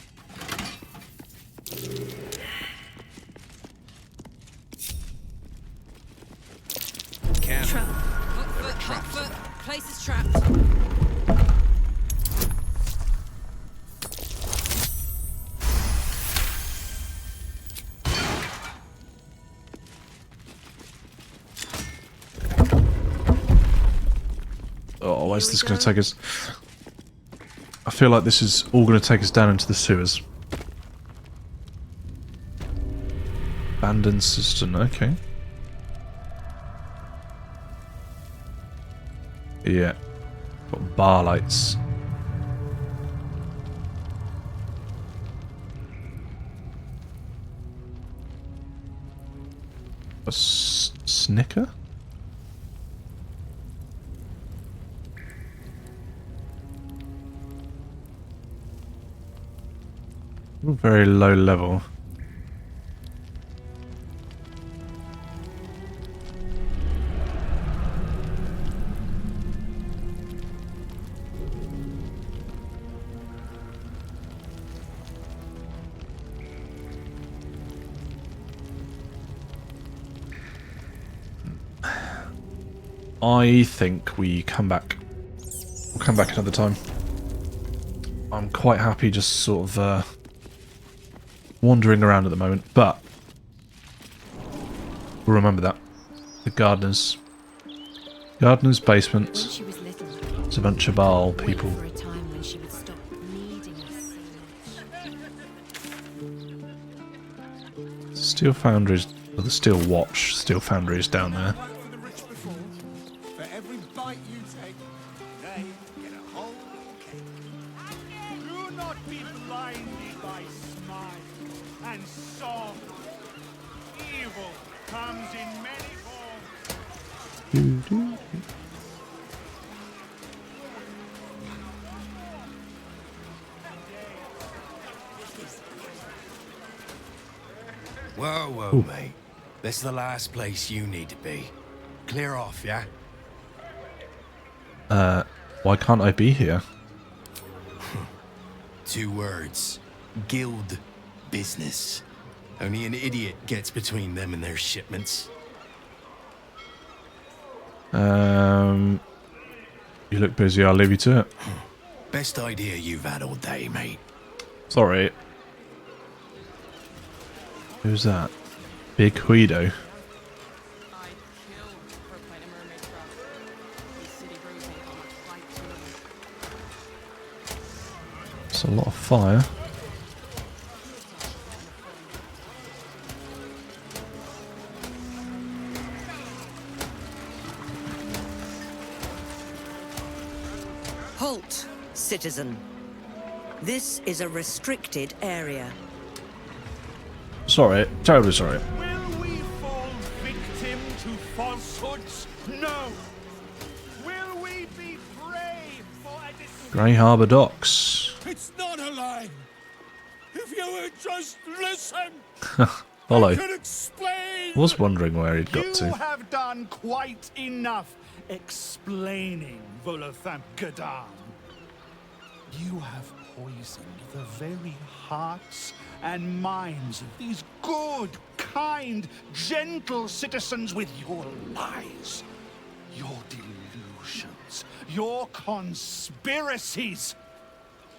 Trap. Hot foot. Place is trapped. Oh, where's this going to take us? I feel like this is all going to take us down into the sewers. Abandoned cistern, okay. Yeah. Got bar lights. A snicker? Very low level. I think we come back. We'll come back another time. I'm quite happy just sort of wandering around at the moment, but we'll remember that. The gardener's basement. It's a bunch of Baal people. Steel foundries, well, the steel watch, steel foundry is down there. and song. Evil comes in many forms. Whoa, whoa, mate. This is the last place you need to be. Clear off, yeah? Why can't I be here? 2 words. Guild business. Only an idiot gets between them and their shipments. You look busy, I'll leave you to it. Best idea you've had all day, mate. Sorry. Who's that? Big Guido. It's a lot of fire. Halt, citizen. This is a restricted area. Sorry, terribly sorry. Will we fall victim to falsehoods? No. Will we be brave for a Grey Harbour docks. It's not a lie. If you would just listen. Follow. I could explain. Was wondering where he'd got You to. have done quite enough explaining, Volotham Gadam. You have poisoned the very hearts and minds of these good, kind, gentle citizens with your lies, your delusions, your conspiracies.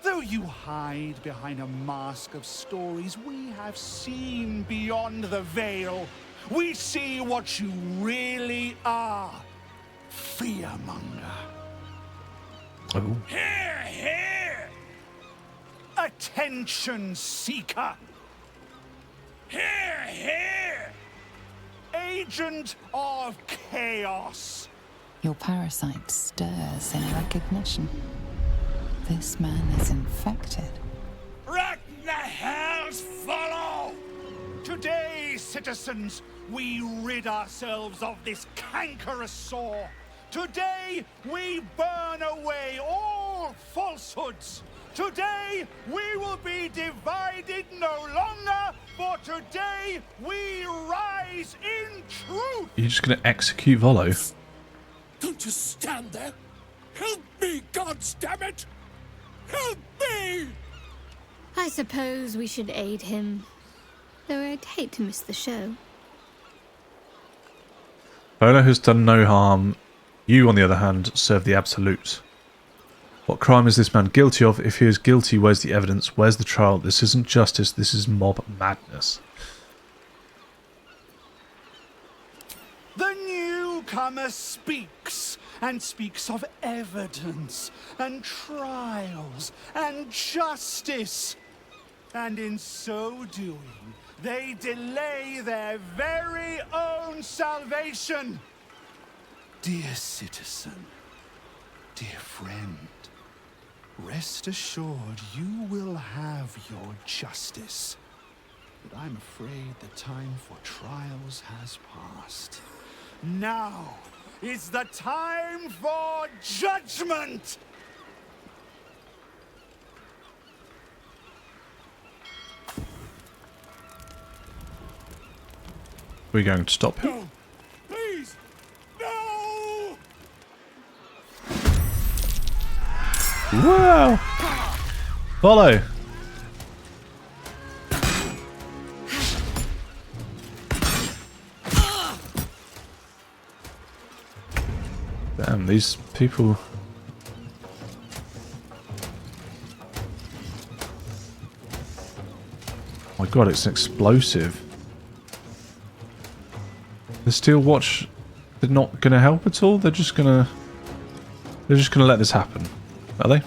Though you hide behind a mask of stories, we have seen beyond the veil. We see what you really are. Fearmonger. Oh. Hear, hear! Attention seeker. Hear, hear! Agent of chaos. Your parasite stirs in recognition. This man is infected. Let the hells follow! Today, citizens, we rid ourselves of this cankerous sore. Today, we burn away all falsehoods. Today, we will be divided no longer, for today, we rise in truth. You're just going to execute Volo? Don't just stand there. Help me, goddammit! Help me! I suppose we should aid him. Though I'd hate to miss the show. Volo has done no harm. You, on the other hand, serve the absolute. What crime is this man guilty of? If he is guilty, where's the evidence? Where's the trial? This isn't justice, this is mob madness. The newcomer speaks, and speaks of evidence, and trials, and justice. And in so doing, they delay their very own salvation. Dear citizen, dear friend, rest assured you will have your justice. But I'm afraid the time for trials has passed. Now is the time for judgment! We're going to stop him. No! Please! No! Wow! Follow! Damn, these people... Oh my god, it's an explosive. The steel watch, they're not gonna help at all? They're just gonna let this happen, are they?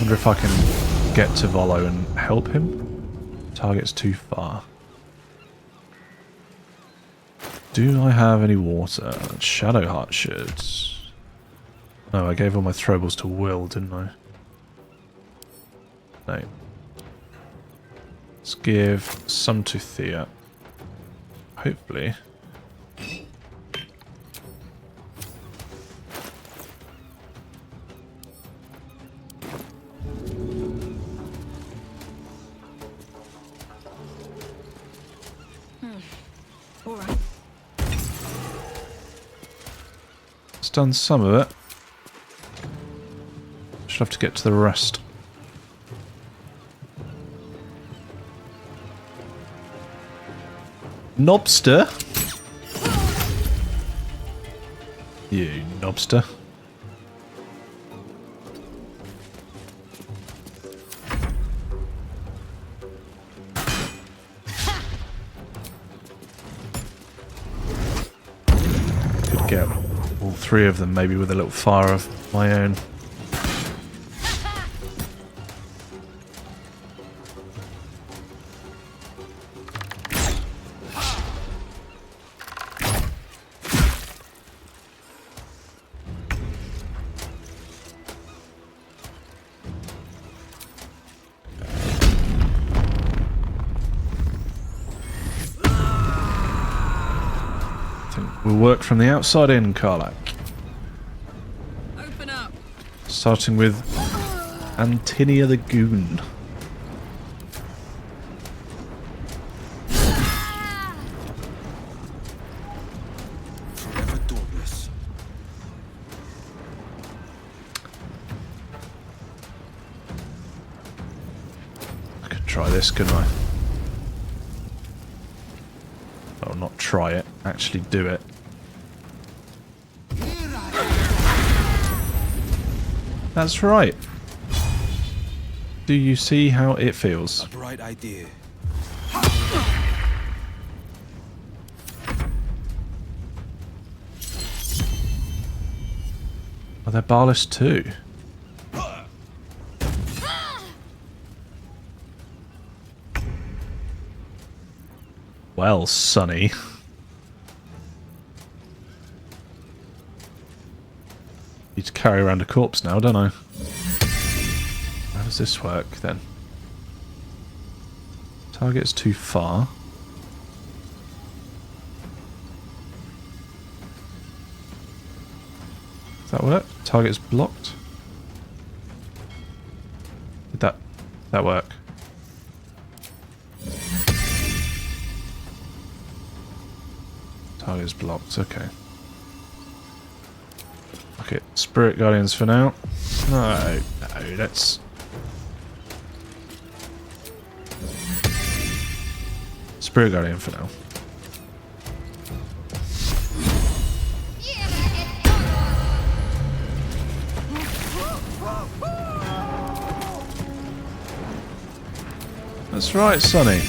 Wonder if I can get to Volo and help him. Target's too far. Do I have any water? Shadowheart should. No, I gave all my throwables to Wyll, didn't I? No. Let's give some to Thea. Hopefully. All right. It's done some of it. Should have to get to the rest. Knobster? You knobster. Could get all three of them maybe with a little fire of my own. We'll work from the outside in, Karlach. Open up. Starting with Antinia the Goon. Never dauntless. I could try this, couldn't I? Well, not try it, actually do it. That's right. Do you see how it feels? A bright idea. Are there Bhaalists too? Well, Sonny. Need to carry around a corpse now, don't I? How does this work then? Target's too far. Does that work? Target's blocked. Did that work? Target's blocked, okay. Okay, Spirit Guardians for now. No, let's... Spirit Guardian for now. That's right, Sonny.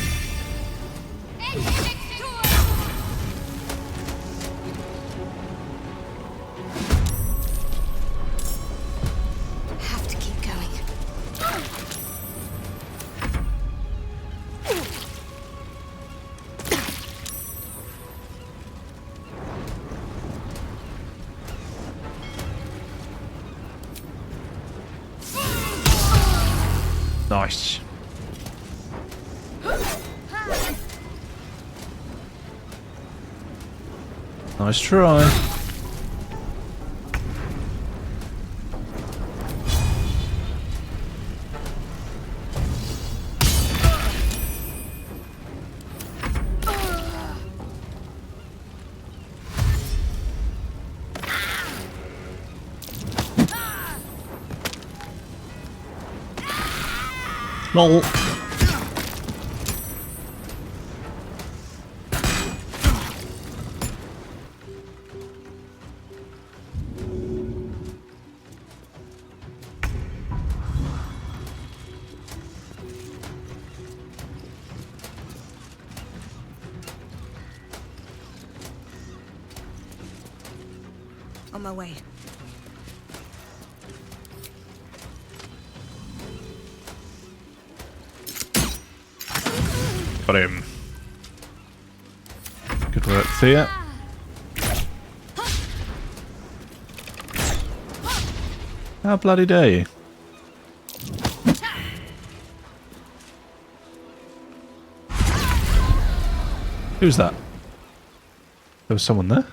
Nice. Nice try. Lol. On my way. Got him. Good work, Thea. How bloody dare you? Who's that? There was someone there?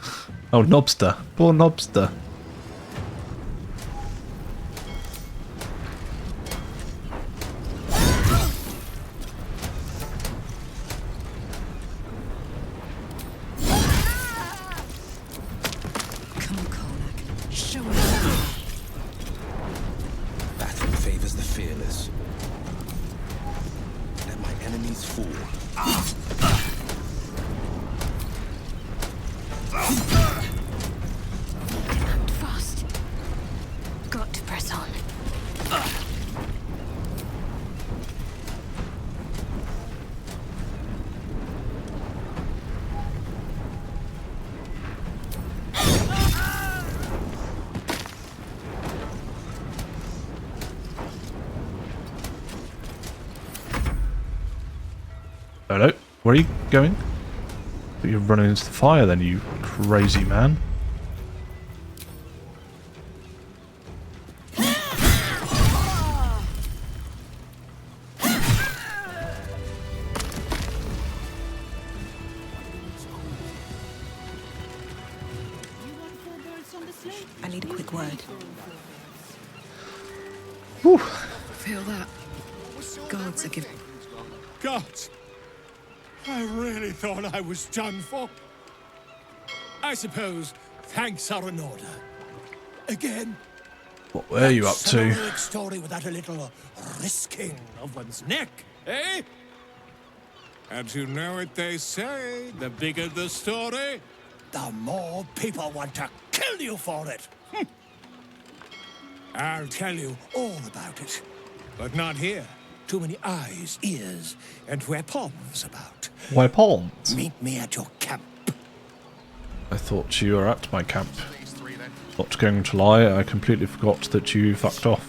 Oh, Knobster. Poor Knobster. Come on, Karlach. Show us. Battle favors the fearless. Let my enemies fall. Fast. Got to press on. Hello? Where are you going? You're running into the fire then, you crazy man. I need a quick word. Whew. Feel that? Gods are giving. Gods! I really thought I was done for. I suppose thanks are in order. Again. What were you up Some to? heroic story without a little risking of one's neck, eh? And you know what they say, the bigger the story, the more people want to kill you for it. I'll tell you all about it, but not here. Too many eyes, ears, and weapons about. Weapons? Meet me at your camp. I thought you were at my camp. Not going to lie, I completely forgot that you fucked off.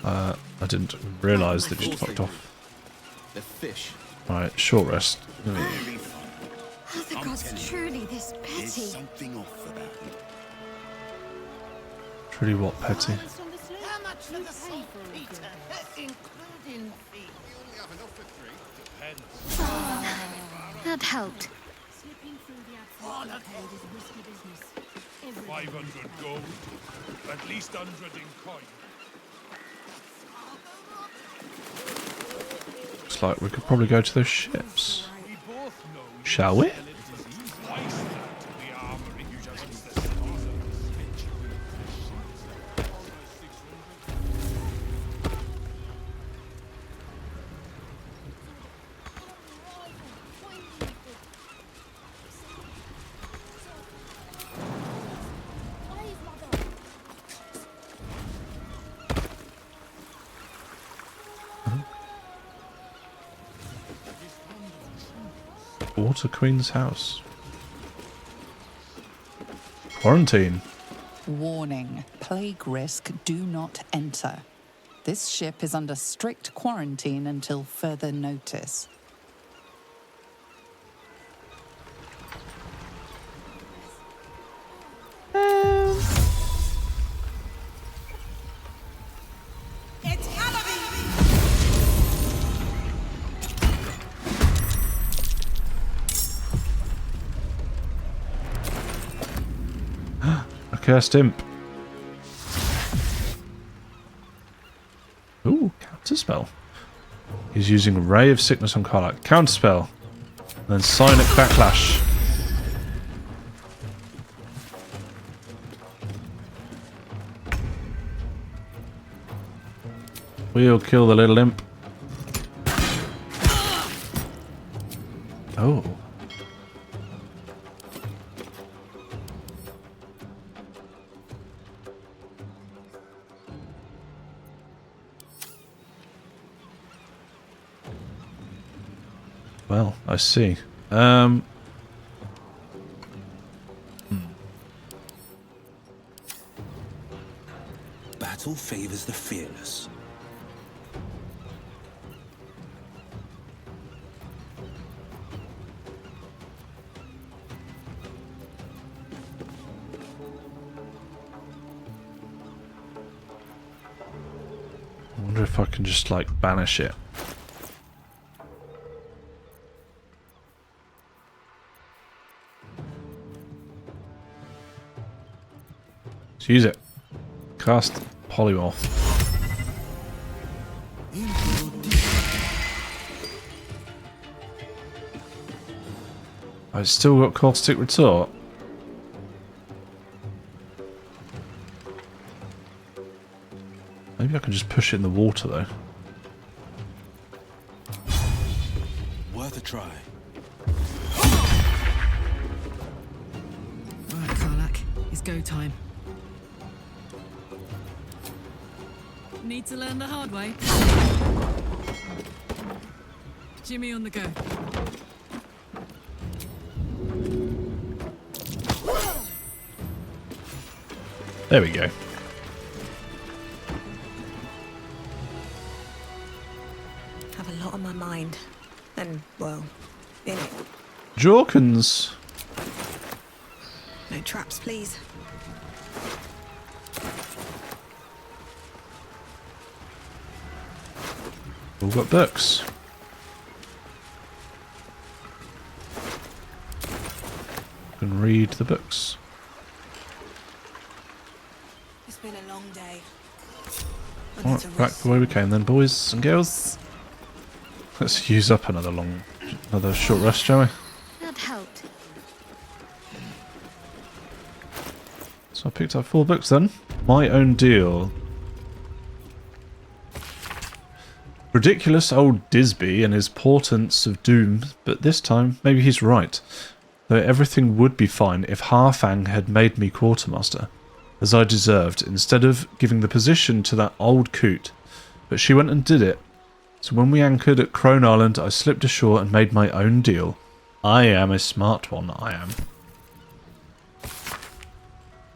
I didn't realise that you'd fucked off. The fish. Right, short rest. Are the gods truly this petty? Something off about it. Truly what, petty? How much for the salt, Peter? Including fee. That helped. 500 gold, at least 100 in coin. Looks like we could probably go to those ships. Shall we? Water Queen's house. Quarantine. Warning. Plague risk. Do not enter. This ship is under strict quarantine until further notice. Cursed imp. Ooh, counterspell. He's using Ray of Sickness on Karlach. Counterspell. And then Psionic Backlash. We'll kill the little imp. Oh. Well, I see. Battle favors the fearless. I wonder if I can just, like, banish it. Let's use it. Cast polymorph. I've still got caustic retort. Maybe I can just push it in the water though. Worth a try. Right, Karlach, it's go time. Need to learn the hard way. Jimmy on the go. There we go. Have a lot on my mind. And, well, in it. Jorkins. No traps, please. All got books. Can read the books. It's been a long day. Alright, back the way we came then, boys and girls. Let's use up another short rest, shall we? That helped. So I picked up 4 books then. My Own Deal. Ridiculous old Disby and his portents of doom, but this time maybe he's right. Though everything would be fine if Harfang had made me quartermaster, as I deserved, instead of giving the position to that old coot. But she went and did it. So when we anchored at Crone Island, I slipped ashore and made my own deal. I am a smart one, I am.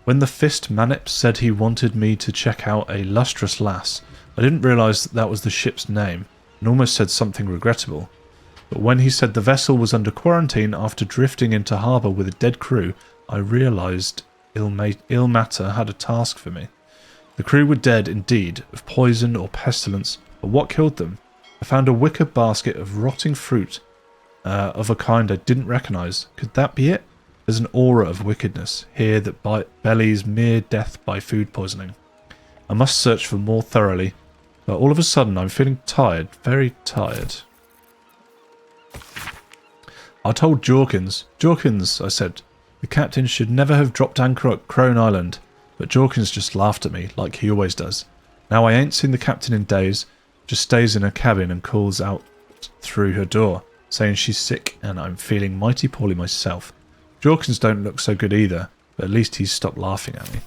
When the Fist Manip said he wanted me to check out a lustrous lass, I didn't realise that was the ship's name, and almost said something regrettable. But when he said the vessel was under quarantine after drifting into harbour with a dead crew, I realised ill matter had a task for me. The crew were dead indeed, of poison or pestilence, but what killed them? I found a wicker basket of rotting fruit of a kind I didn't recognise. Could that be it? There's an aura of wickedness here that bellies mere death by food poisoning. I must search for more thoroughly, but all of a sudden I'm feeling tired, very tired. I told Jorkins, I said, the captain should never have dropped anchor at Crone Island, but Jorkins just laughed at me, like he always does. Now I ain't seen the captain in days, just stays in her cabin and calls out through her door, saying she's sick and I'm feeling mighty poorly myself. Jorkins don't look so good either, but at least he's stopped laughing at me.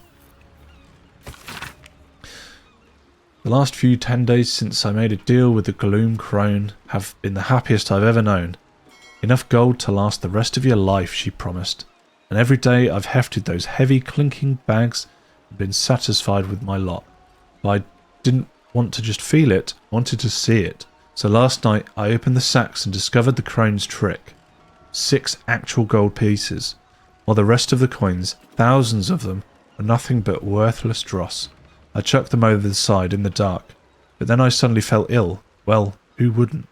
The last 10 days since I made a deal with the Gloom Crone have been the happiest I've ever known. Enough gold to last the rest of your life, she promised, and every day I've hefted those heavy clinking bags and been satisfied with my lot. But I didn't want to just feel it, I wanted to see it. So last night I opened the sacks and discovered the Crone's trick. 6 actual gold pieces, while the rest of the coins, thousands of them, were nothing but worthless dross. I chucked them over the side in the dark, but then I suddenly felt ill. Well, who wouldn't?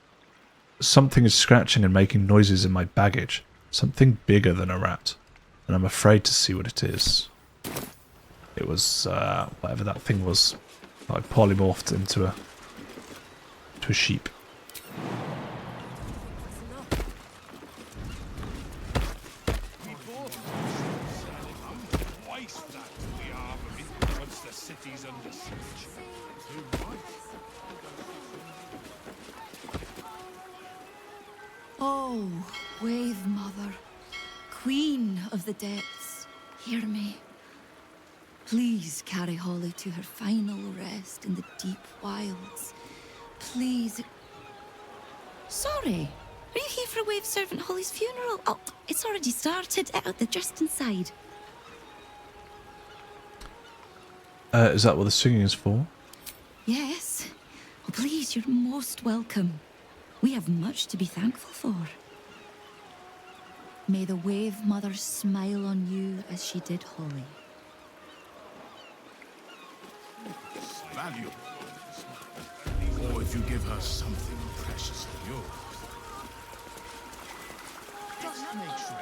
Something is scratching and making noises in my baggage. Something bigger than a rat. And I'm afraid to see what it is. It was, whatever that thing was. I polymorphed into a sheep. Oh, Wave Mother, Queen of the Depths, hear me. Please carry Holly to her final rest in the deep wilds. Please. Sorry, are you here for Wave Servant Holly's funeral? Oh, it's already started. They're just inside. Is that what the singing is for? Yes. Oh, please, you're most welcome. We have much to be thankful for. May the Wave Mother smile on you as she did Holly. Valuable. Or if you give her something precious of yours. Just make sure.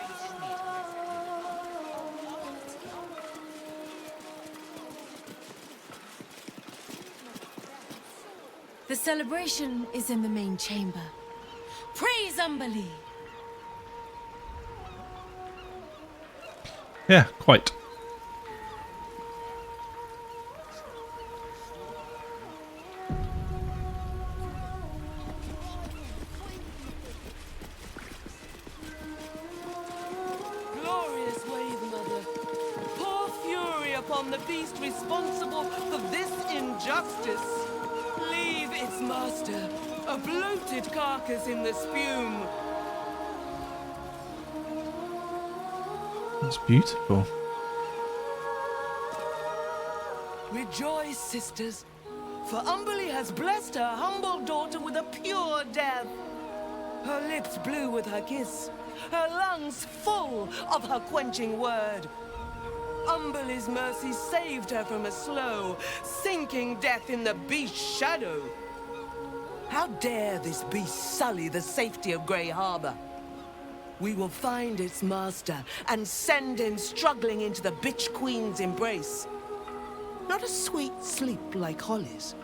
The celebration is in the main chamber. Praise Umberlee! Yeah, quite. Glorious Wave Mother, pour fury upon the beast responsible for this injustice. Leave its master, a bloated carcass in the spume. It's beautiful. Rejoice, sisters, for Umberlee has blessed her humble daughter with a pure death. Her lips blue with her kiss, her lungs full of her quenching word. Umberlee's mercy saved her from a slow, sinking death in the beast's shadow. How dare this beast sully the safety of Grey Harbour? We will find its master and send him struggling into the bitch queen's embrace. Not a sweet sleep like Holly's,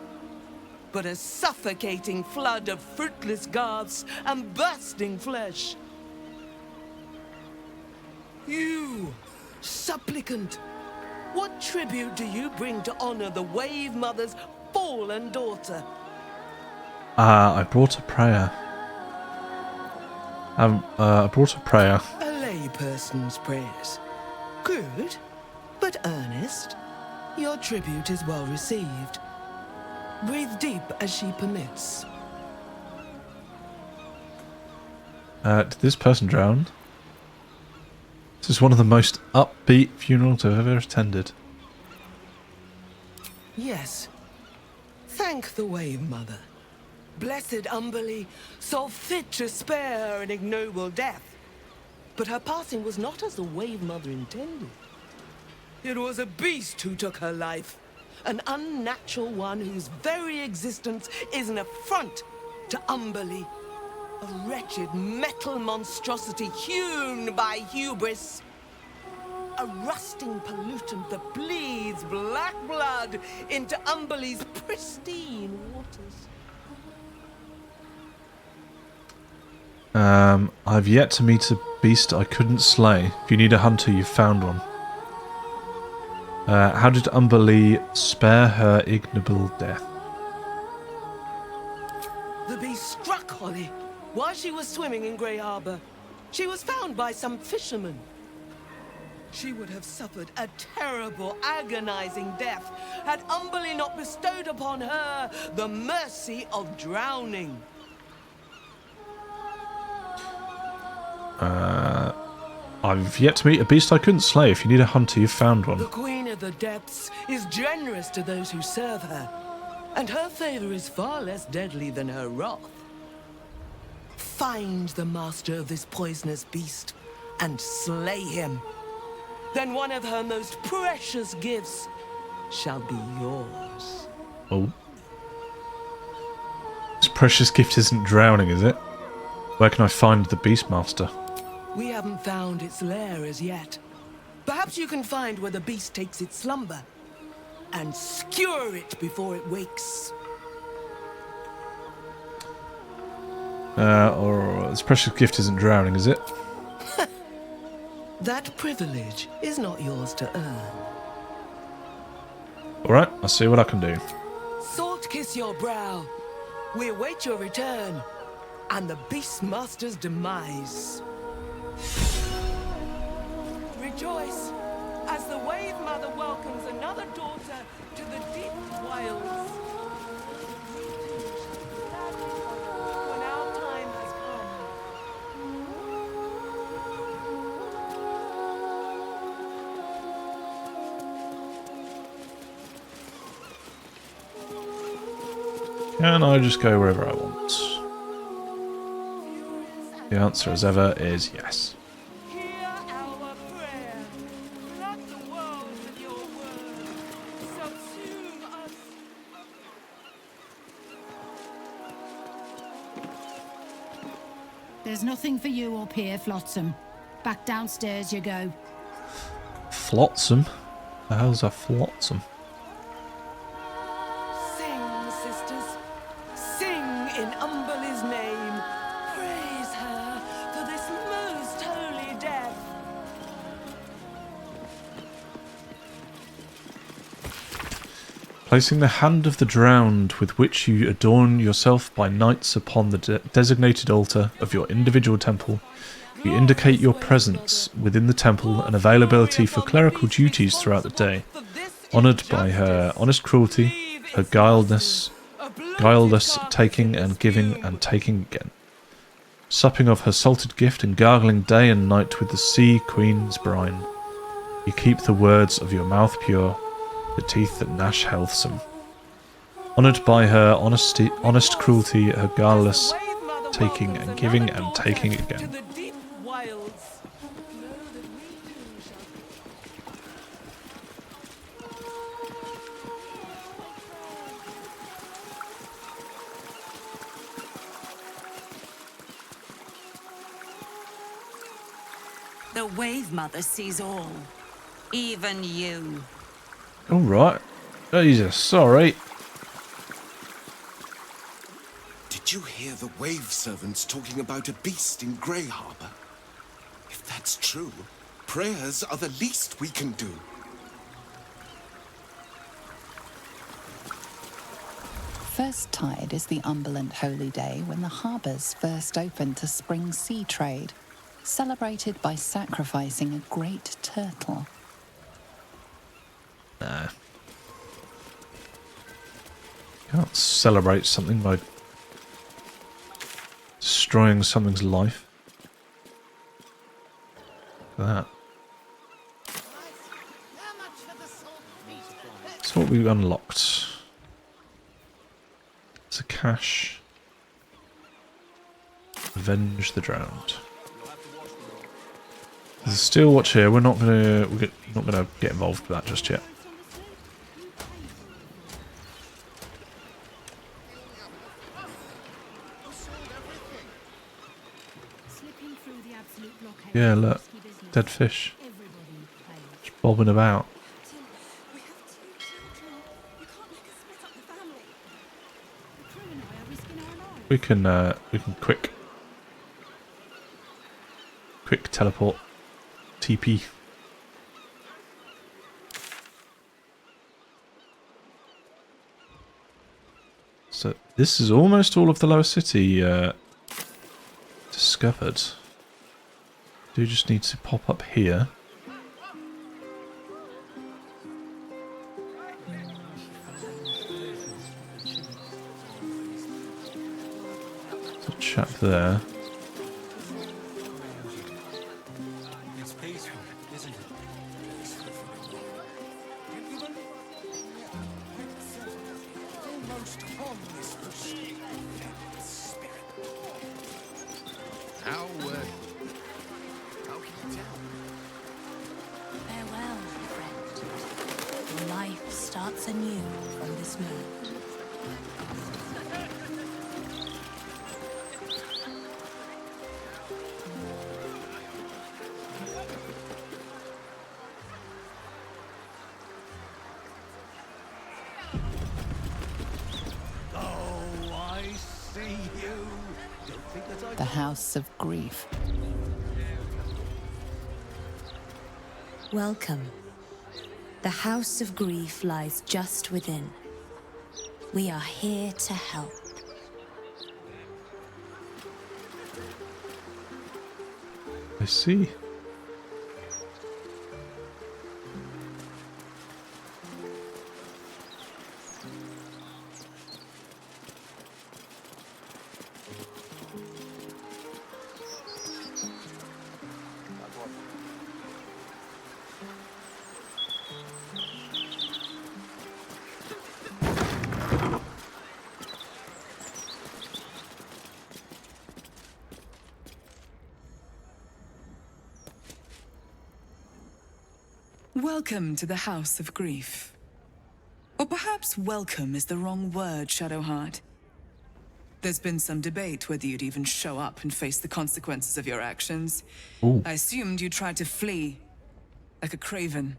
but a suffocating flood of fruitless garths and bursting flesh. You, supplicant, what tribute do you bring to honor the Wave Mother's fallen daughter? I brought a prayer. I brought a prayer. A layperson's prayers. Good, but earnest. Your tribute is well received. Breathe deep as she permits. Did this person drown? This is one of the most upbeat funerals I've ever attended. Yes. Thank the Wave Mother. Blessed Umberlee saw fit to spare her an ignoble death. But her passing was not as the Wave Mother intended. It was a beast who took her life. An unnatural one whose very existence is an affront to Umberlee. A wretched metal monstrosity hewn by hubris. A rusting pollutant that bleeds black blood into Umberlee's pristine waters. I've yet to meet a beast I couldn't slay. If you need a hunter, you've found one. How did Umberlee spare her ignoble death? The beast struck Holly while she was swimming in Grey Harbour. She was found by some fishermen. She would have suffered a terrible, agonizing death had Umberlee not bestowed upon her the mercy of drowning. I've yet to meet a beast I couldn't slay. If you need a hunter, you've found one. The Queen of the Depths is generous to those who serve her, and her favor is far less deadly than her wrath. Find the master of this poisonous beast and slay him. Then one of her most precious gifts shall be yours. Oh. This precious gift isn't drowning, is it? Where can I find the Beastmaster? We haven't found its lair as yet. Perhaps you can find where the beast takes its slumber and skewer it before it wakes. Or this precious gift isn't drowning, is it? That privilege is not yours to earn. Alright, I'll see what I can do. Salt kiss your brow. We await your return and the Beastmaster's demise. Rejoice as the Wave Mother welcomes another daughter to the deep wilds. When our time has come. Can I just go wherever I want? The answer, as ever, is yes. There's nothing for you up here, Flotsam. Back downstairs you go. Flotsam? The hell's a flotsam? Sing, sisters. in Umberle's name. Praise her for this most holy death. Placing the hand of the drowned with which you adorn yourself by nights upon the designated altar of your individual temple, you indicate your presence within the temple and availability for clerical duties throughout the day. Honoured by her honest cruelty, her guileless taking and giving and taking again. Supping of her salted gift and gargling day and night with the sea queen's brine. You keep the words of your mouth pure, the teeth that gnash healthsome. Honoured by her honest cruelty, her guileless taking and giving and taking again. The Wave Mother sees all, even you. Alright. Jesus, sorry. Did you hear the Wave Servants talking about a beast in Grey Harbour? If that's true, prayers are the least we can do. First tide is the Umberland holy day when the harbours first open to spring sea trade, celebrated by sacrificing a great turtle. Nah. Can't celebrate something by destroying something's life. Look at that. That's what we unlocked. It's a cache. Avenge the drowned. There's a steel watch here. We're not gonna get involved with that just yet. Yeah, look, dead fish, just bobbing about. We can quick teleport. TP. So this is almost all of the lower city discovered. Do just need to pop up here. There's a chap there. Farewell, friend. Your life starts anew from this moment. The House of Grief. Welcome. The House of Grief lies just within. We are here to help. I see. Welcome to the House of Grief. Or perhaps welcome is the wrong word, Shadowheart. There's been some debate whether you'd even show up and face the consequences of your actions. Ooh. I assumed you tried to flee, like a craven.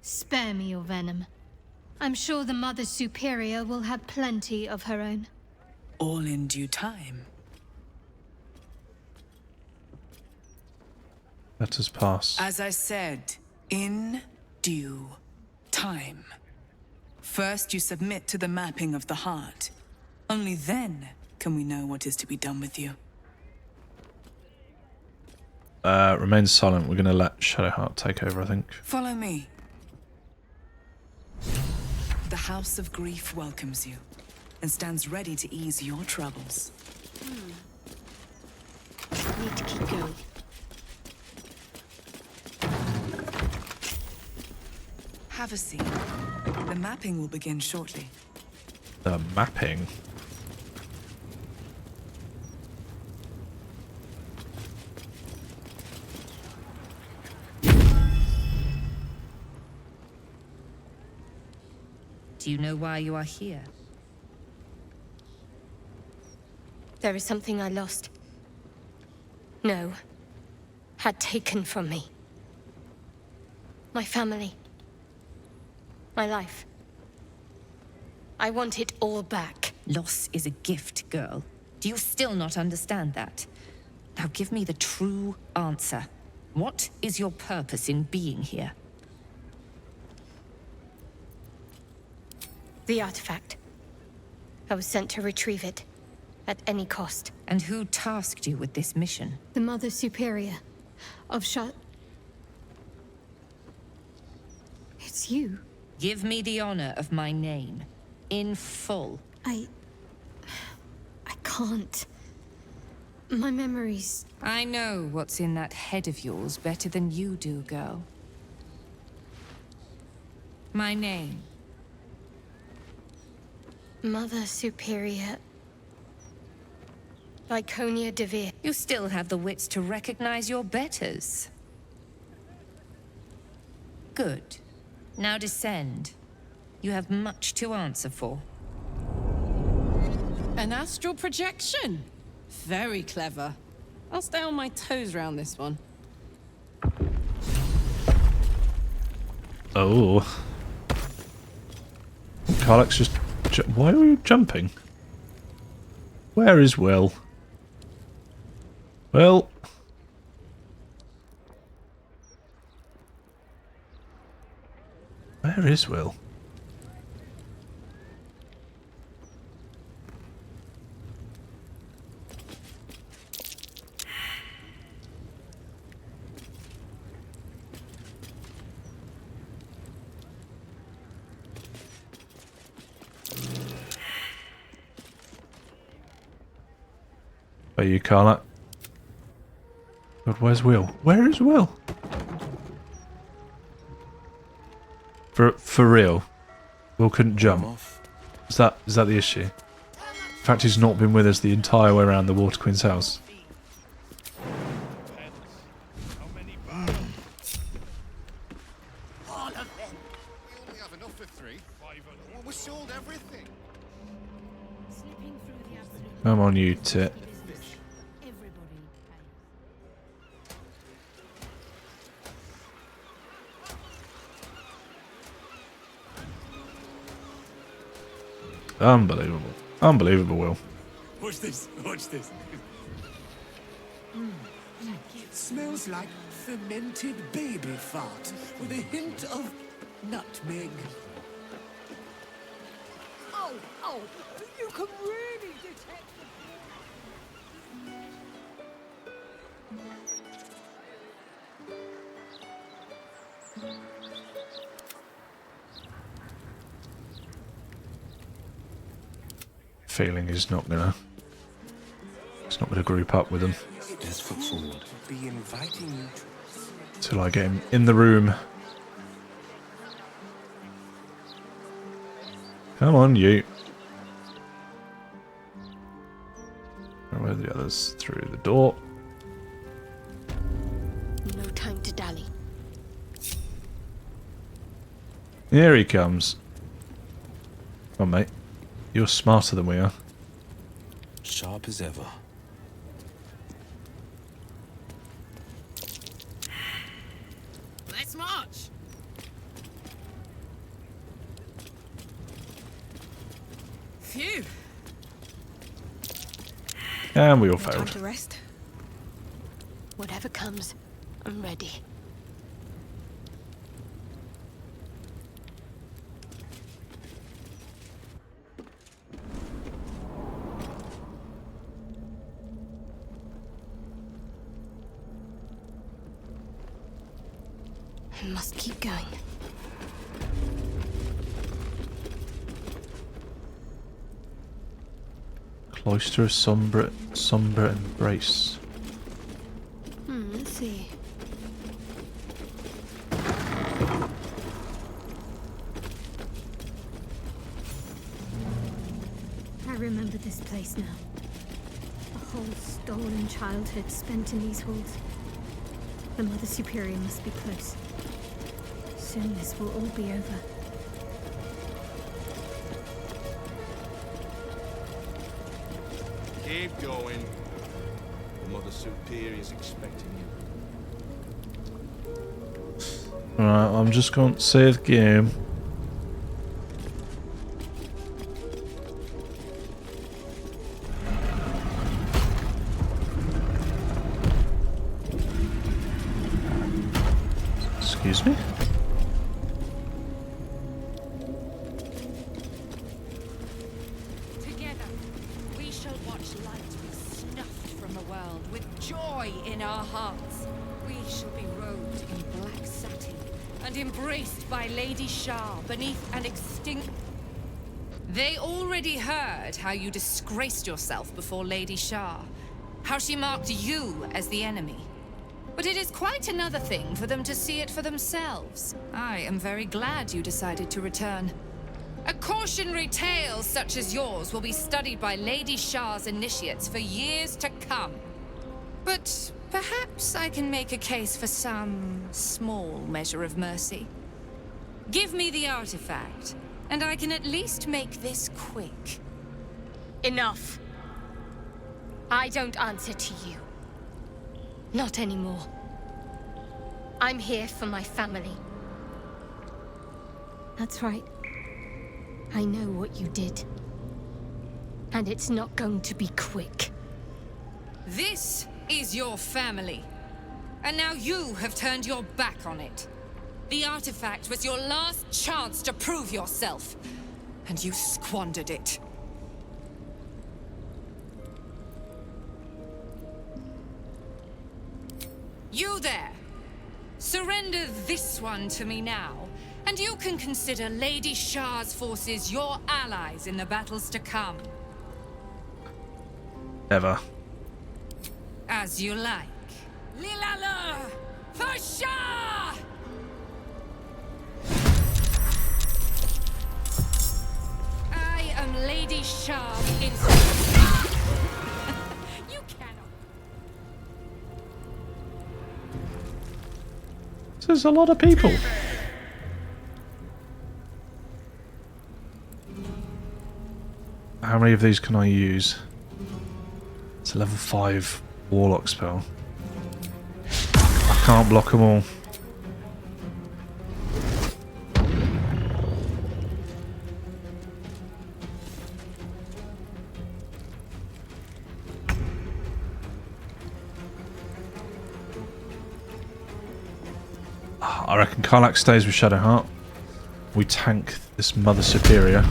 Spare me your venom. I'm sure the Mother Superior will have plenty of her own. All in due time. Let us pass. As I said, in due time. First, you submit to the mapping of the heart. Only then can we know what is to be done with you. Remain silent. We're going to let Shadowheart take over, I think. Follow me. The House of Grief welcomes you and stands ready to ease your troubles. Need to keep going. Have a seat. The mapping will begin shortly. The mapping? Do you know why you are here? There is something I lost. No. Had taken from me. My family. My life. I want it all back. Loss is a gift, girl. Do you still not understand that? Now give me the true answer. What is your purpose in being here? The artifact. I was sent to retrieve it. At any cost. And who tasked you with this mission? The Mother Superior of Shar... It's you. Give me the honor of my name. In full. I can't. My memories... I know what's in that head of yours better than you do, girl. My name. Mother Superior... Lyconia de Veer. You still have the wits to recognize your betters. Good. Now descend. You have much to answer for. An astral projection? Very clever. I'll stay on my toes around this one. Oh. Karlach's just... Why are you jumping? Where is Wyll? Wyll? Where is Wyll? Are you, Karlach? God, where's Wyll? Where is Wyll? For real, Wyll couldn't jump. Is that the issue? In fact, he's not been with us the entire way around the Water Queen's house. All of them. We only have enough for 3. Well, we sold everything. Come on, you tit. Unbelievable. Unbelievable, Wyll. Watch this. Watch this. It smells like fermented baby fart with a hint of nutmeg. Oh, you can really detect Feeling he's not gonna group up with them Be inviting you till I get him in the room. Come on, you. Where are the others? Through the door. No time to dally. Here he comes. Come on, mate. You're smarter than we are. Sharp as ever. Let's march! Phew! And we all Time failed. to rest. Whatever comes, I'm ready. I must keep going. Cloister of sombre embrace. Let's see. I remember this place now. A whole stolen childhood spent in these halls. The Mother Superior must be close. Soon this will all be over. Keep going. The Mother Superior is expecting you. Alright, I'm just going to save game. Excuse me? Together, we shall watch light be snuffed from the world with joy in our hearts. We shall be robed in black satin and embraced by Lady Shar beneath an extinct... They already heard how you disgraced yourself before Lady Shar, how she marked you as the enemy. But it is quite another thing for them to see it for themselves. I am very glad you decided to return. A cautionary tale such as yours will be studied by Lady Shar's initiates for years to come. But perhaps I can make a case for some small measure of mercy. Give me the artifact, and I can at least make this quick. Enough. I don't answer to you. Not anymore. I'm here for my family. That's right. I know what you did. And it's not going to be quick. This is your family. And now you have turned your back on it. The artifact was your last chance to prove yourself. And you squandered it. You there! Surrender this one to me now, and you can consider Lady Shar's forces your allies in the battles to come. Ever. As you like. Lilala! For Shar! I am Lady Shar in... You cannot... There's a lot of people. How many of these can I use? It's a level 5 warlock spell. I can't block them all. I reckon Karlach stays with Shadowheart. We tank this Mother Superior.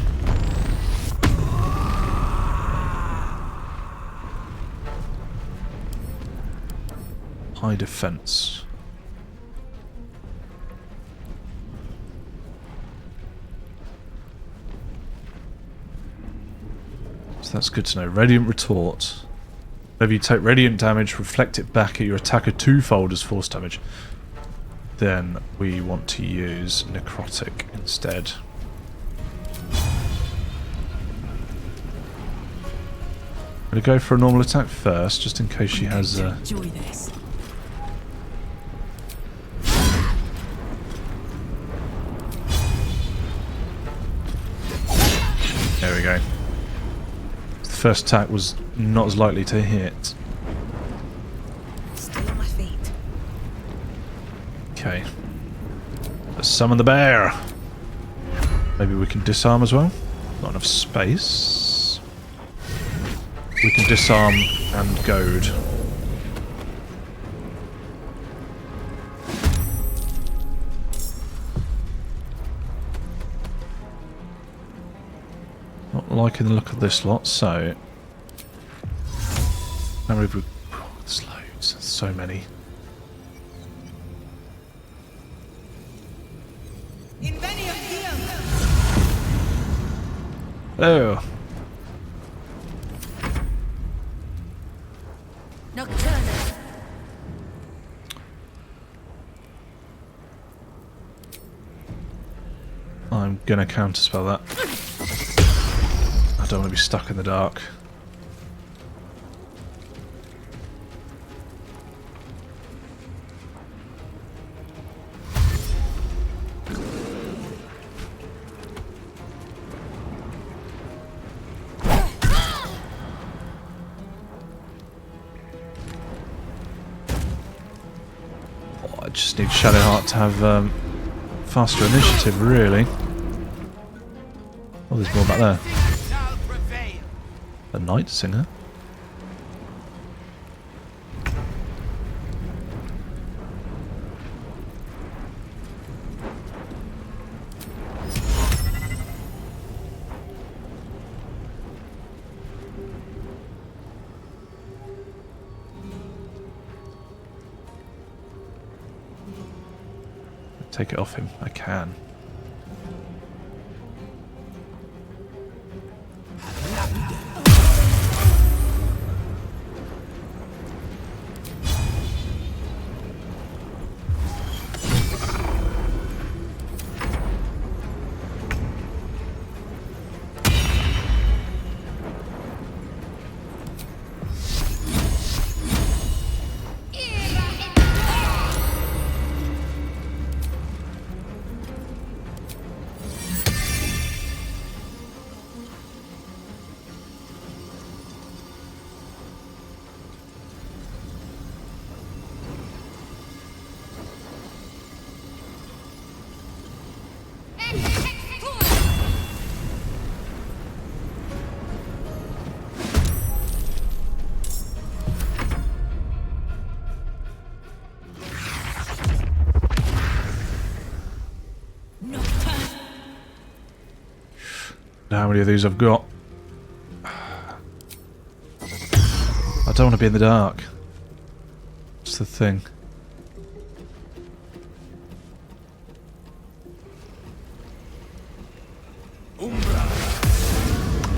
High defense. So that's good to know. Radiant retort. Whenever you take radiant damage, reflect it back at your attacker twofold as force damage. Then we want to use necrotic instead. I'm going to go for a normal attack first, just in case she has Enjoy this. There we go. The first attack was not as likely to hit. Stay on my feet. Okay. Let's summon the bear. Maybe we can disarm as well. Not enough space. we can disarm and goad. Not liking the look of this lot, so... How many have we... Oh, there's loads. There's so many. Oh. I'm gonna counterspell that. I don't want to be stuck in the dark. I just need Shadowheart to have faster initiative, really. Oh, there's more back there. A night singer. Take it off him. I can. How many of these I've got? I don't want to be in the dark. That's the thing.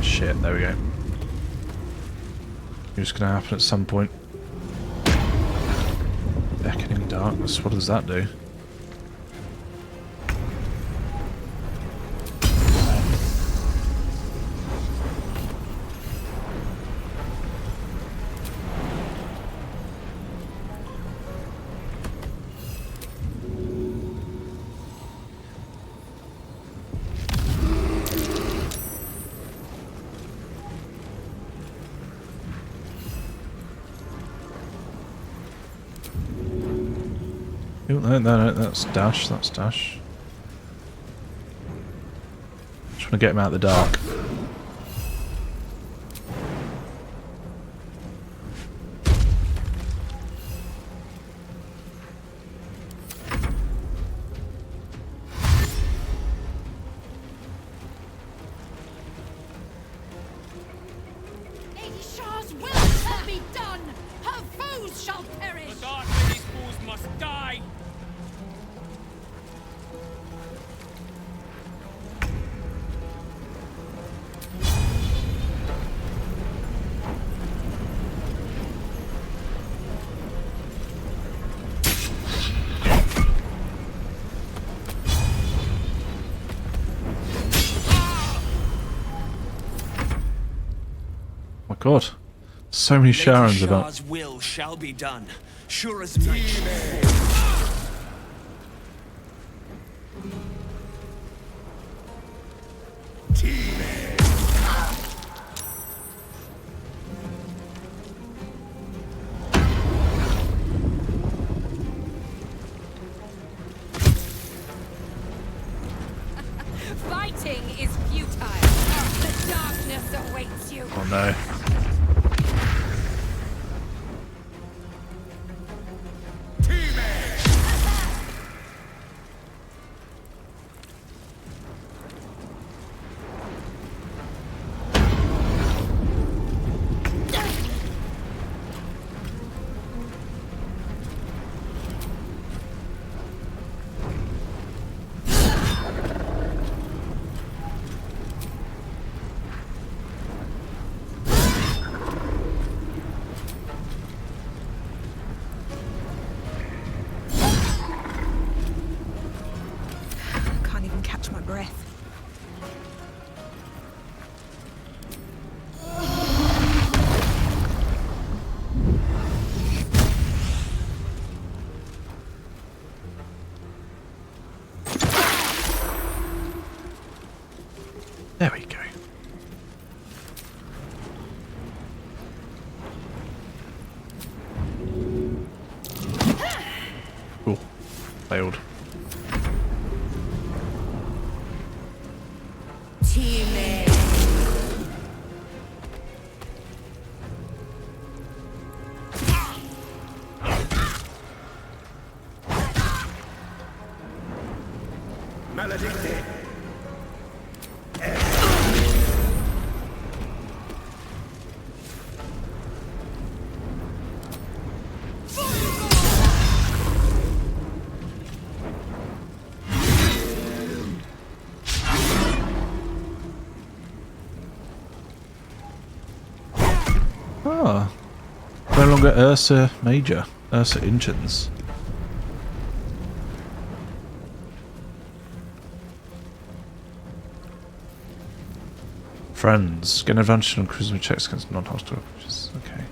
Shit, there we go. It's gonna happen at some point. Beckoning darkness, what does that do? No, that's dash, that's dash. Just want to get him out of the dark. Lady Shar's will shall be done! Her foes shall perish! The Dark Lady's foes must die! God, so many Sharrans about. Shar's will shall be done, sure as night. Fighting is futile. The darkness awaits you. Oh no. Oh, failed. Ah, no longer Ursa Major, Ursa Inchins. Friends, get an advantage on charisma checks against non-hostile creatures. Okay.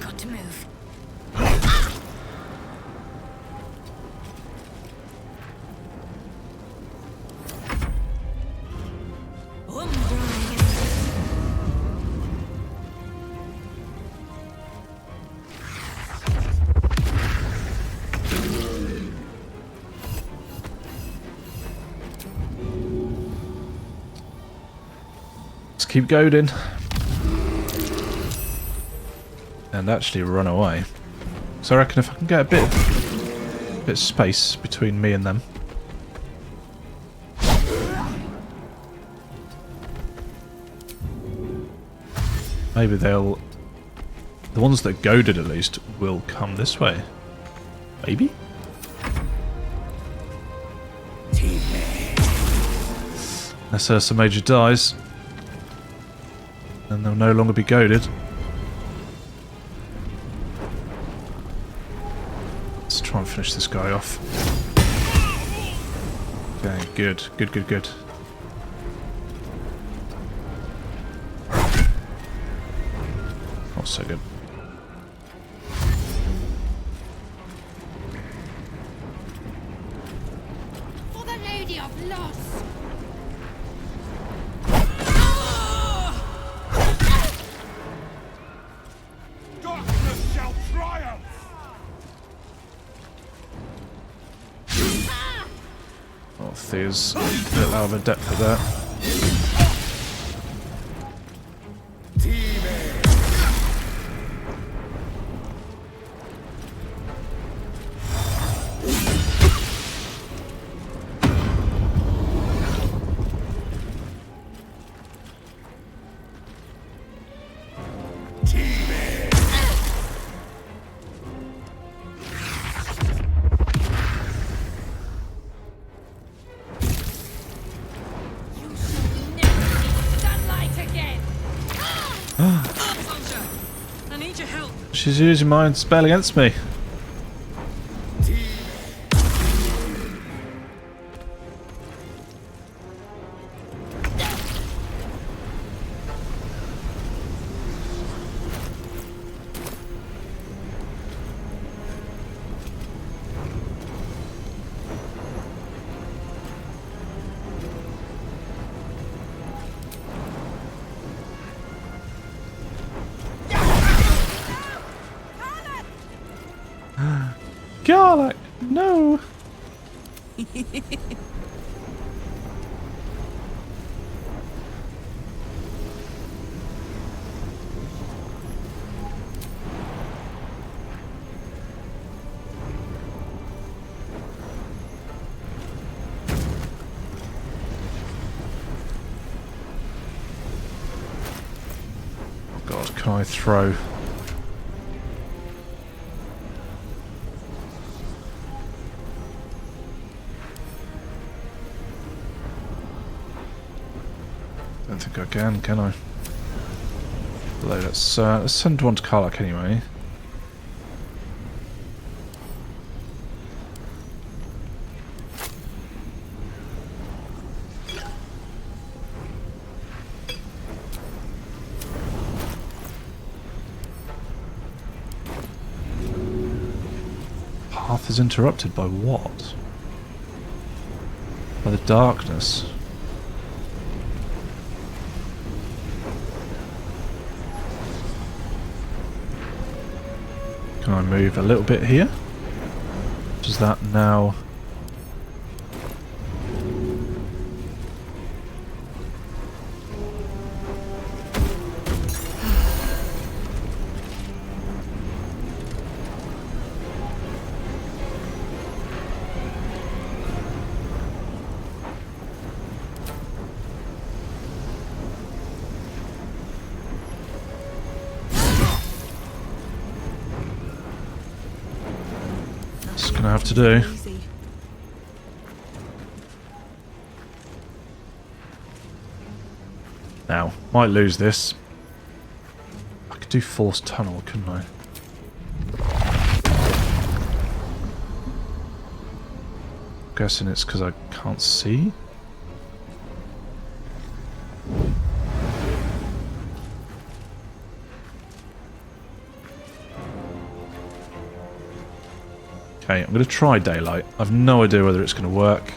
Got to move. Let's keep going. And actually run away. So I reckon if I can get a bit of space between me and them. Maybe they'll... The ones that goaded at least will come this way. Maybe? Unless Ursa Major dies. Then they'll no longer be goaded. Let's try and finish this guy off. Okay, good. Good, good, good. Not so good. For the Lady of Loss. Darkness shall triumph! Oh, Thea's a bit out of her depth with that. I need your help. She's using my spell against me. Karlach, no! God, can I throw? Don't think I can I? Although let's send one to Karlach anyway. Path is interrupted by what? By the darkness. Can I move a little bit here? Does that now... Gonna have to do. Now, might lose this. I could do forced tunnel, couldn't I? Guessing it's because I can't see. Okay, I'm going to try daylight. I've no idea whether it's going to work.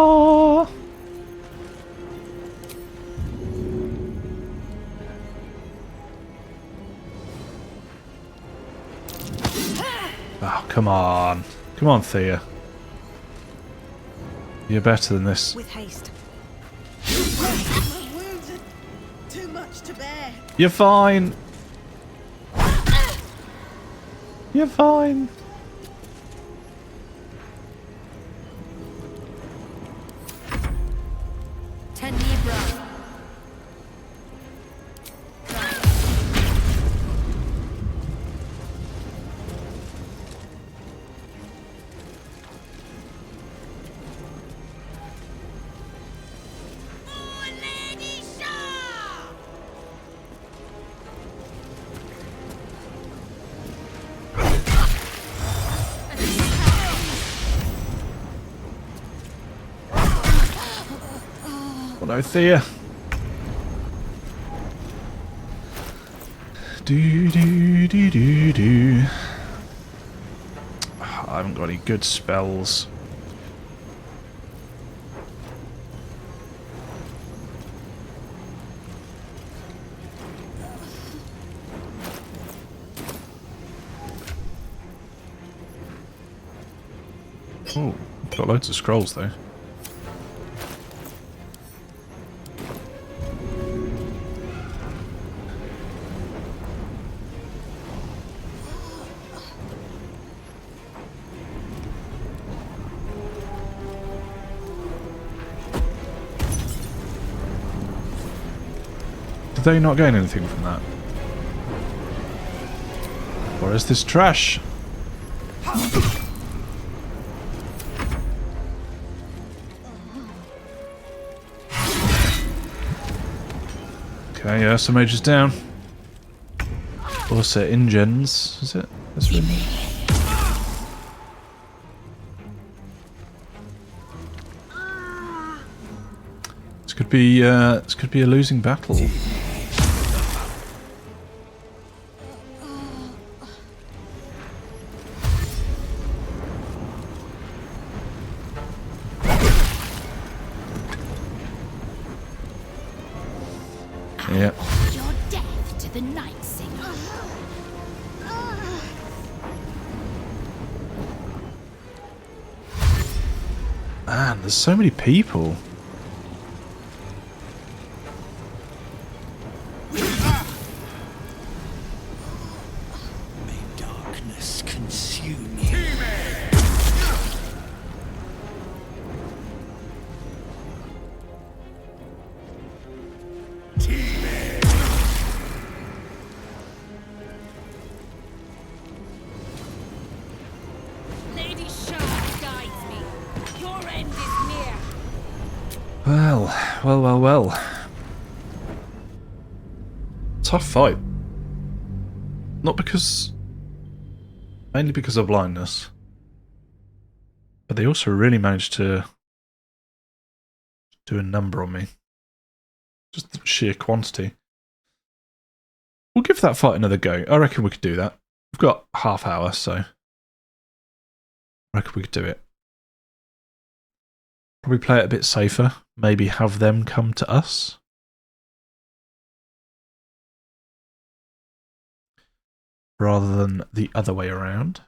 Oh. Oh, come on. Come on, Thea. You're better than this. With haste. My wounds are too much to bear. You're fine. You're fine. No, Thea. Do. I haven't got any good spells. Oh, got loads of scrolls though. Did they not gain anything from that? Or is this trash? Okay, yeah, some mages down. Also, ingens, is it? This room. could be a losing battle. Yeah. Your death to the night singer. Man, there's so many people. May darkness consume you. Lady Shar guides me. Your end is near. Well. Tough fight. Not because... Mainly because of blindness. But they also really managed to do a number on me. Just the sheer quantity. We'll give that fight another go. I reckon we could do that. We've got half hour, so... I reckon we could do it. Probably play it a bit safer. Maybe have them come to us. Rather than the other way around.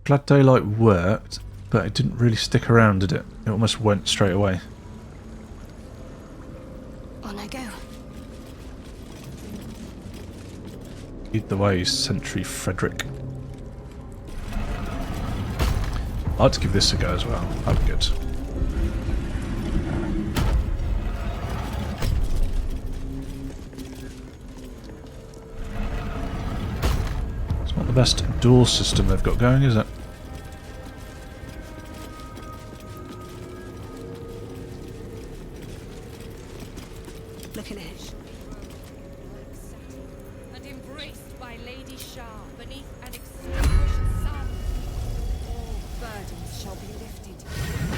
Glad daylight worked, but it didn't really stick around, did it? It almost went straight away. On I go. Lead the way, Sentry Frederick. I'd like to give this a go as well. That'd be good. It's not the best door system they've got going, is it? Looking ahead. And embraced by Lady Shar beneath an extinguished sun. All burdens shall be lifted.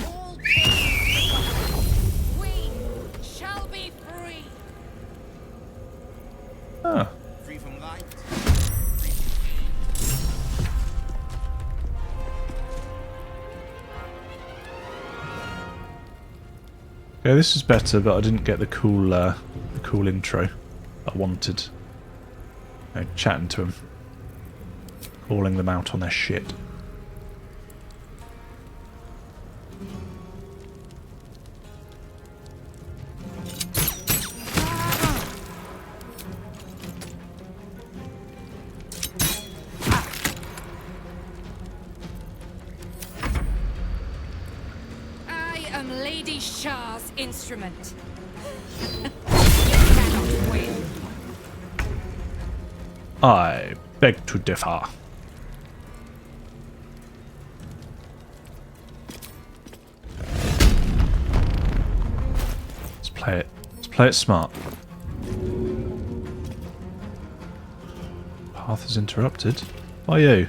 All pains. We shall be free. Ah. Free from light. Okay, this is better, but I didn't get the cool intro I wanted. Chatting to them, calling them out on their shit. I am Lady Shar's instrument. You cannot win. I beg to differ. Let's play it. Let's play it smart. Path is interrupted. By you.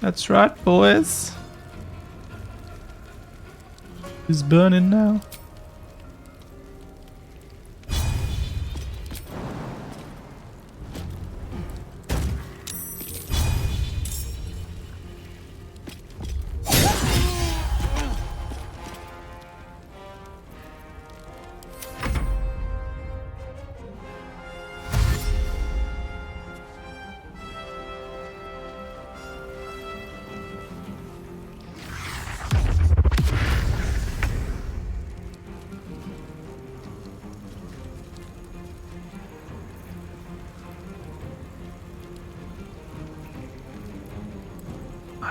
That's right, boys. It's burning now.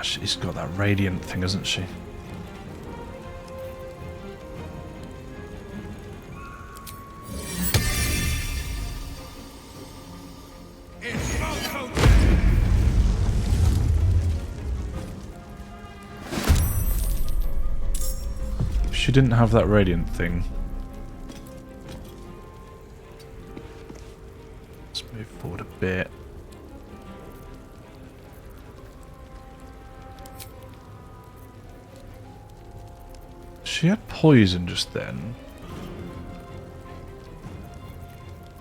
She's got that radiant thing, hasn't she? she didn't have that radiant thing. Let's move forward a bit. She had poison just then.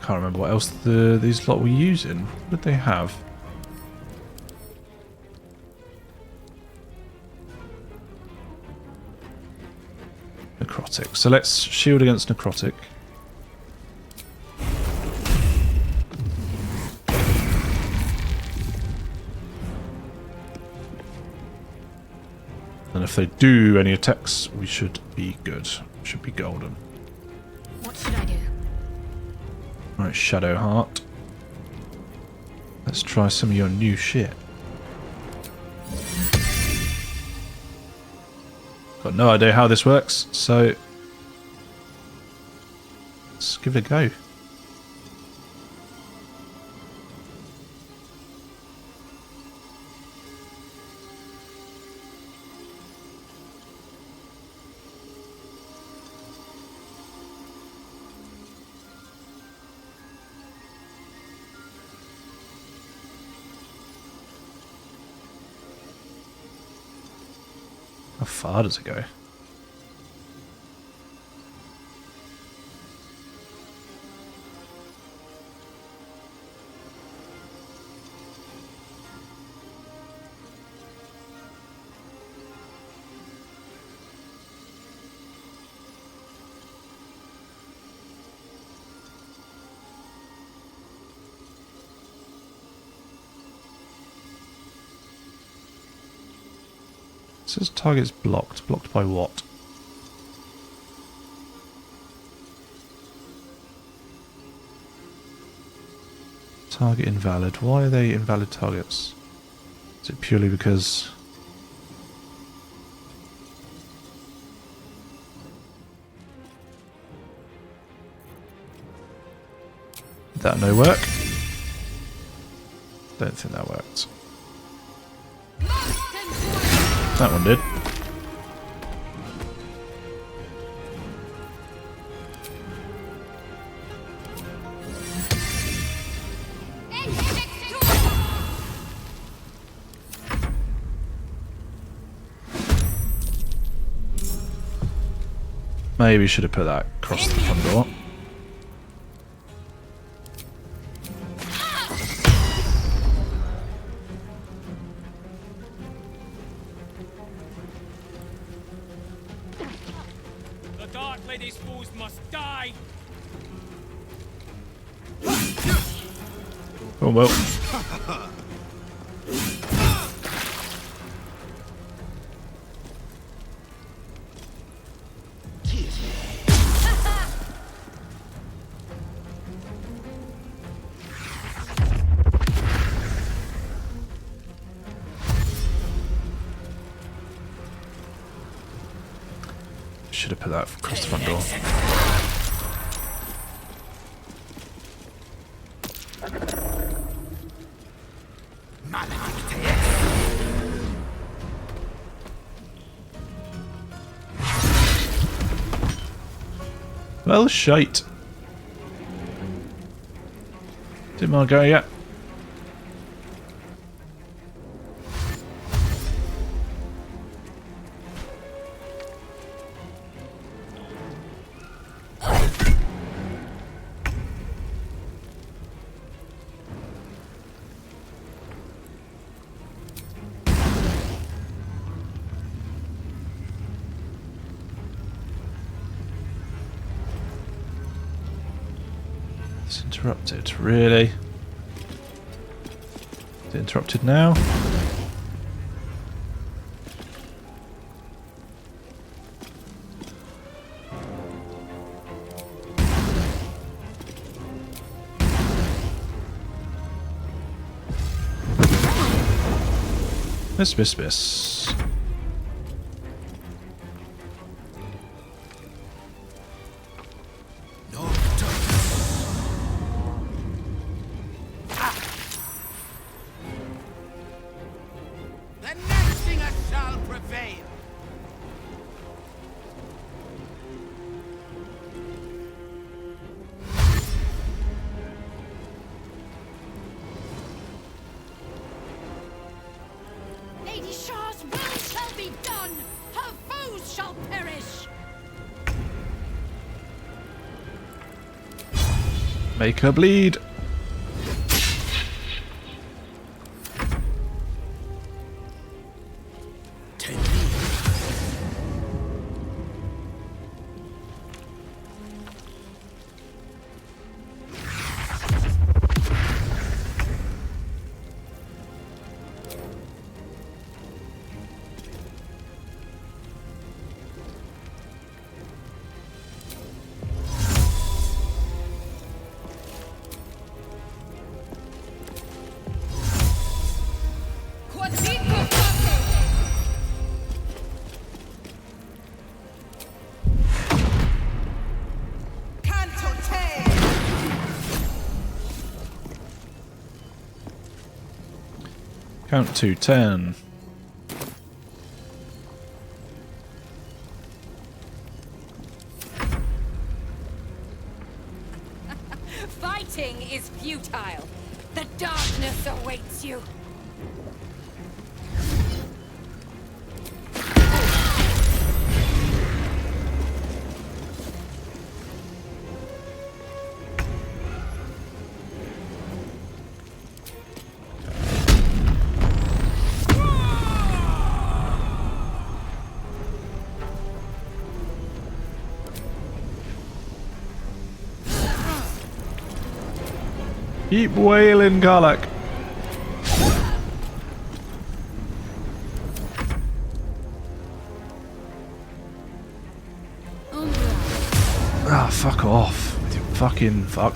Can't remember what else these lot were using. What did they have? Necrotic. So let's shield against necrotic. And if they do any attacks, we should be good. Should be golden. What should I do? Right, Shadowheart. Let's try some of your new shit. Got no idea how this works, so let's give it a go. How far does it go? It says target's blocked. Blocked by what? Target invalid. Why are they invalid targets? Is it purely because... Did that no work? Don't think that worked. That one did. Maybe should have put that across the front door. Oh well. Should have put that across the front door. Well, shite. Didn't want to go yet. It's interrupted, really? Is it interrupted now? Miss. shall perish. Make her bleed. Count to 10. Fighting is futile. The darkness awaits you. Keep wailing, Karlach. Ah, fuck off with your fucking fuck.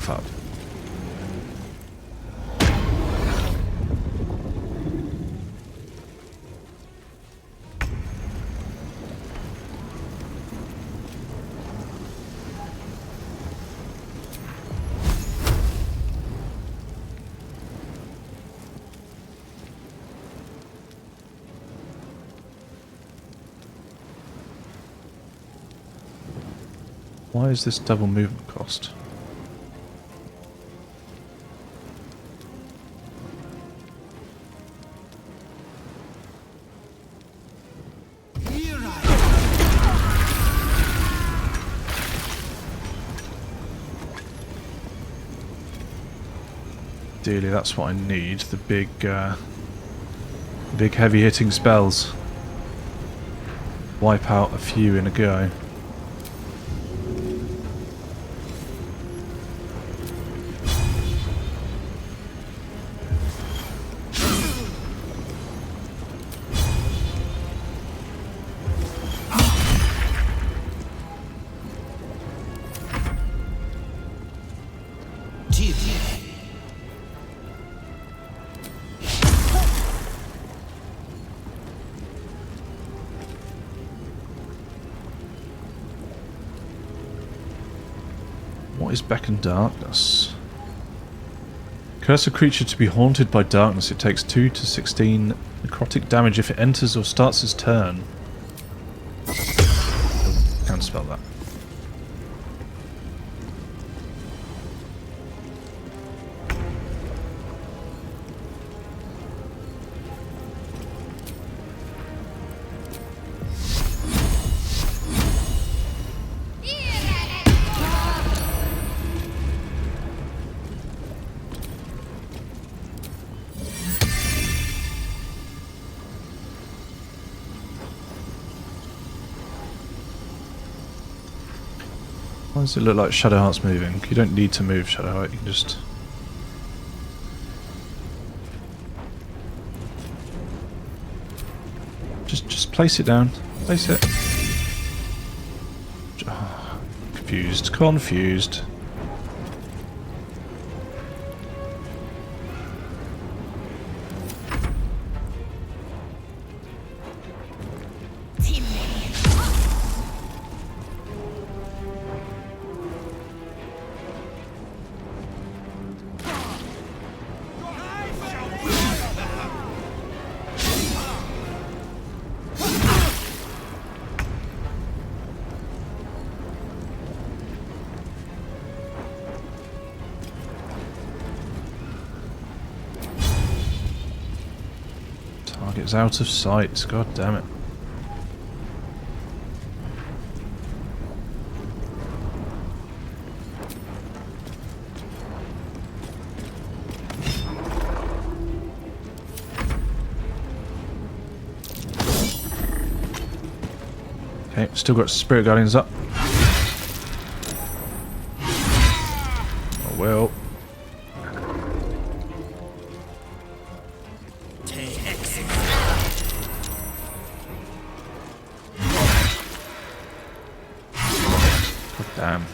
Why is this double movement cost? Ideally, that's what I need. The big heavy hitting spells. Wipe out a few in a go. What is Beck and Darkness? Curse a creature to be haunted by darkness. It takes 2 to 16 necrotic damage if it enters or starts its turn. Can't spell that. Why does it look like Shadowheart's moving? You don't need to move Shadowheart, you can just... Just place it down. Place it. Oh, confused. Target's out of sight, god damn it. Yep, still got Spirit Guardians up. Oh well. God damn.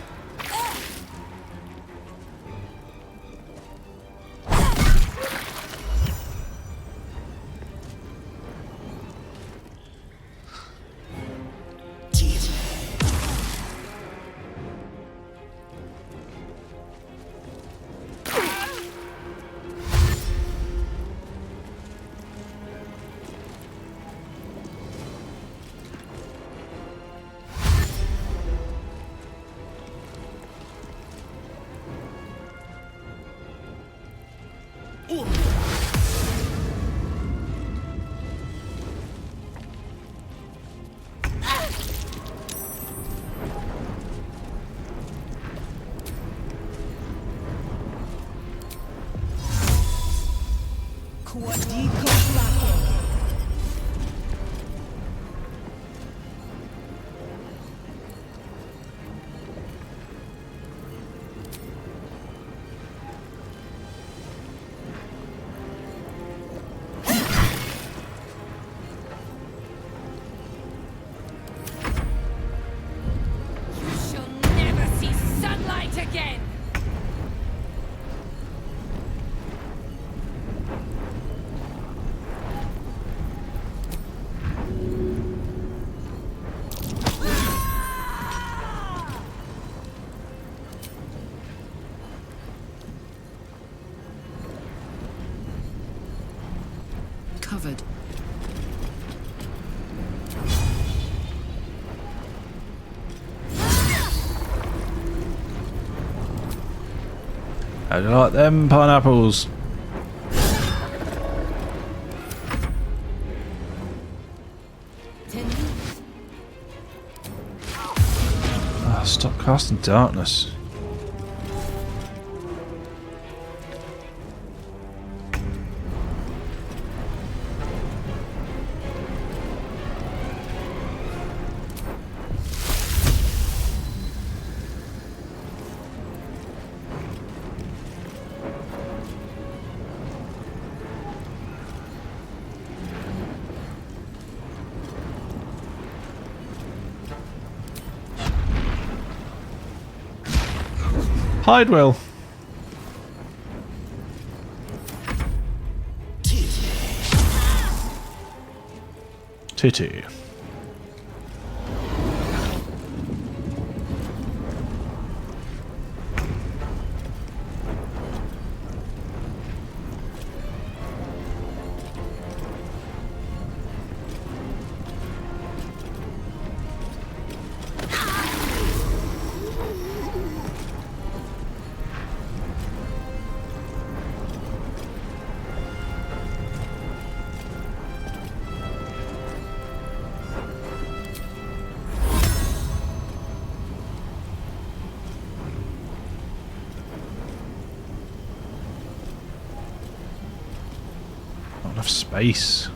Covered. How do you like them pineapples? Oh, stop casting darkness. Hide well. Titty. Not enough space.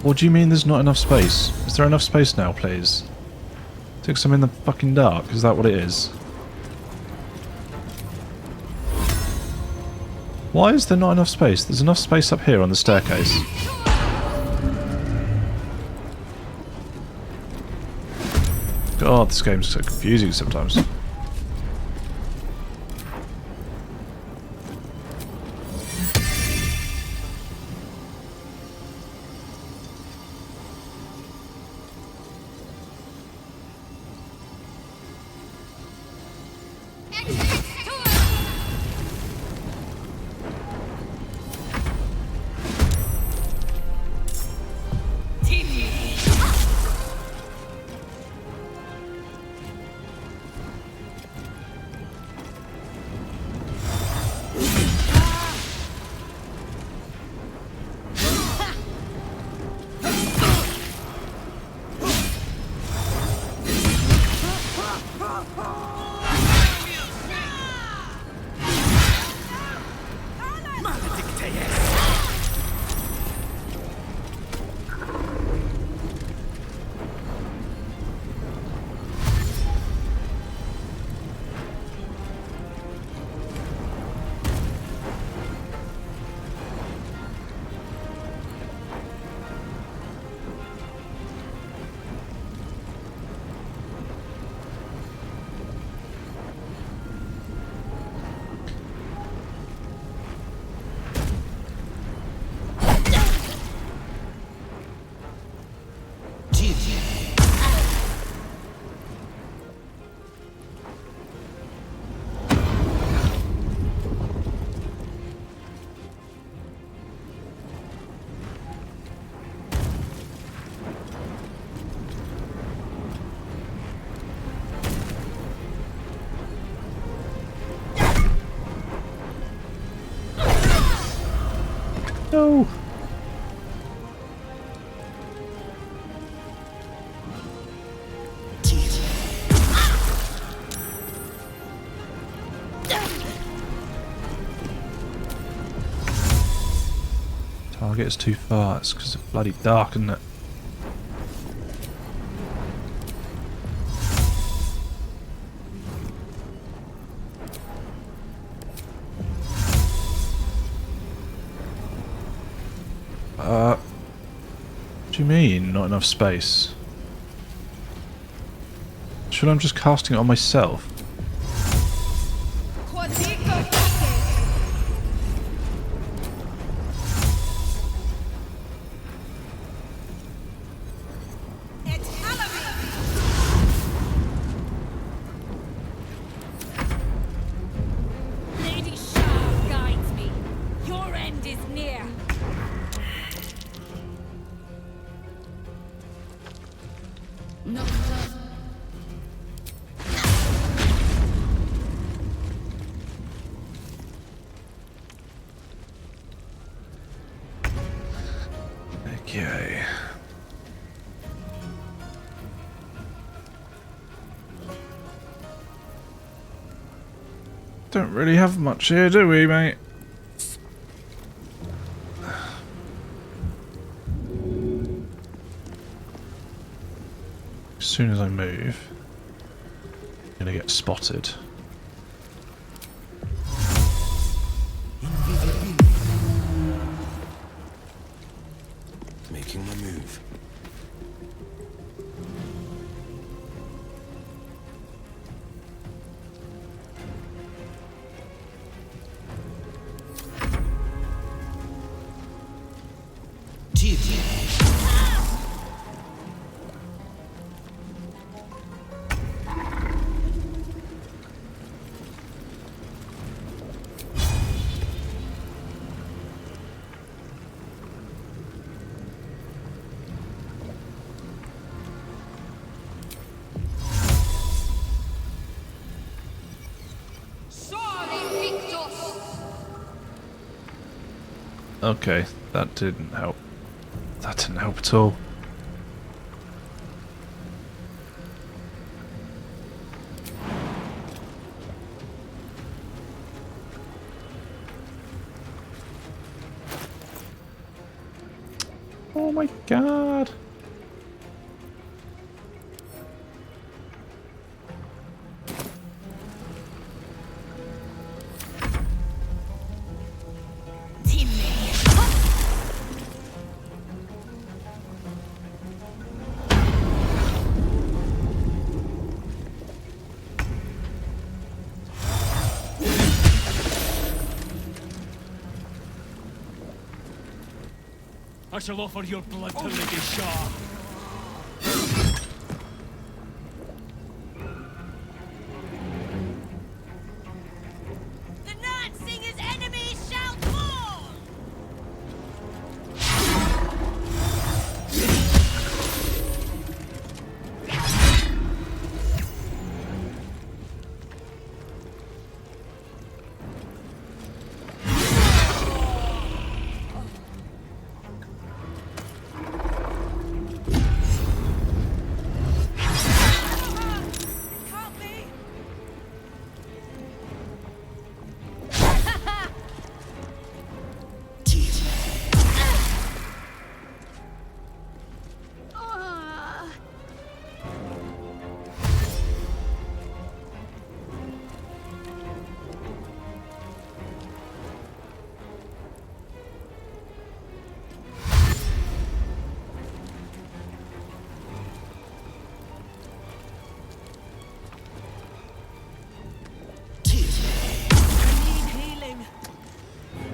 What do you mean there's not enough space? Is there enough space now, please? Because I'm in the fucking dark, is that what it is? Why is there not enough space? There's enough space up here on the staircase. God, this game's so confusing sometimes. No. Target is too far. It's because it's bloody dark, isn't it? What do you mean, not enough space? Should I'm just casting it on myself? Lady Shar guides me. Your end is near. No. Okay. Don't really have much here, do we, mate? As soon as I move, I'm gonna get spotted. Making my move. Okay, that didn't help. That didn't help at all. Oh my god. I shall offer your blood to Lady Shar. The Night Singer's enemies shall fall!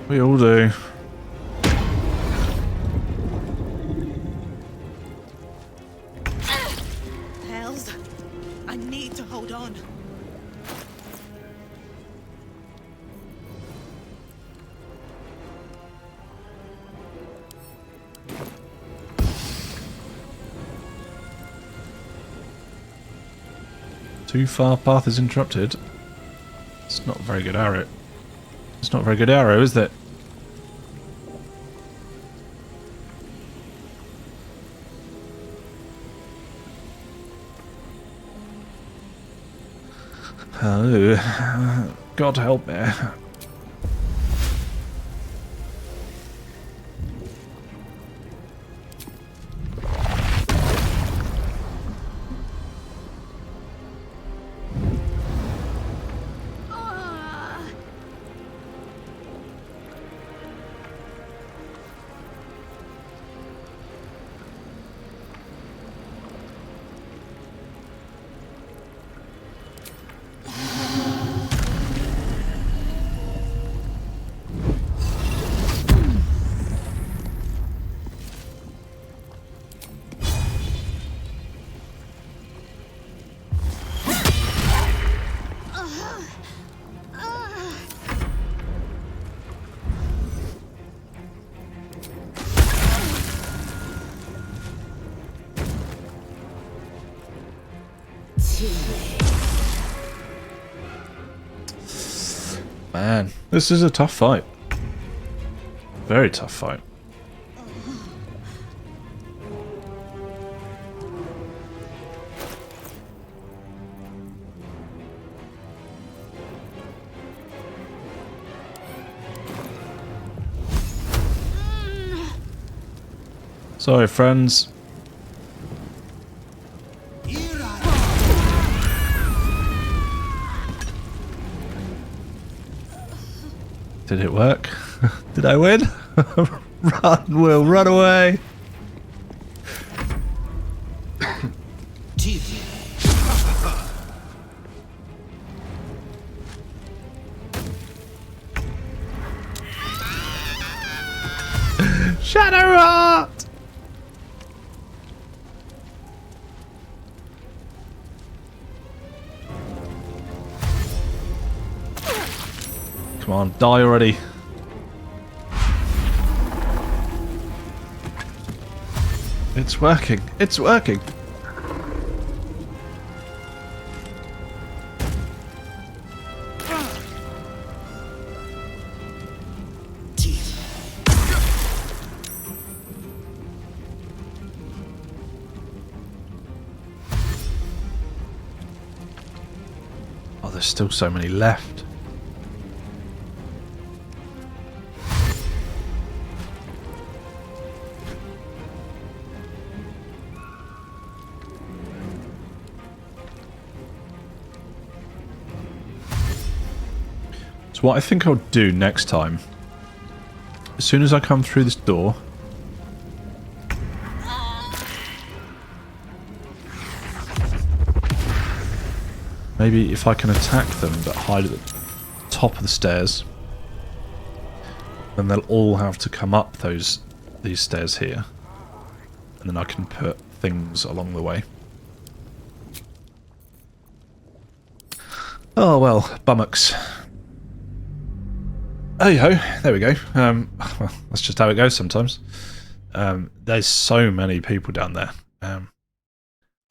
We all do. Hells, I need to hold on. Too far path is interrupted. It's not a very good arrow. It's not a very good arrow, is it? Oh, God help me. Man, this is a tough fight. Very tough fight. Sorry, friends. Did it work? Did I win? Run, Will, run away! Shadowheart! Come on, die already. It's working. It's working. Oh, there's still so many left. So what I think I'll do next time, as soon as I come through this door, maybe if I can attack them but hide at the top of the stairs, then they'll all have to come up these stairs here, and then I can put things along the way. Oh well, bummocks. Oh ho, there we go. Well, that's just how it goes sometimes. There's so many people down there.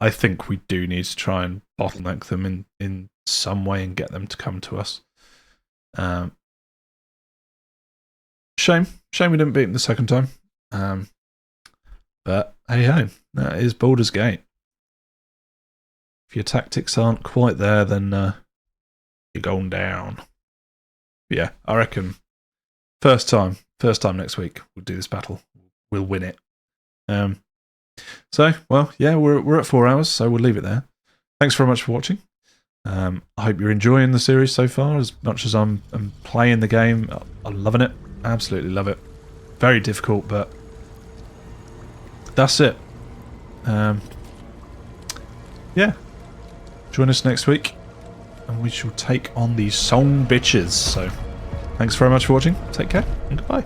I think we do need to try and bottleneck them in some way and get them to come to us. Shame we didn't beat them the second time. But hey ho, that is Baldur's Gate. If your tactics aren't quite there, then you're going down. But yeah, I reckon first time next week we'll do this battle. We'll win it. So, well, yeah, we're at 4 hours, so we'll leave it there. Thanks very much for watching. I hope you're enjoying the series so far as much as I'm playing the game. I'm loving it. Absolutely love it. Very difficult, but that's it. Yeah. Join us next week, and we shall take on these song bitches. So, thanks very much for watching. Take care, and goodbye.